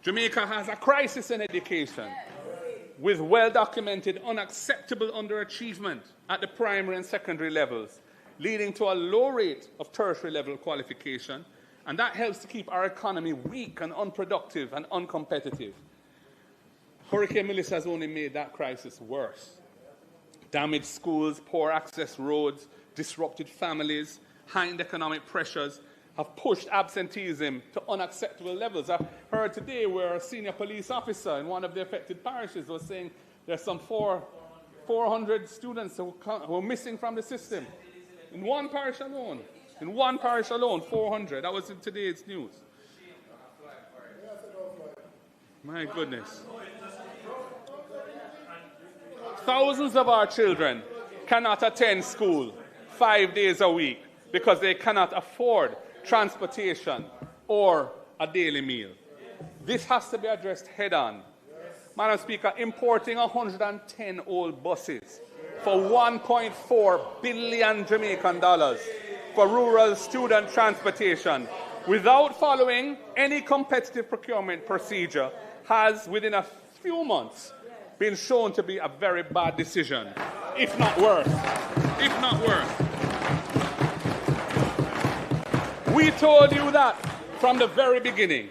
Jamaica has a crisis in education with well-documented unacceptable underachievement at the primary and secondary levels, leading to a low rate of tertiary level qualification, and that helps to keep our economy weak and unproductive and uncompetitive. Hurricane Melissa has only made that crisis worse. Damaged schools, poor access roads, disrupted families, heightened economic pressures have pushed absenteeism to unacceptable levels. I heard today where a senior police officer in one of the affected parishes was saying there's some 400 students who are missing from the system. In one parish alone. In one parish alone, 400. That was in today's news. My goodness. Thousands of our children cannot attend school 5 days a week because they cannot afford transportation or a daily meal. This has to be addressed head-on. Madam Speaker, importing 110 old buses for $1.4 billion Jamaican dollars for rural student transportation without following any competitive procurement procedure has, within a few months, been shown to be a very bad decision, if not worse. If not worse. We told you that from the very beginning.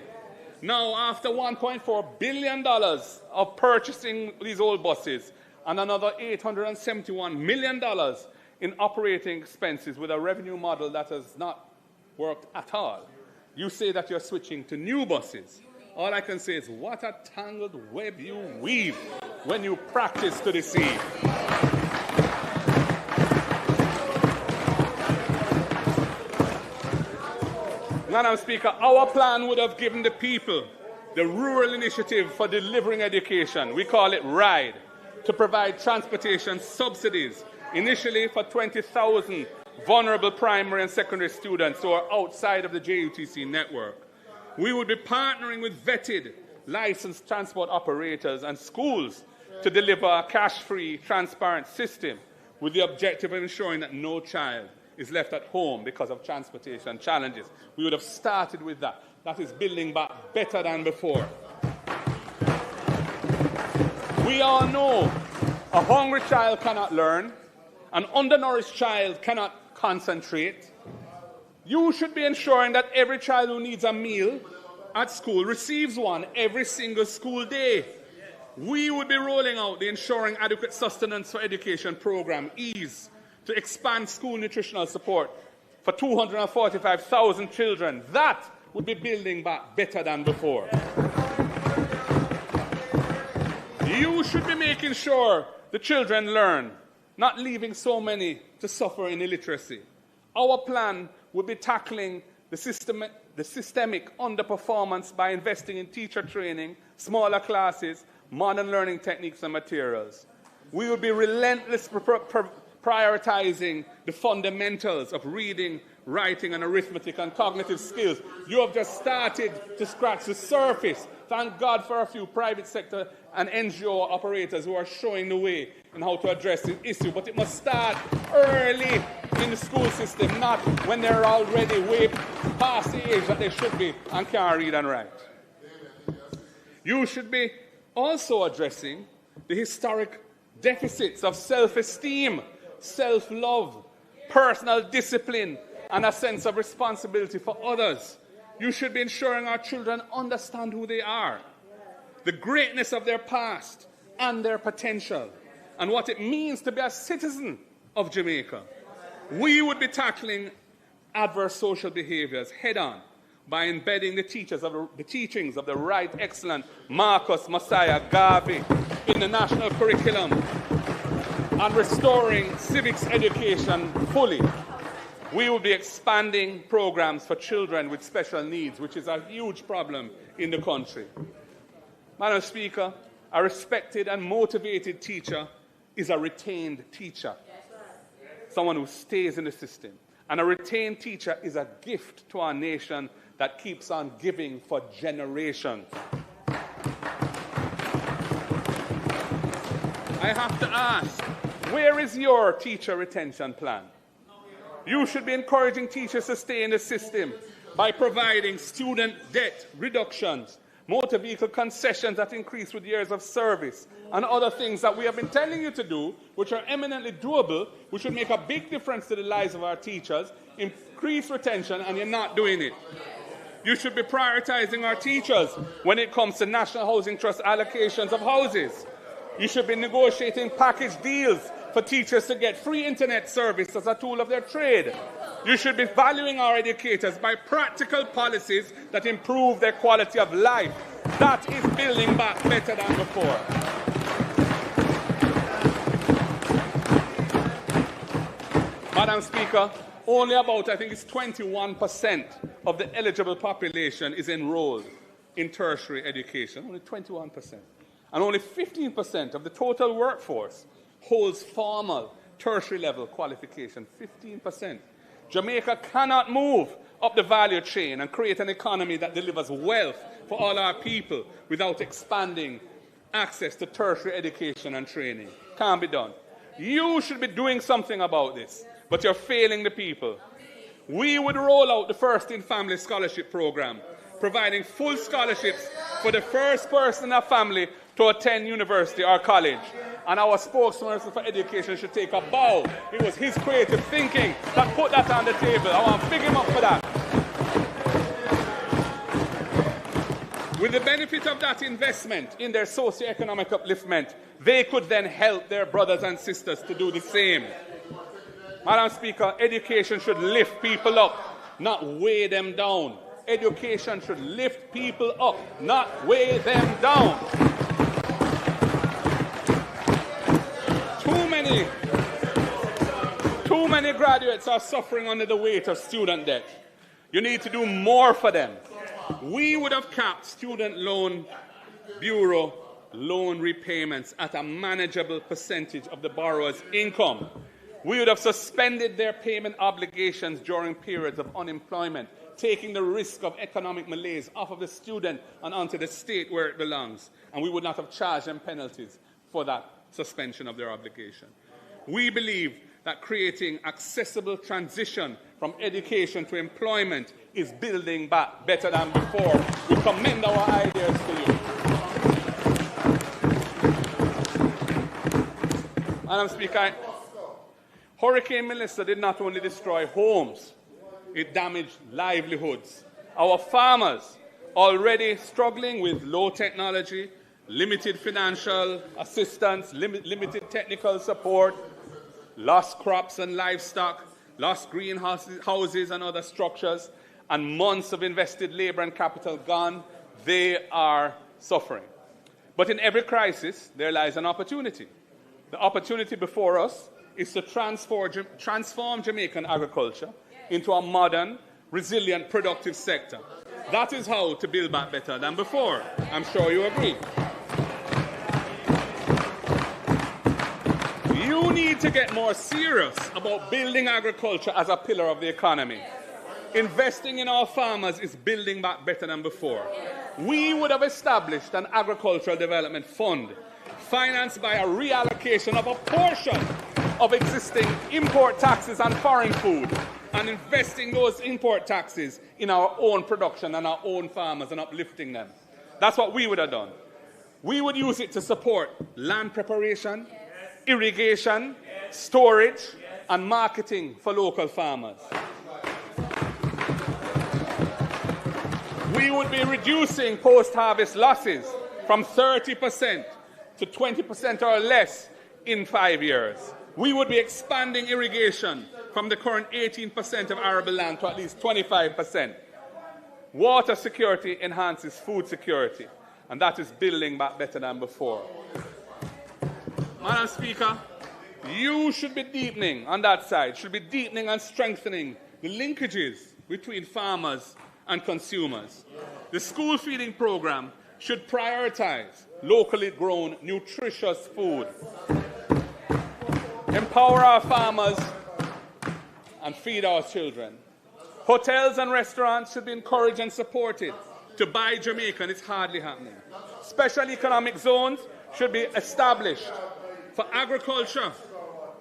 Now, after $1.4 billion of purchasing these old buses and another $871 million in operating expenses with a revenue model that has not worked at all, you say that you're switching to new buses. All I can say is, what a tangled web you weave when you practice to deceive. Madam Speaker, our plan would have given the people the Rural Initiative for Delivering Education, we call it RIDE, to provide transportation subsidies, initially for 20,000 vulnerable primary and secondary students who are outside of the JUTC network. We would be partnering with vetted, licensed transport operators and schools to deliver a cash-free, transparent system with the objective of ensuring that no child is left at home because of transportation challenges. We would have started with that. That is building back better than before. We all know a hungry child cannot learn, an undernourished child cannot concentrate. You should be ensuring that every child who needs a meal at school receives one every single school day. We would be rolling out the Ensuring Adequate Sustenance for Education program, EASE, to expand school nutritional support for 245,000 children. That would be building back better than before. You should be making sure the children learn, not leaving so many to suffer in illiteracy. Our plan would be tackling the systemic underperformance by investing in teacher training, smaller classes, modern learning techniques and materials. We will be relentlessly prioritizing the fundamentals of reading, writing, and arithmetic and cognitive skills. You have just started to scratch the surface. Thank God for a few private sector and NGO operators who are showing the way in how to address this issue. But it must start early in the school system, not when they're already way past the age that they should be and can't read and write. You should be also addressing the historic deficits of self-esteem, self-love, personal discipline, and a sense of responsibility for others. You should be ensuring our children understand who they are, the greatness of their past and their potential, and what it means to be a citizen of Jamaica. We would be tackling adverse social behaviors head-on by embedding the teachings of the right excellent Marcus Messiah Garvey in the national curriculum and restoring civics education fully. We will be expanding programs for children with special needs, which is a huge problem in the country. Madam Speaker, a respected and motivated teacher is a retained teacher, someone who stays in the system. And a retained teacher is a gift to our nation that keeps on giving for generations. I have to ask, where is your teacher retention plan? You should be encouraging teachers to stay in the system by providing student debt reductions, motor vehicle concessions that increase with years of service, and other things that we have been telling you to do, which are eminently doable, which would make a big difference to the lives of our teachers, increase retention, and you're not doing it. You should be prioritizing our teachers when it comes to National Housing Trust allocations of houses. You should be negotiating package deals for teachers to get free internet service as a tool of their trade. You should be valuing our educators by practical policies that improve their quality of life. That is building back better than before. Madam Speaker, only about, I think it's 21% of the eligible population is enrolled in tertiary education, only 21%. And only 15% of the total workforce holds formal tertiary level qualification, 15%. Jamaica cannot move up the value chain and create an economy that delivers wealth for all our people without expanding access to tertiary education and training. Can't be done. You should be doing something about this, but you're failing the people. We would roll out the First in Family Scholarship Program, providing full scholarships for the first person in a family to attend university or college. And our spokesperson for education should take a bow. It was his creative thinking that put that on the table. I want to big him up for that. With the benefit of that investment in their socio-economic upliftment, they could then help their brothers and sisters to do the same. Madam Speaker, education should lift people up, not weigh them down. Education should lift people up, not weigh them down. Too many graduates are suffering under the weight of student debt. You need to do more for them. We would have capped Student Loan Bureau loan repayments at a manageable percentage of the borrower's income. We would have suspended their payment obligations during periods of unemployment, taking the risk of economic malaise off of the student and onto the state where it belongs. And we would not have charged them penalties for that suspension of their obligation. We believe that creating accessible transition from education to employment is building back better than before. We commend our ideas to you. Madam Speaker, Hurricane Melissa did not only destroy homes, it damaged livelihoods. Our farmers, already struggling with low technology, limited financial assistance, limited technical support, lost crops and livestock, lost greenhouses and other structures, and months of invested labor and capital gone, they are suffering. But in every crisis, there lies an opportunity. The opportunity before us is to transform Jamaican agriculture into a modern, resilient, productive sector. That is how to build back better than before. I'm sure you agree. You need to get more serious about building agriculture as a pillar of the economy. Investing in our farmers is building back better than before. We would have established an agricultural development fund financed by a reallocation of a portion of existing import taxes on foreign food and investing those import taxes in our own production and our own farmers and uplifting them. That's what we would have done. We would use it to support land preparation, irrigation, storage, and marketing for local farmers. We would be reducing post-harvest losses from 30% to 20% or less in 5 years. We would be expanding irrigation from the current 18% of arable land to at least 25%. Water security enhances food security, and that is building back better than before. Madam Speaker, you should be deepening on that side, should be deepening and strengthening the linkages between farmers and consumers. The school feeding program should prioritize locally grown, nutritious food. Empower our farmers and feed our children. Hotels and restaurants should be encouraged and supported to buy Jamaican. It's hardly happening. Special economic zones should be established for agriculture.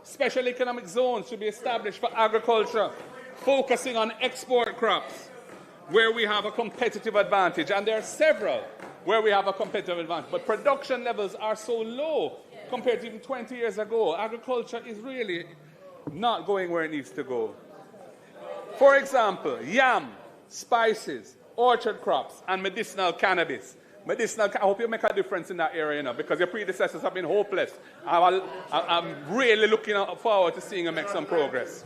Special economic zones should be established for agriculture, focusing on export crops where we have a competitive advantage. And there are several where we have a competitive advantage. But production levels are so low compared to even 20 years ago. Agriculture is really not going where it needs to go. For example, yam, spices, orchard crops, and medicinal cannabis. I hope you make a difference in that area, because your predecessors have been hopeless. I'm really looking forward to seeing you make some progress.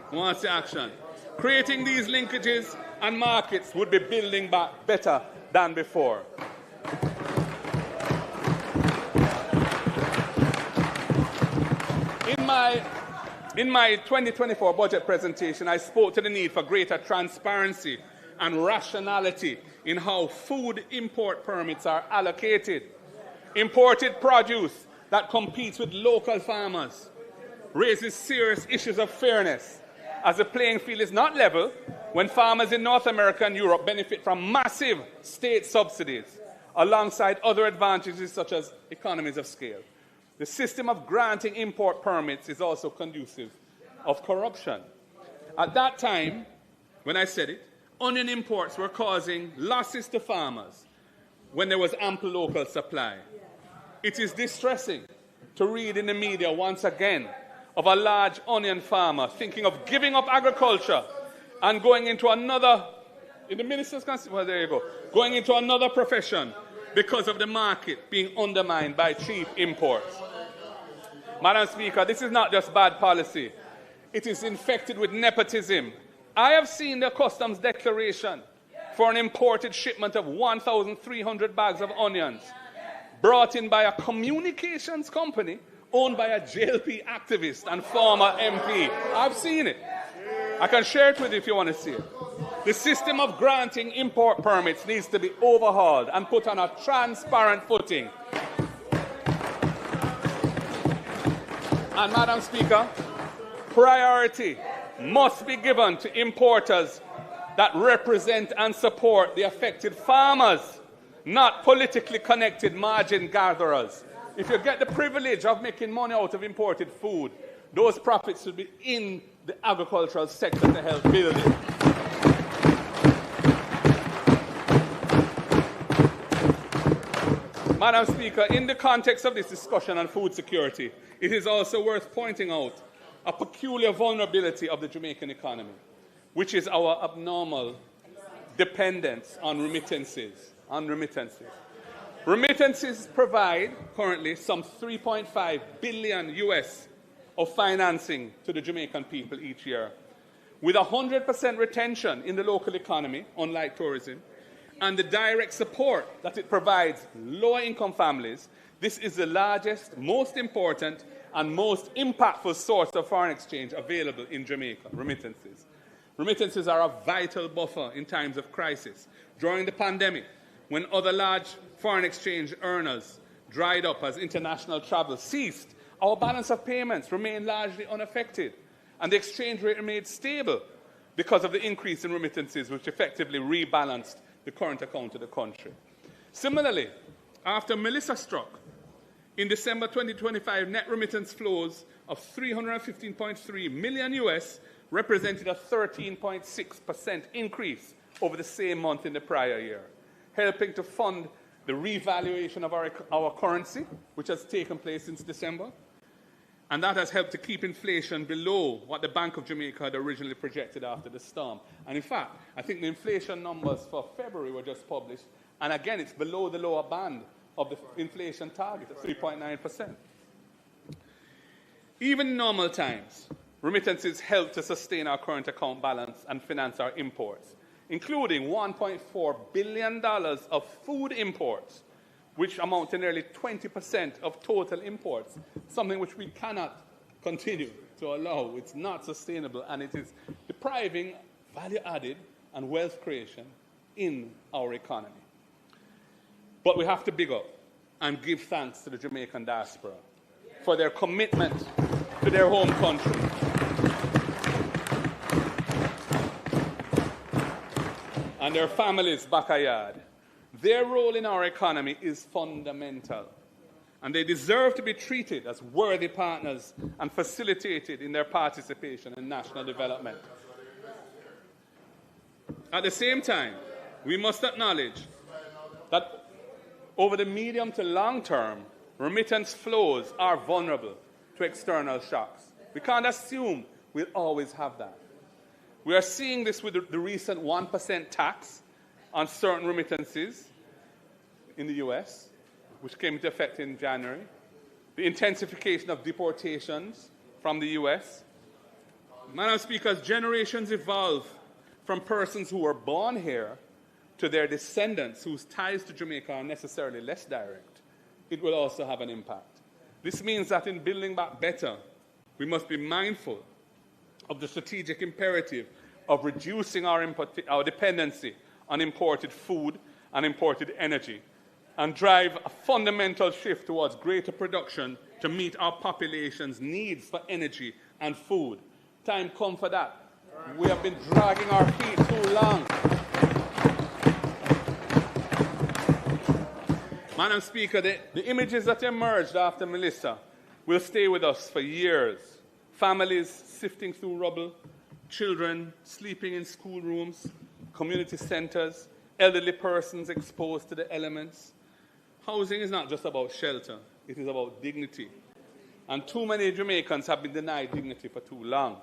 What's the action? Creating these linkages and markets would be building back better than before. In my 2024 budget presentation, I spoke to the need for greater transparency and rationality in how food import permits are allocated. Imported produce that competes with local farmers raises serious issues of fairness, as the playing field is not level when farmers in North America and Europe benefit from massive state subsidies alongside other advantages such as economies of scale. The system of granting import permits is also conducive of corruption. At that time, when I said it, onion imports were causing losses to farmers when there was ample local supply. It is distressing to read in the media once again of a large onion farmer thinking of giving up agriculture and going into another, in the minister's constitution, well, there you go, going into another profession because of the market being undermined by cheap imports. Madam Speaker, this is not just bad policy. It is infected with nepotism. I have seen the customs declaration for an imported shipment of 1,300 bags of onions brought in by a communications company owned by a JLP activist and former MP. I've seen it. I can share it with you if you want to see it. The system of granting import permits needs to be overhauled and put on a transparent footing. And Madam Speaker, priority must be given to importers that represent and support the affected farmers, not politically connected margin gatherers. If you get the privilege of making money out of imported food, Those profits should be in the agricultural sector to help build it. Madam Speaker, in the context of this discussion on food security, it is also worth pointing out a peculiar vulnerability of the Jamaican economy, which is our abnormal dependence on remittances. Remittances provide currently some 3.5 billion US of financing to the Jamaican people each year. With 100% retention in the local economy, unlike tourism, and the direct support that it provides lower-income families, this is the largest, most important, and most impactful source of foreign exchange available in Jamaica, remittances. Remittances are a vital buffer in times of crisis. During the pandemic, when other large foreign exchange earners dried up as international travel ceased, our balance of payments remained largely unaffected, and the exchange rate remained stable because of the increase in remittances, which effectively rebalanced the current account of the country. Similarly, after Melissa struck, in December 2025, net remittance flows of $315.3 million US represented a 13.6% increase over the same month in the prior year, helping to fund the revaluation of our currency, which has taken place since December, and that has helped to keep inflation below what the Bank of Jamaica had originally projected after the storm. And in fact, I think the inflation numbers for February were just published, and again, it's below the lower band of the inflation target of 3.9%. Even in normal times, remittances help to sustain our current account balance and finance our imports, including $1.4 billion of food imports, which amount to nearly 20% of total imports, something which we cannot continue to allow. It's not sustainable, and it is depriving value added and wealth creation in our economy. But we have to big up and give thanks to the Jamaican diaspora for their commitment to their home country. And their families' backyard. Their role in our economy is fundamental, and they deserve to be treated as worthy partners and facilitated in their participation in national development. At the same time, we must acknowledge that over the medium to long term, remittance flows are vulnerable to external shocks. We can't assume we'll always have that. We are seeing this with the recent 1% tax on certain remittances in the US, which came into effect in January, the intensification of deportations from the US. Madam Speaker, as generations evolve from persons who were born here to their descendants whose ties to Jamaica are necessarily less direct, it will also have an impact. This means that in building back better, we must be mindful of the strategic imperative of reducing our dependency on imported food and imported energy, and drive a fundamental shift towards greater production to meet our population's needs for energy and food. Time come for that. We have been dragging our feet too long. Madam Speaker, the images that emerged after Melissa will stay with us for years. Families sifting through rubble, children sleeping in schoolrooms, community centers, elderly persons exposed to the elements. Housing is not just about shelter, it is about dignity. And too many Jamaicans have been denied dignity for too long.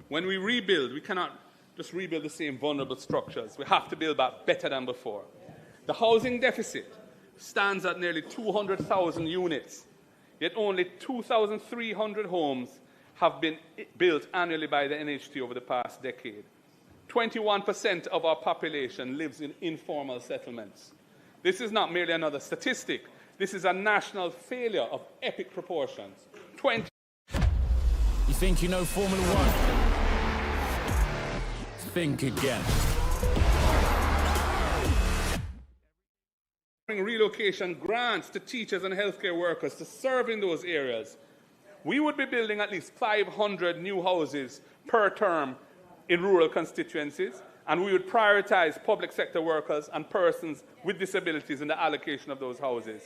When we rebuild, we cannot just rebuild the same vulnerable structures. We have to build back better than before. The housing deficit stands at nearly 200,000 units, yet only 2,300 homes have been built annually by the NHT over the past decade. 21% of our population lives in informal settlements. This is not merely another statistic. This is a national failure of epic proportions. You think you know Formula One? Think again. Relocation grants to teachers and healthcare workers to serve in those areas, we would be building at least 500 new houses per term in rural constituencies, and we would prioritize public sector workers and persons with disabilities in the allocation of those houses.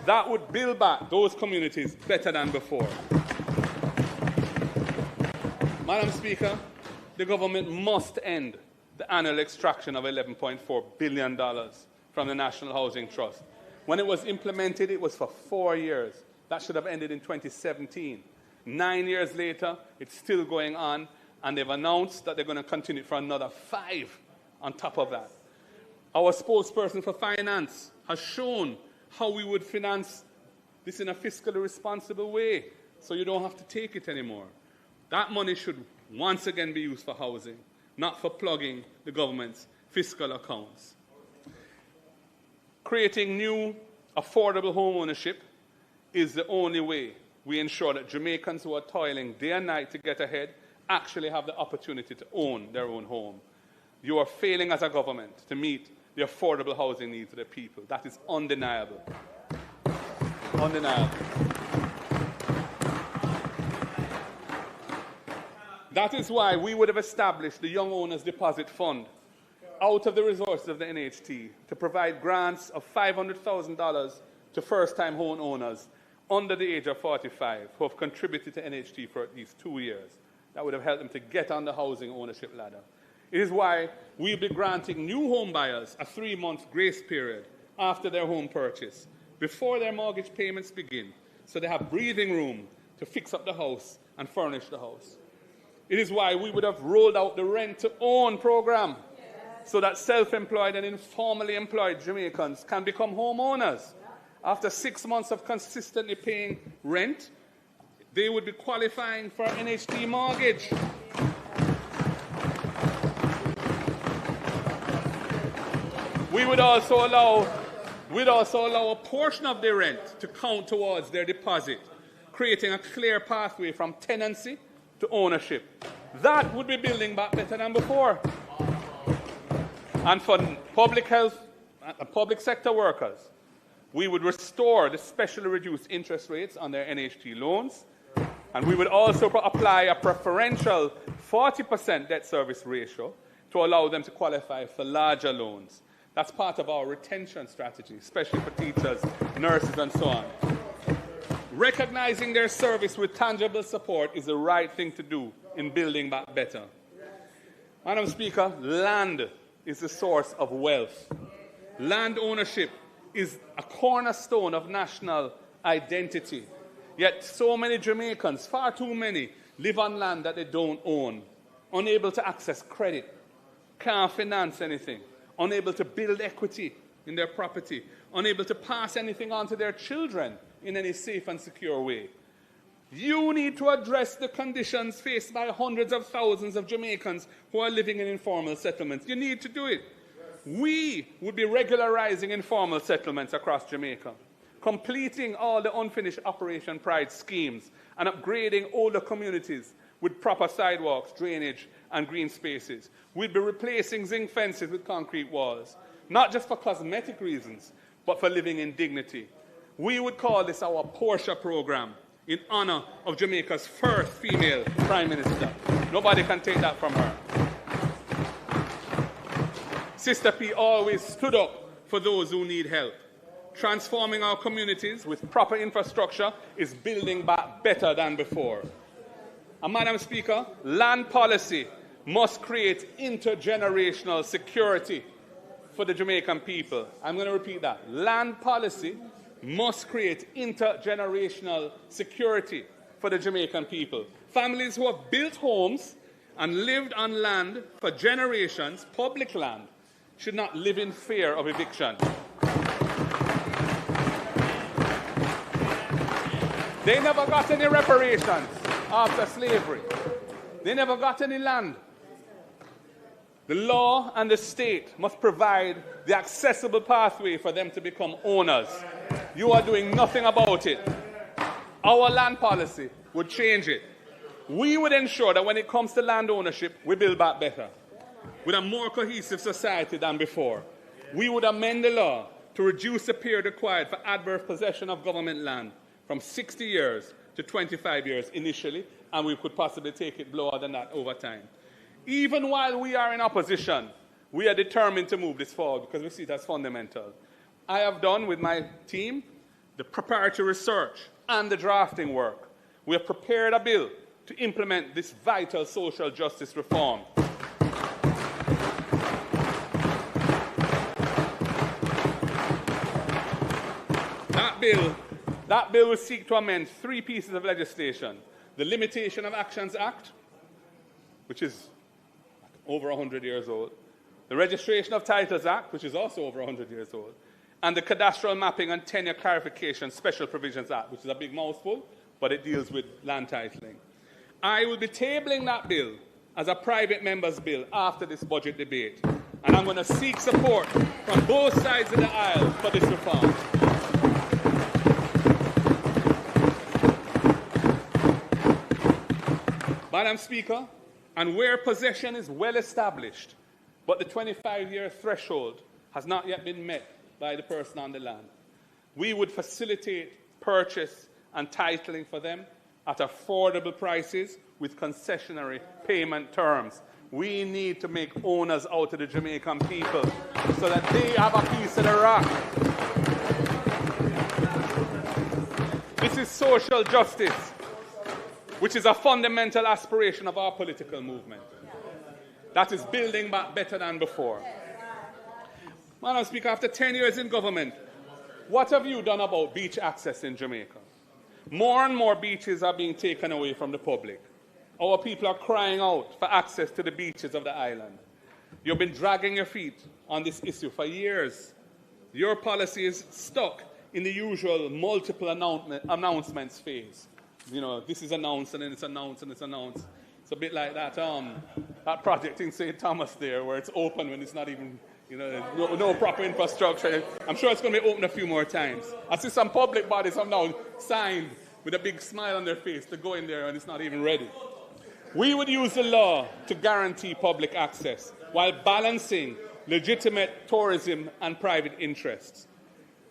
That would build back those communities better than before. Madam Speaker, the government must end the annual extraction of $11.4 billion from the National Housing Trust. When it was implemented, it was for 4 years. That should have ended in 2017. 9 years later, it's still going on, and they've announced that they're going to continue it for another 5 on top of that. Our spokesperson for finance has shown how we would finance this in a fiscally responsible way, so you don't have to take it anymore. That money should once again be used for housing, not for plugging the government's fiscal accounts. Creating new, affordable home ownership is the only way we ensure that Jamaicans who are toiling day and night to get ahead actually have the opportunity to own their own home. You are failing as a government to meet the affordable housing needs of the people. That is undeniable. Undeniable. That is why we would have established the Young Owners Deposit Fund out of the resources of the NHT to provide grants of $500,000 to first-time home owners under the age of 45 who have contributed to NHT for at least 2 years. That would have helped them to get on the housing ownership ladder. It is why we'll be granting new home buyers a 3-month grace period after their home purchase, before their mortgage payments begin, so they have breathing room to fix up the house and furnish the house. It is why we would have rolled out the rent-to-own program so that self-employed and informally employed Jamaicans can become homeowners. After 6 months of consistently paying rent, they would be qualifying for an NHT mortgage. We would also allow a portion of their rent to count towards their deposit, creating a clear pathway from tenancy to ownership. That would be building back better than before. And for public health and public sector workers, we would restore the specially reduced interest rates on their NHT loans, and we would also apply a preferential 40% debt service ratio to allow them to qualify for larger loans. That's part of our retention strategy, especially for teachers, nurses, and so on. Recognizing their service with tangible support is the right thing to do in building back better. Madam Speaker, land is the source of wealth. Land ownership is a cornerstone of national identity. Yet so many Jamaicans, far too many, live on land that they don't own, unable to access credit, can't finance anything, unable to build equity in their property, unable to pass anything on to their children in any safe and secure way. You need to address the conditions faced by hundreds of thousands of Jamaicans who are living in informal settlements. You need to do it. We would be regularizing informal settlements across Jamaica, completing all the unfinished Operation Pride schemes, and upgrading older communities with proper sidewalks, drainage, and green spaces. We'd be replacing zinc fences with concrete walls, not just for cosmetic reasons, but for living in dignity. We would call this our Portia program, in honor of Jamaica's first female Prime Minister. Nobody can take that from her. Sister P always stood up for those who need help. Transforming our communities with proper infrastructure is building back better than before. And Madam Speaker, land policy must create intergenerational security for the Jamaican people. I'm going to repeat that. Land policy must create intergenerational security for the Jamaican people. Families who have built homes and lived on land for generations, public land, should not live in fear of eviction. They never got any reparations after slavery. They never got any land. The law and the state must provide the accessible pathway for them to become owners. You are doing nothing about it. Our land policy would change it. We would ensure that when it comes to land ownership, we build back better, with a more cohesive society than before. We would amend the law to reduce the period required for adverse possession of government land from 60 years to 25 years initially, and we could possibly take it lower than that over time. Even while we are in opposition, we are determined to move this forward because we see it as fundamental. I have done with my team the preparatory research and the drafting work. We have prepared a bill to implement this vital social justice reform. That bill will seek to amend 3 pieces of legislation. The Limitation of Actions Act, which is over 100 years old. The Registration of Titles Act, which is also over 100 years old. And the Cadastral Mapping and Tenure Clarification Special Provisions Act, which is a big mouthful, but it deals with land titling. I will be tabling that bill as a private member's bill after this budget debate. And I'm going to seek support from both sides of the aisle for this reform. Madam Speaker, and where possession is well established, but the 25-year threshold has not yet been met by the person on the land, we would facilitate purchase and titling for them at affordable prices with concessionary payment terms. We need to make owners out of the Jamaican people so that they have a piece of the rock. This is social justice, which is a fundamental aspiration of our political movement. That is building back better than before. Madam Speaker, after 10 years in government, what have you done about beach access in Jamaica? More and more beaches are being taken away from the public. Our people are crying out for access to the beaches of the island. You've been dragging your feet on this issue for years. Your policy is stuck in the usual multiple announcements phase. You know, this is announced and then it's announced and it's announced. It's a bit like that project in St. Thomas there where it's open when it's not even, you know, no proper infrastructure. I'm sure it's going to be open a few more times. I see some public bodies have now signed with a big smile on their face to go in there and it's not even ready. We would use the law to guarantee public access while balancing legitimate tourism and private interests.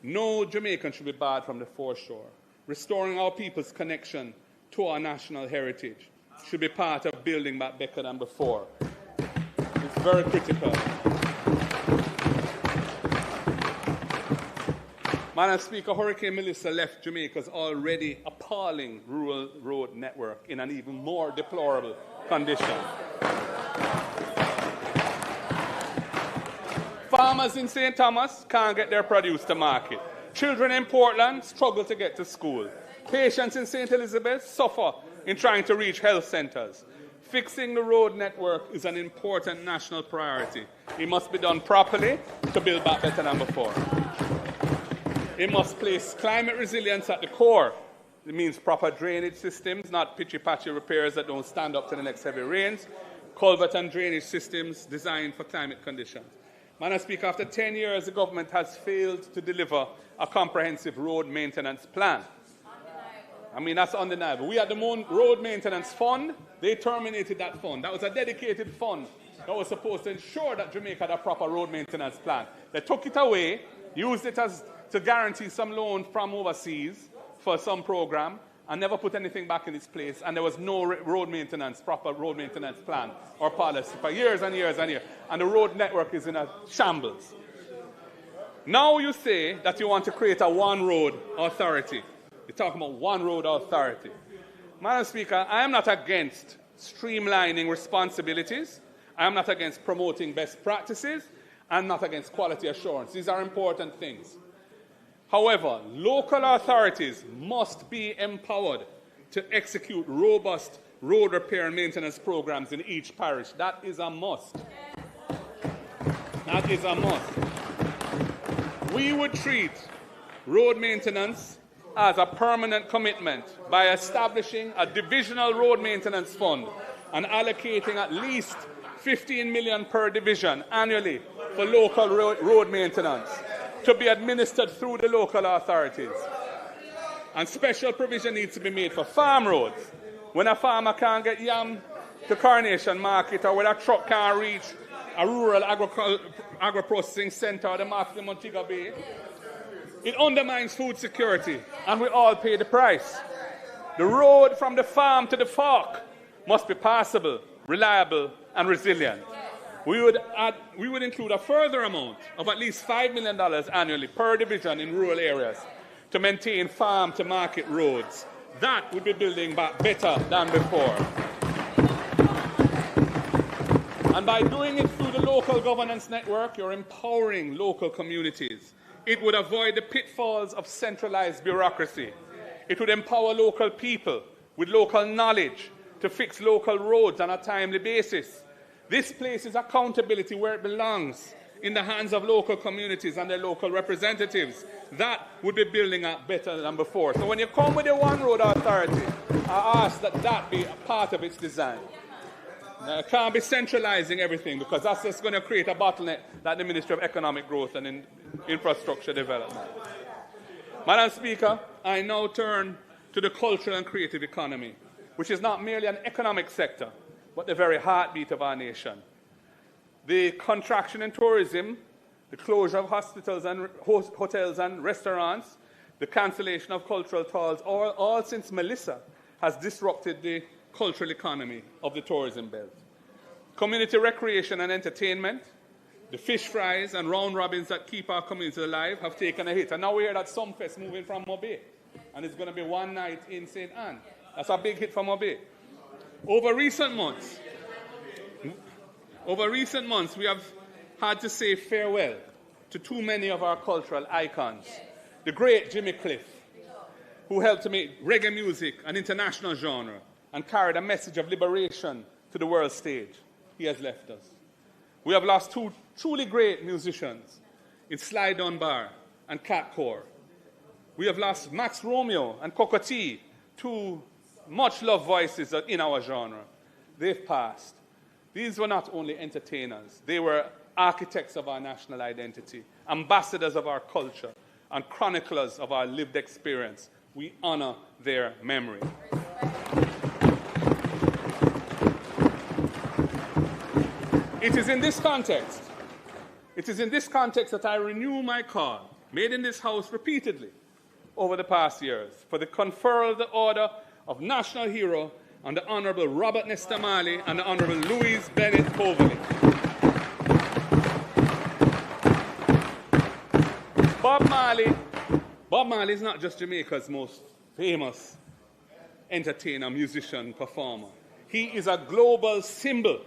No Jamaican should be barred from the foreshore. Restoring our people's connection to our national heritage should be part of building back better than before. It's very critical. Madam Speaker, Hurricane Melissa left Jamaica's already appalling rural road network in an even more deplorable condition. Farmers in St. Thomas can't get their produce to market. Children in Portland struggle to get to school. Patients in St. Elizabeth suffer in trying to reach health centers. Fixing the road network is an important national priority. It must be done properly to build back better than before. It must place climate resilience at the core. It means proper drainage systems, not pitchy-patchy repairs that don't stand up to the next heavy rains. Culvert and drainage systems designed for climate conditions. Madam Speaker, after 10 years, the government has failed to deliver a comprehensive road maintenance plan. I mean, that's undeniable. We had the Road Maintenance Fund. They terminated that fund. That was a dedicated fund that was supposed to ensure that Jamaica had a proper road maintenance plan. They took it away, used it to guarantee some loan from overseas for some program, and never put anything back in its place, and there was no proper road maintenance plan or policy for years and years and years, and the road network is in a shambles. Now you say that you want to create a one-road authority. You're talking about one-road authority. Madam Speaker, I am not against streamlining responsibilities. I am not against promoting best practices. I'm not against quality assurance. These are important things. However, local authorities must be empowered to execute robust road repair and maintenance programs in each parish. That is a must. That is a must. We would treat road maintenance as a permanent commitment by establishing a divisional road maintenance fund and allocating at least 15 million per division annually for local road maintenance, to be administered through the local authorities. And special provision needs to be made for farm roads. When a farmer can't get yam to Coronation Market, or when a truck can't reach a rural agro-processing centre or the market in Montego Bay, it undermines food security, and we all pay the price. The road from the farm to the fork must be passable, reliable, and resilient. We would include a further amount of at least $5 million annually per division in rural areas to maintain farm-to-market roads That would be building back better than before. And by doing it through the local governance network, you're empowering local communities. It would avoid the pitfalls of centralized bureaucracy. It would empower local people with local knowledge to fix local roads on a timely basis. This places accountability where it belongs, in the hands of local communities and their local representatives. That would be building up better than before. So when you come with the One Road Authority, I ask that that be a part of its design. It can't be centralizing everything, because that's just going to create a bottleneck like the Ministry of Economic Growth and Infrastructure Development. Madam Speaker, I now turn to the cultural and creative economy, which is not merely an economic sector, but the very heartbeat of our nation. The contraction in tourism, the closure of hospitals and hotels and restaurants, the cancellation of cultural tours, all since Melissa, has disrupted the cultural economy of the tourism belt. Community recreation and entertainment, the fish fries and round robins that keep our communities alive have taken a hit. And now we hear that Sumfest moving from Mobay, and it's going to be one night in St. Anne. That's a big hit for Mobay. Over recent months, we have had to say farewell to too many of our cultural icons. The great Jimmy Cliff, who helped to make reggae music an international genre and carried a message of liberation to the world stage. He has left us. We have lost two truly great musicians in Sly Dunbar and Cat Core. We have lost Max Romeo and Cocotte, two much-loved voices in our genre. They've passed. These were not only entertainers, they were architects of our national identity, ambassadors of our culture, and chroniclers of our lived experience. We honor their memory. It is in this context that I renew my call, made in this House repeatedly over the past years, for the conferral of the Order of National Hero on the Honourable Robert Nesta Marley and the Honourable Louise Bennett Coverley. Bob Marley is not just Jamaica's most famous entertainer, musician, performer. He is a global symbol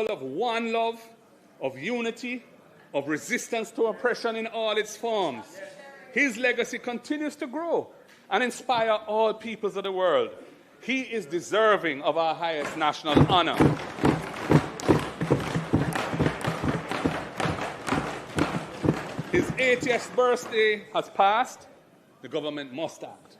of one love, of unity, of resistance to oppression in all its forms. His legacy continues to grow and inspire all peoples of the world. He is deserving of our highest national honor. His 80th birthday has passed. The government must act.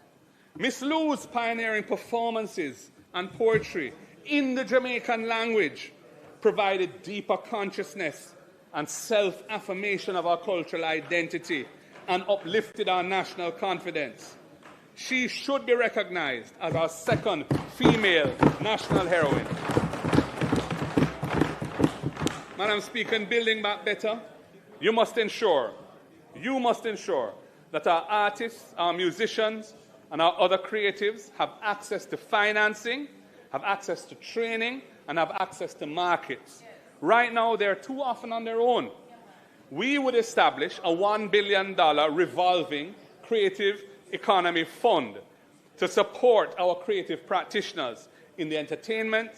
Miss Lou's pioneering performances and poetry in the Jamaican language provided deeper consciousness and self-affirmation of our cultural identity and uplifted our national confidence. She should be recognized as our second female national heroine. Madam Speaker, in building back better, you must ensure that our artists, our musicians, and our other creatives have access to financing, have access to training, and have access to markets. Right now, they're too often on their own. We would establish a $1 billion revolving creative economy fund to support our creative practitioners in the entertainment,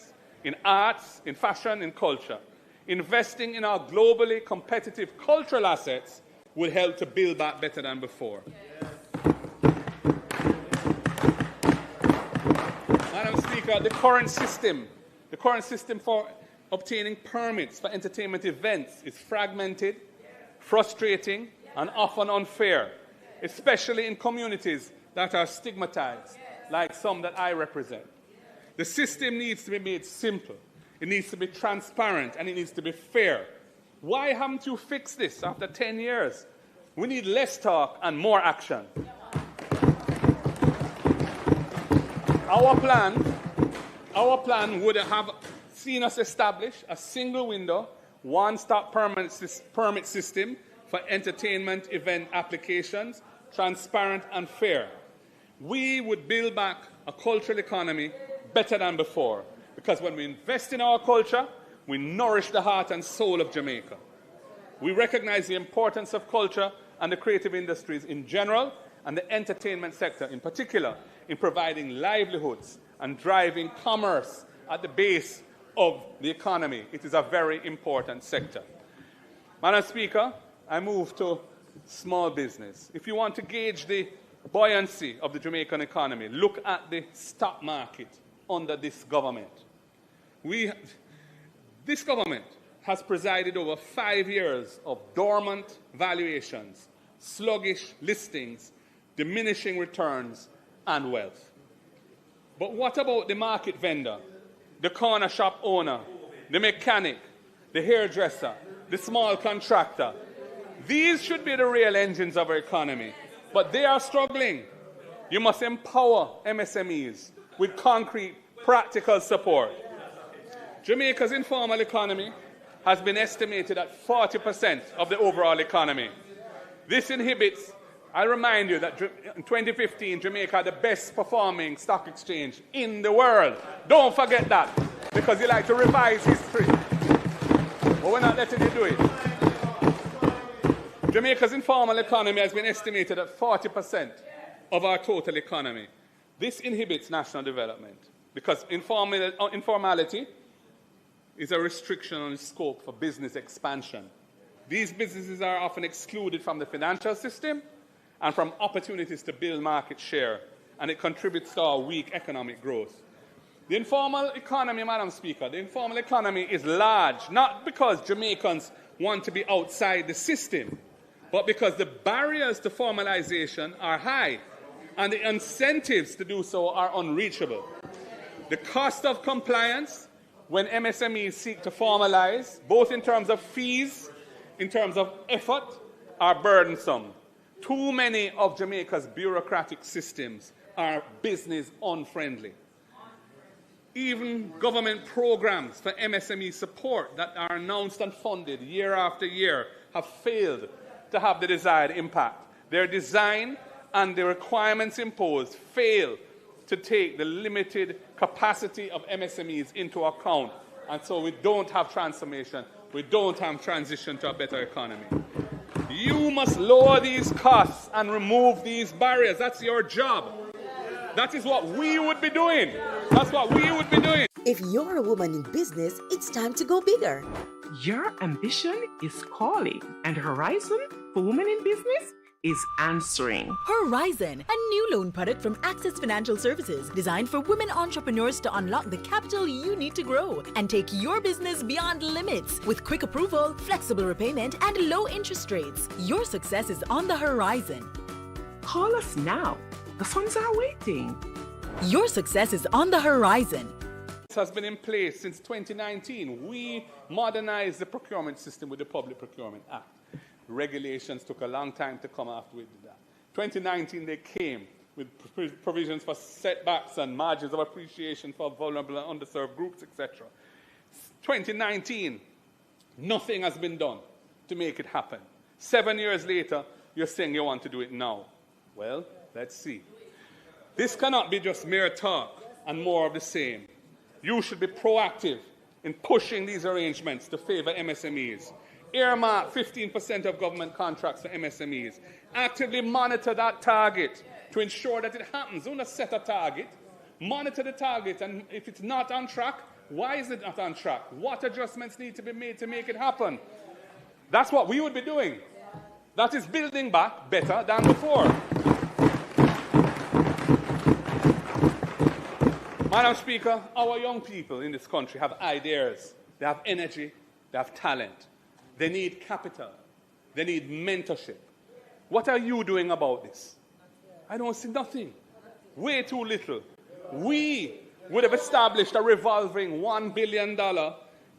in arts, in fashion, in culture. Investing in our globally competitive cultural assets will help to build back better than before. Madam Speaker, the current system for obtaining permits for entertainment events is fragmented, frustrating, and often unfair, especially in communities that are stigmatized, like some that I represent. The system needs to be made simple, it needs to be transparent, and it needs to be fair. Why haven't you fixed this after 10 years? We need less talk and more action. Our plan would have seen us establish a single window, one-stop permit system for entertainment event applications, transparent and fair. We would build back a cultural economy better than before, because when we invest in our culture, we nourish the heart and soul of Jamaica. We recognize the importance of culture and the creative industries in general, and the entertainment sector in particular in providing livelihoods and driving commerce at the base of the economy. It is a very important sector. Madam Speaker, I move to small business. If you want to gauge the buoyancy of the Jamaican economy, look at the stock market under this government. This government has presided over 5 years of dormant valuations, sluggish listings, diminishing returns, and wealth. But what about the market vendor, the corner shop owner, the mechanic, the hairdresser, the small contractor? These should be the real engines of our economy, but they are struggling. You must empower MSMEs with concrete, practical support. Jamaica's informal economy has been estimated at 40% of the overall economy. This inhibits, I remind you that in 2015, Jamaica had the best performing stock exchange in the world. Don't forget that, because you like to revise history. But we're not letting you do it. Jamaica's informal economy has been estimated at 40% of our total economy. This inhibits national development, because informality is a restriction on the scope for business expansion. These businesses are often excluded from the financial system and from opportunities to build market share, and it contributes to our weak economic growth. The informal economy, Madam Speaker, the informal economy is large, not because Jamaicans want to be outside the system, but because the barriers to formalization are high and the incentives to do so are unreachable. The cost of compliance when MSMEs seek to formalize, both in terms of fees, in terms of effort, are burdensome. Too many of Jamaica's bureaucratic systems are business unfriendly. Even government programs for MSME support that are announced and funded year after year have failed to have the desired impact. Their design and the requirements imposed fail to take the limited capacity of MSMEs into account. And so we don't have transformation, we don't have transition to a better economy. You must lower these costs and remove these barriers. That's your job. That is what we would be doing. That's what we would be doing. If you're a woman in business, it's time to go bigger. Your ambition is calling, and Horizon for Women in Business is answering. Horizon, a new loan product from Access Financial Services designed for women entrepreneurs to unlock the capital you need to grow and take your business beyond limits. With quick approval, flexible repayment, and low interest rates, your success is on the horizon. Call us now. The funds are waiting. Your success is on the horizon. This has been in place since 2019. We modernized the procurement system with the Public Procurement Act. Regulations took a long time to come after we did that. 2019, they came with provisions for setbacks and margins of appreciation for vulnerable and underserved groups, etc. 2019, nothing has been done to make it happen. 7 years later, you're saying you want to do it now. Well, let's see. This cannot be just mere talk and more of the same. You should be proactive in pushing these arrangements to favor MSMEs. Earmark 15% of government contracts for MSMEs. Actively monitor that target to ensure that it happens. Don't just set a target. Monitor the target, and if it's not on track, why is it not on track? What adjustments need to be made to make it happen? That's what we would be doing. That is building back better than before. Madam Speaker, our young people in this country have ideas, they have energy, they have talent. They need capital. They need mentorship. What are you doing about this? I don't see nothing. Way too little. We would have established a revolving $1 billion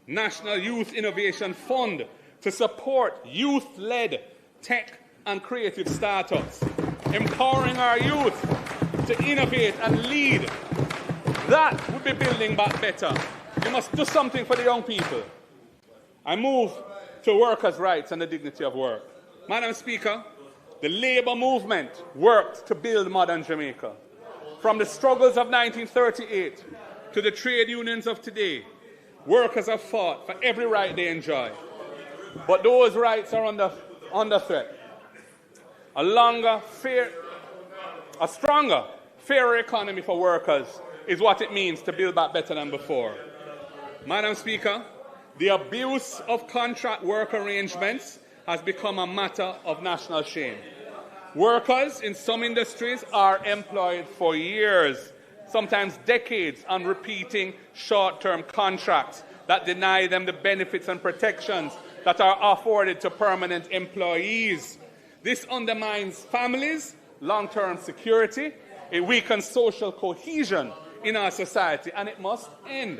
National Youth Innovation Fund to support youth-led tech and creative startups, empowering our youth to innovate and lead. That would be building back better. You must do something for the young people. I move to workers' rights and the dignity of work. Madam Speaker, the labor movement worked to build modern Jamaica. From the struggles of 1938 to the trade unions of today, workers have fought for every right they enjoy. But those rights are under threat. A longer, A stronger, fairer economy for workers is what it means to build back better than before. Madam Speaker, the abuse of contract work arrangements has become a matter of national shame. Workers in some industries are employed for years, sometimes decades, on repeating short-term contracts that deny them the benefits and protections that are afforded to permanent employees. This undermines families' long-term security, it weakens social cohesion in our society, and it must end.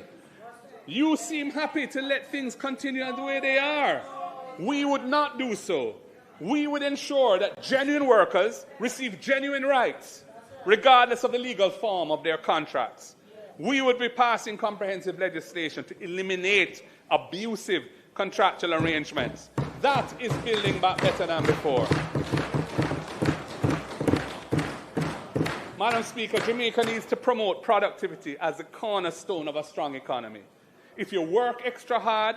You seem happy to let things continue the way they are. We would not do so. We would ensure that genuine workers receive genuine rights, regardless of the legal form of their contracts. We would be passing comprehensive legislation to eliminate abusive contractual arrangements. That is building back better than before. Madam Speaker, Jamaica needs to promote productivity as the cornerstone of a strong economy. If you work extra hard,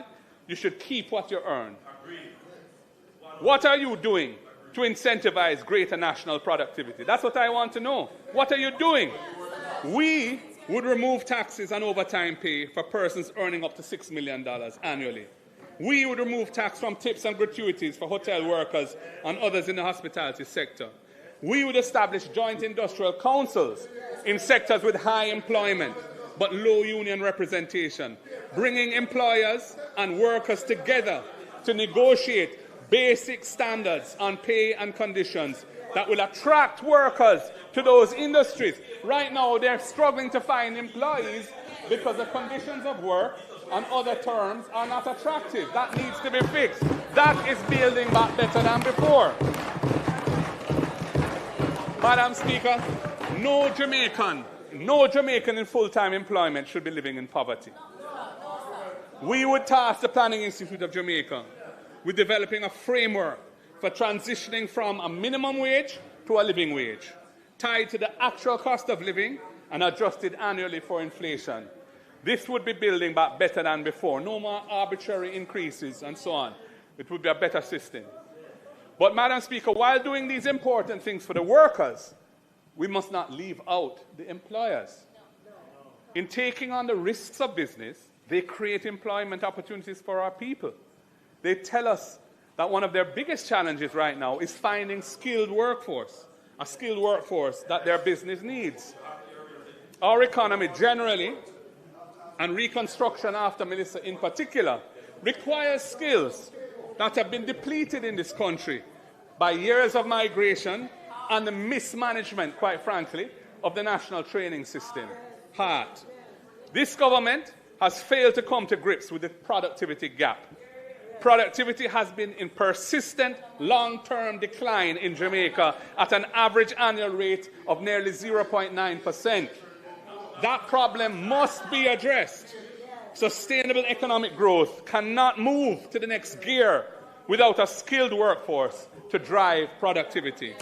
you should keep what you earn. What are you doing to incentivize greater national productivity? That's what I want to know. What are you doing? We would remove taxes on overtime pay for persons earning up to $6 million annually. We would remove tax from tips and gratuities for hotel workers and others in the hospitality sector. We would establish joint industrial councils in sectors with high employment but low union representation, bringing employers and workers together to negotiate basic standards on pay and conditions that will attract workers to those industries. Right now, they're struggling to find employees because the conditions of work and other terms are not attractive. That needs to be fixed. That is building back better than before. Madam Speaker, no Jamaican in full-time employment should be living in poverty. We would task the Planning Institute of Jamaica with developing a framework for transitioning from a minimum wage to a living wage, tied to the actual cost of living and adjusted annually for inflation. This would be building back better than before. No more arbitrary increases and so on. It would be a better system. But, Madam Speaker, while doing these important things for the workers, we must not leave out the employers. In taking on the risks of business, they create employment opportunities for our people. They tell us that one of their biggest challenges right now is finding skilled workforce, a skilled workforce that their business needs. Our economy generally, and reconstruction after Melissa in particular, requires skills that have been depleted in this country by years of migration and the mismanagement, quite frankly, of the national training system. This government has failed to come to grips with the productivity gap. Productivity has been in persistent long-term decline in Jamaica at an average annual rate of nearly 0.9%. That problem must be addressed. Sustainable economic growth cannot move to the next gear without a skilled workforce to drive productivity.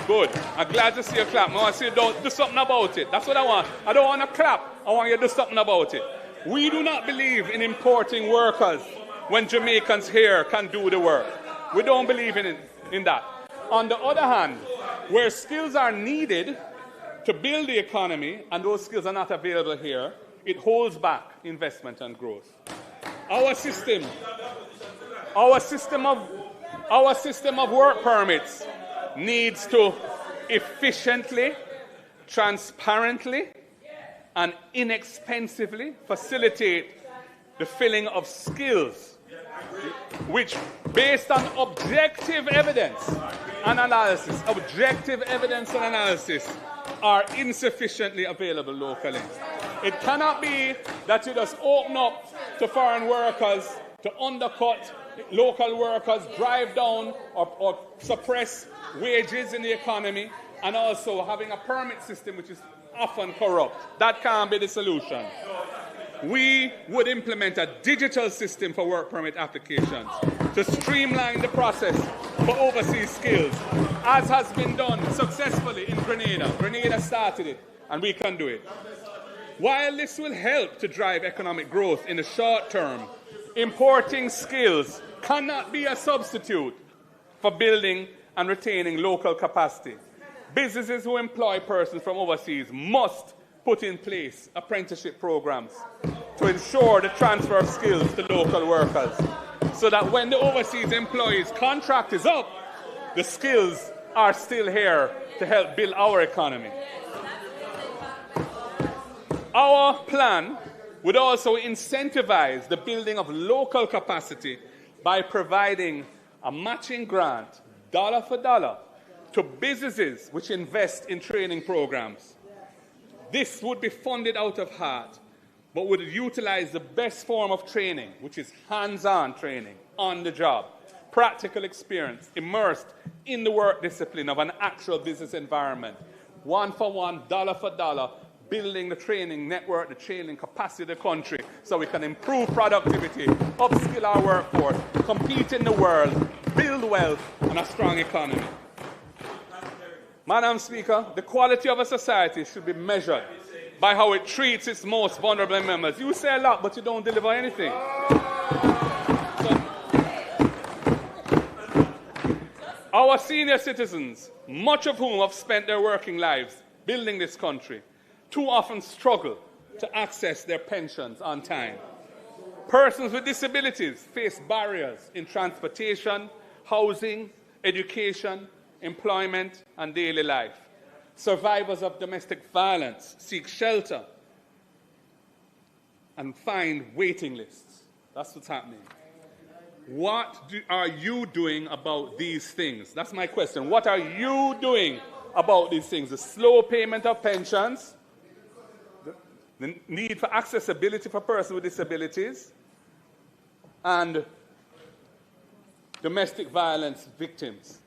Good. I'm glad to see you clap. I want to see you do something about it. That's what I want. I don't want to clap. I want you to do something about it. We do not believe in importing workers when Jamaicans here can do the work. We don't believe in that. On the other hand, where skills are needed to build the economy and those skills are not available here, it holds back investment and growth. Our system of work permits needs to efficiently, transparently, and inexpensively facilitate the filling of skills, which, based on objective evidence and analysis, are insufficiently available locally. It cannot be that you just open up to foreign workers to undercut local workers, drive down or suppress wages in the economy, and also having a permit system which is often corrupt. That can't be the solution. We would implement a digital system for work permit applications to streamline the process for overseas skills, as has been done successfully in Grenada. Grenada started it, and we can do it. While this will help to drive economic growth in the short term, importing skills cannot be a substitute for building and retaining local capacity. Businesses who employ persons from overseas must put in place apprenticeship programs to ensure the transfer of skills to local workers, so that when the overseas employees' contract is up, the skills are still here to help build our economy. Our plan would also incentivize the building of local capacity by providing a matching grant, dollar for dollar, to businesses which invest in training programs. This would be funded out of heart, but would utilize the best form of training, which is hands-on training, on the job, practical experience, immersed in the work discipline of an actual business environment, one for one, dollar for dollar, building the training network, the training capacity of the country, so we can improve productivity, upskill our workforce, compete in the world, build wealth, and a strong economy. Madam Speaker, the quality of a society should be measured by how it treats its most vulnerable members. You say a lot, but you don't deliver anything. Our senior citizens, much of whom have spent their working lives building this country, too often struggle to access their pensions on time. Persons with disabilities face barriers in transportation, housing, education, employment, and daily life. Survivors of domestic violence seek shelter and find waiting lists. That's what's happening. What are you doing about these things? That's my question. What are you doing about these things? The slow payment of pensions, the need for accessibility for persons with disabilities, and domestic violence victims.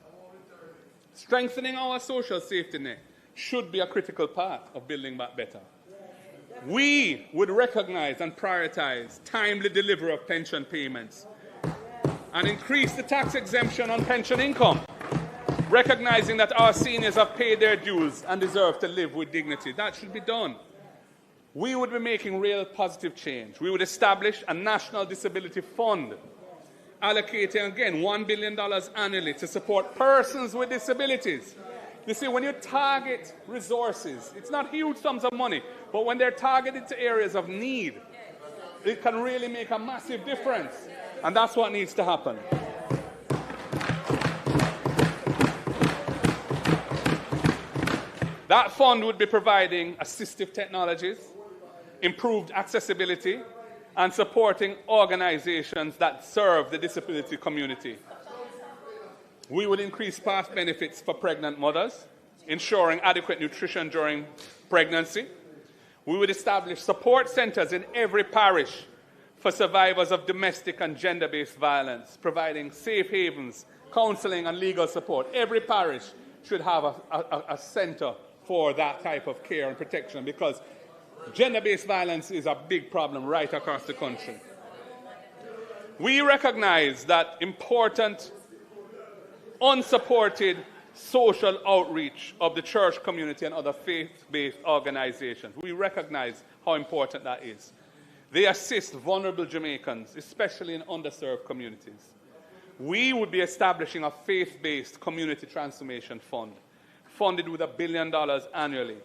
Strengthening our social safety net should be a critical part of building back better. We would recognize and prioritize timely delivery of pension payments and increase the tax exemption on pension income, recognizing that our seniors have paid their dues and deserve to live with dignity. That should be done. We would be making real positive change. We would establish a national disability fund, allocating, again, $1 billion annually to support persons with disabilities. You see, when you target resources, it's not huge sums of money, but when they're targeted to areas of need, it can really make a massive difference. And that's what needs to happen. That fund would be providing assistive technologies, improved accessibility, and supporting organizations that serve the disability community. We would increase past benefits for pregnant mothers, ensuring adequate nutrition during pregnancy. We would establish support centers in every parish for survivors of domestic and gender-based violence, providing safe havens, counseling, and legal support. Every parish should have a center for that type of care and protection, because gender-based violence is a big problem right across the country. We recognize that important, unsupported social outreach of the church community and other faith-based organizations. We recognize how important that is. They assist vulnerable Jamaicans, especially in underserved communities. We would be establishing a faith-based community transformation fund, funded with $1 billion annually,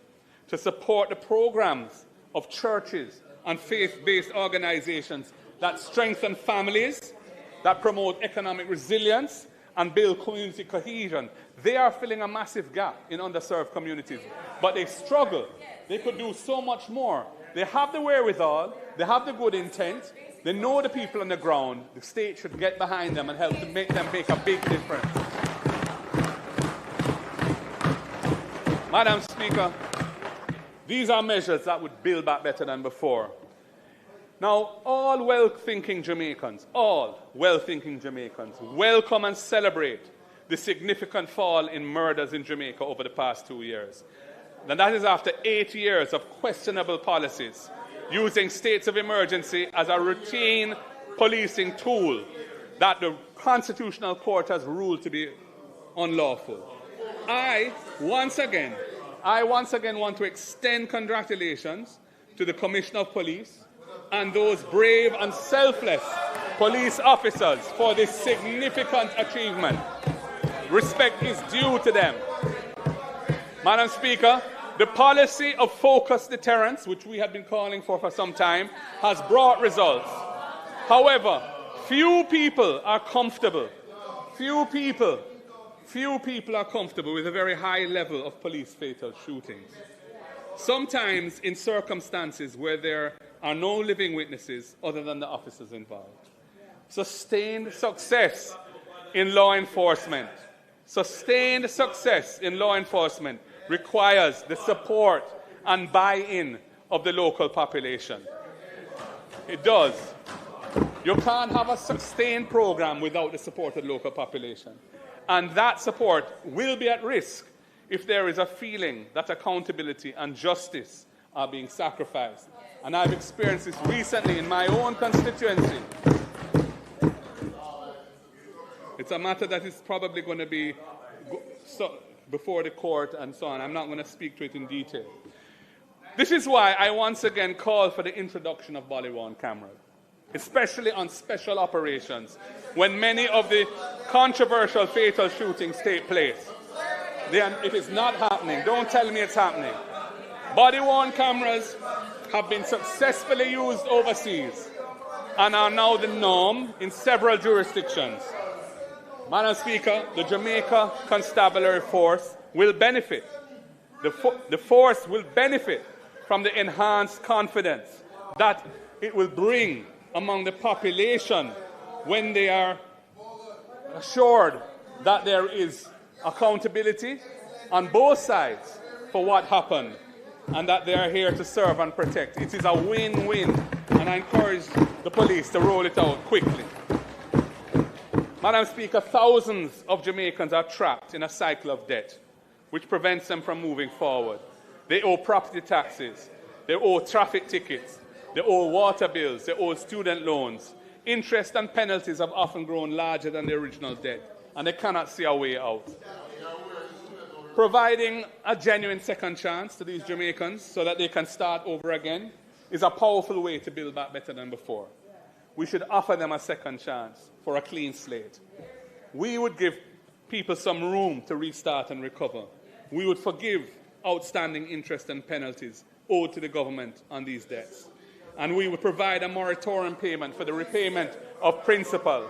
to support the programs of churches and faith-based organizations that strengthen families, that promote economic resilience, and build community cohesion. They are filling a massive gap in underserved communities, but they struggle. They could do so much more. They have the wherewithal, they have the good intent, they know the people on the ground. The state should get behind them and help to make them make a big difference. Madam Speaker, these are measures that would build back better than before. Now, all well-thinking Jamaicans, welcome and celebrate the significant fall in murders in Jamaica over the past 2 years. And that is after 8 years of questionable policies, using states of emergency as a routine policing tool that the Constitutional Court has ruled to be unlawful. I once again want to extend congratulations to the Commissioner of Police and those brave and selfless police officers for this significant achievement. respect is due to them. Madam Speaker, the policy of focused deterrence, which we have been calling for some time, has brought results. However, few people are comfortable. Few people are comfortable with a very high level of police fatal shootings. Sometimes in circumstances where there are no living witnesses other than the officers involved. Sustained success in law enforcement. Sustained success in law enforcement requires the support and buy-in of the local population. It does. You can't have a sustained program without the support of the local population. And that support will be at risk if there is a feeling that accountability and justice are being sacrificed. And I've experienced this recently in my own constituency. It's a matter that is probably going to be before the court and so on. I'm not going to speak to it in detail. This is why I once again call for the introduction of body-worn cameras, especially on special operations, when many of the controversial fatal shootings take place. It is not happening. Don't tell me it's happening. Body-worn cameras have been successfully used overseas and are now the norm in several jurisdictions. Madam Speaker, the Jamaica Constabulary Force will benefit. The force will benefit from the enhanced confidence that it will bring among the population when they are assured that there is accountability on both sides for what happened and that they are here to serve and protect. It is a win-win, and I encourage the police to roll it out quickly. Madam Speaker, thousands of Jamaicans are trapped in a cycle of debt, which prevents them from moving forward. They owe property taxes, they owe traffic tickets, they owe water bills, they owe student loans. Interest and penalties have often grown larger than the original debt, and they cannot see a way out. Providing a genuine second chance to these Jamaicans so that they can start over again is a powerful way to build back better than before. We should offer them a second chance for a clean slate. We would give people some room to restart and recover. We would forgive outstanding interest and penalties owed to the government on these debts. And we would provide a moratorium payment for the repayment of principal.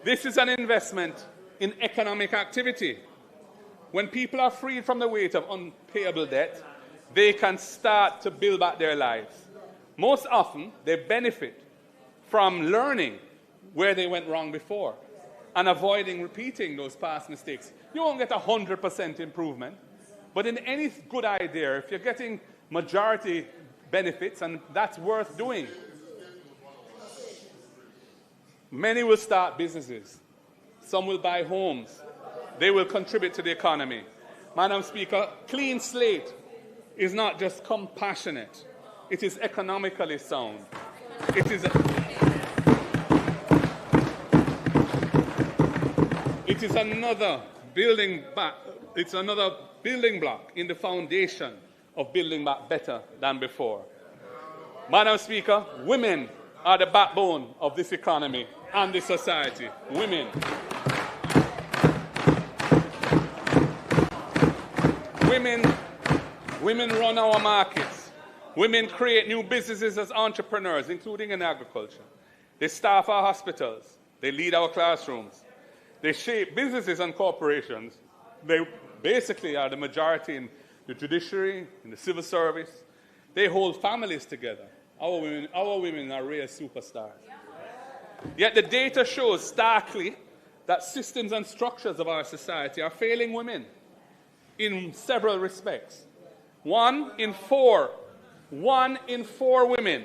This is an investment in economic activity. When people are freed from the weight of unpayable debt, they can start to build back their lives. Most often, they benefit from learning where they went wrong before and avoiding repeating those past mistakes. You won't get 100% improvement, but in any good idea, if you're getting majority benefits, and that's worth doing, many will start businesses. Some will buy homes. They will contribute to the economy. Madam Speaker, clean slate is not just compassionate. It is economically sound. It is another building back. It's another building block in the foundation of building back better than before. Madam Speaker, women are the backbone of this economy and this society. Women. Women run our markets. Women create new businesses as entrepreneurs, including in agriculture. They staff our hospitals. They lead our classrooms. They shape businesses and corporations. They basically are the majority in the judiciary, in the civil service. They hold families together. Our women are real superstars. Yet the data shows starkly that systems and structures of our society are failing women in several respects. 1 in 4 women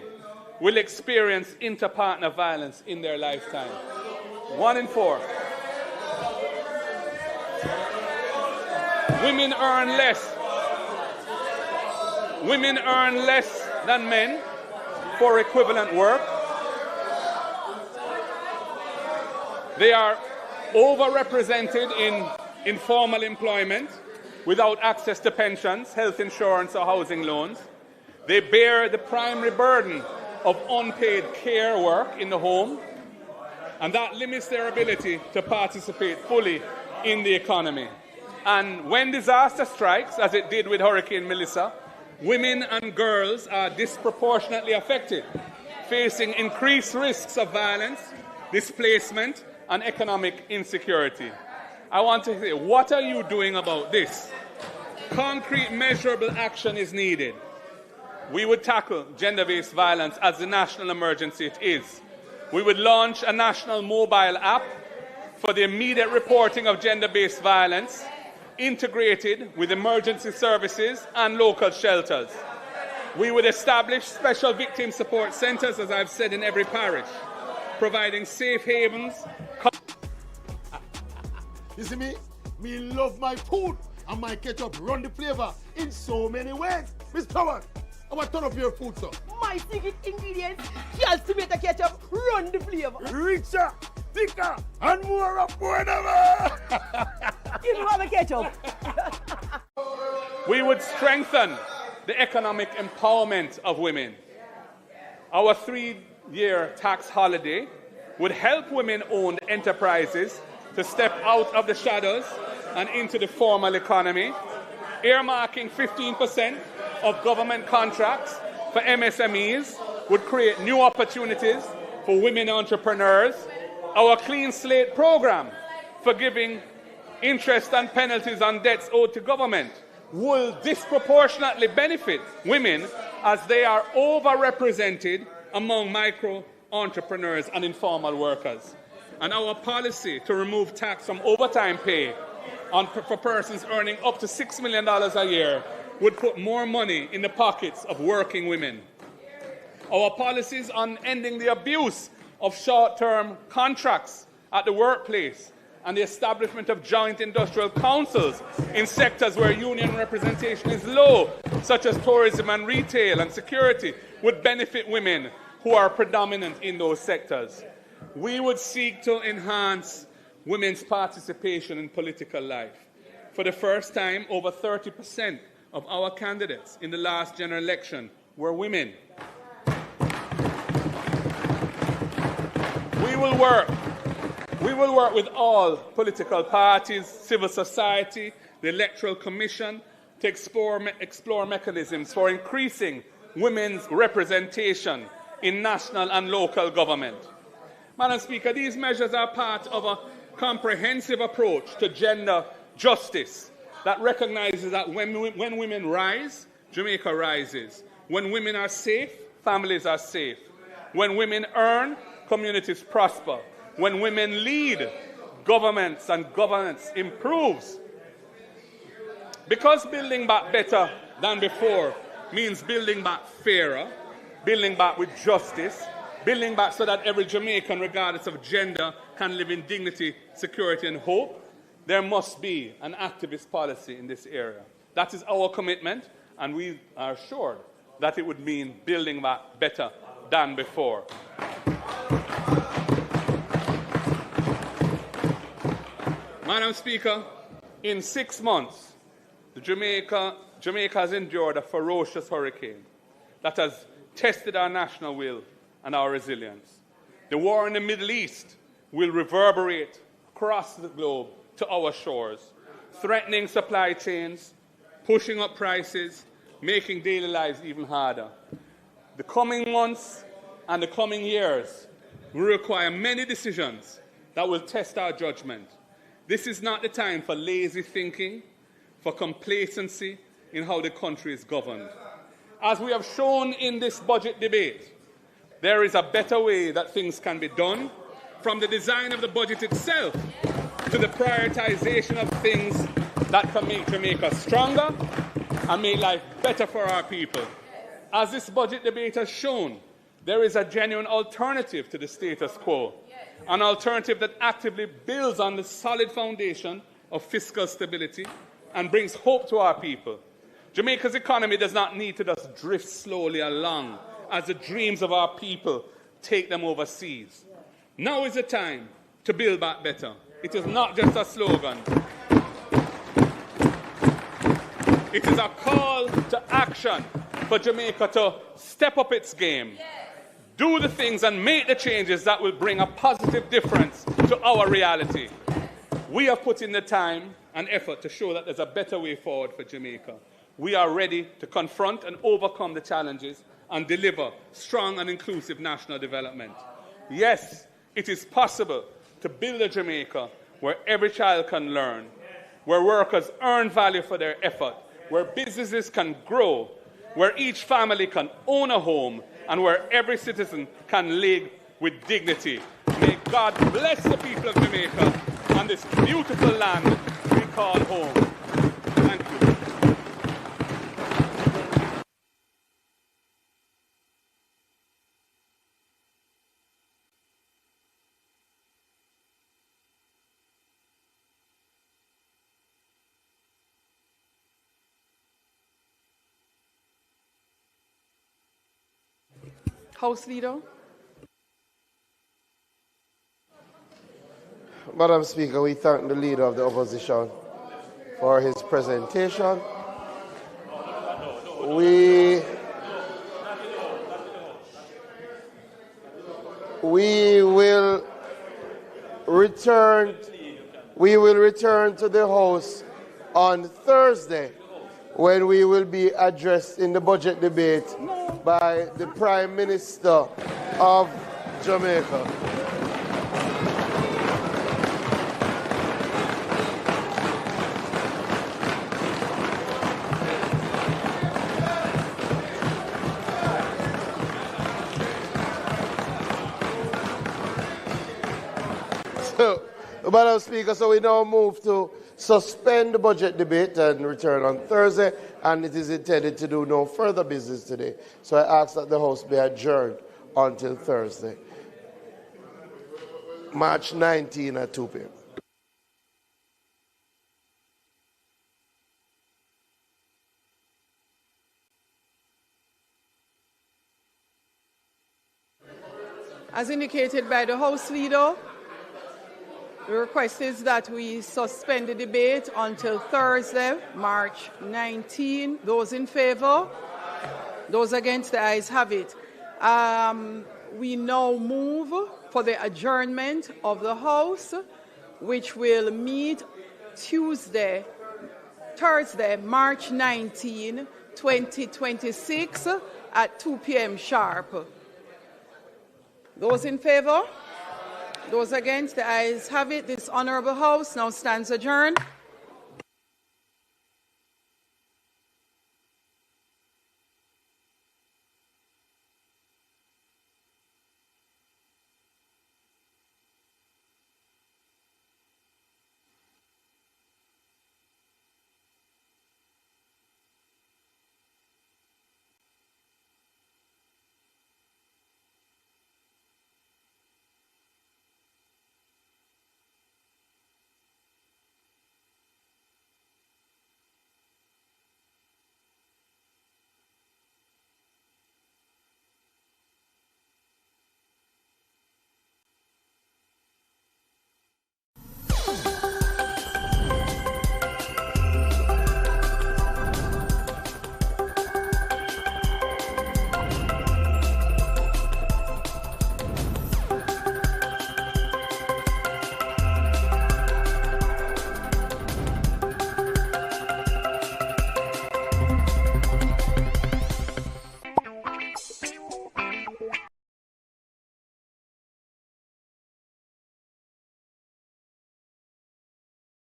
will experience interpartner violence in their lifetime. 1 in 4. Women earn less than men for equivalent work. They are overrepresented in informal employment without access to pensions, health insurance, or housing loans. They bear the primary burden of unpaid care work in the home, and that limits their ability to participate fully in the economy. And when disaster strikes, as it did with Hurricane Melissa, women and girls are disproportionately affected, facing increased risks of violence, displacement, and economic insecurity. I want to say, what are you doing about this? Concrete, measurable action is needed. We would tackle gender-based violence as the national emergency it is. We would launch a national mobile app for the immediate reporting of gender-based violence, integrated with emergency services and local shelters. We would establish special victim support centres, as I've said, in every parish, providing safe havens. You see me? Me love my food, and my ketchup run the flavour in so many ways. Miss Power, I want to turn up your food, sir. My secret ingredients, just tomato ketchup, run the flavour. Richer, thicker, and more affordable. You know the ketchup. We would strengthen the economic empowerment of women. Our 3-year tax holiday would help women-owned enterprises to step out of the shadows and into the formal economy, earmarking 15% of government contracts for MSMEs would create new opportunities for women entrepreneurs. Our Clean Slate program, forgiving interest and penalties on debts owed to government, will disproportionately benefit women as they are overrepresented among micro entrepreneurs and informal workers. And our policy to remove tax from overtime pay for persons earning up to $6 million a year would put more money in the pockets of working women. Our policies on ending the abuse of short-term contracts at the workplace and the establishment of joint industrial councils in sectors where union representation is low, such as tourism and retail and security, would benefit women who are predominant in those sectors. We would seek to enhance women's participation in political life. For the first time, over 30% of our candidates in the last general election were women. We will work with all political parties, civil society, the Electoral Commission to explore mechanisms for increasing women's representation in national and local government. Madam Speaker, these measures are part of a comprehensive approach to gender justice that recognizes that when women rise, Jamaica rises. When women are safe, families are safe. When women earn, communities prosper. When women lead, governments and governance improves. Because building back better than before means building back fairer, building back with justice, building back so that every Jamaican, regardless of gender, can live in dignity, security, and hope, there must be an activist policy in this area. That is our commitment, and we are assured that it would mean building back better than before. Madam Speaker, in 6 months, Jamaica has endured a ferocious hurricane that has tested our national will and our resilience. The war in the Middle East will reverberate across the globe to our shores, threatening supply chains, pushing up prices, making daily lives even harder. The coming months and the coming years will require many decisions that will test our judgment. This is not the time for lazy thinking, for complacency in how the country is governed. As we have shown in this budget debate, there is a better way that things can be done, from the design of the budget itself to the prioritization of things that can make Jamaica stronger and make life better for our people. As this budget debate has shown, there is a genuine alternative to the status quo, an alternative that actively builds on the solid foundation of fiscal stability and brings hope to our people. Jamaica's economy does not need to just drift slowly along as the dreams of our people take them overseas. Now is the time to build back better. It is not just a slogan. It is a call to action for Jamaica to step up its game, do the things and make the changes that will bring a positive difference to our reality. We have put in the time and effort to show that there's a better way forward for Jamaica. We are ready to confront and overcome the challenges and deliver strong and inclusive national development. Yes, it is possible to build a Jamaica where every child can learn, where workers earn value for their effort, where businesses can grow, where each family can own a home, and where every citizen can live with dignity. May God bless the people of Jamaica and this beautiful land we call home. Thank you. House Leader. Madam Speaker, we thank the Leader of the Opposition for his presentation. We will return to the House on Thursday, when we will be addressed in the budget debate by the Prime Minister of Jamaica. Madam Speaker, so we now move to suspend the budget debate and return on Thursday, and it is intended to do no further business today. So I ask that the House be adjourned until Thursday, March 19 at 2 p.m. As indicated by the House Leader, the request is that we suspend the debate until Thursday, March 19. Those in favour? Those against? The ayes have it. We now move for the adjournment of the House, which will meet Thursday, March 19, 2026 at 2 p.m. sharp. Those in favour? Those against? The ayes have it. This Honourable House now stands adjourned.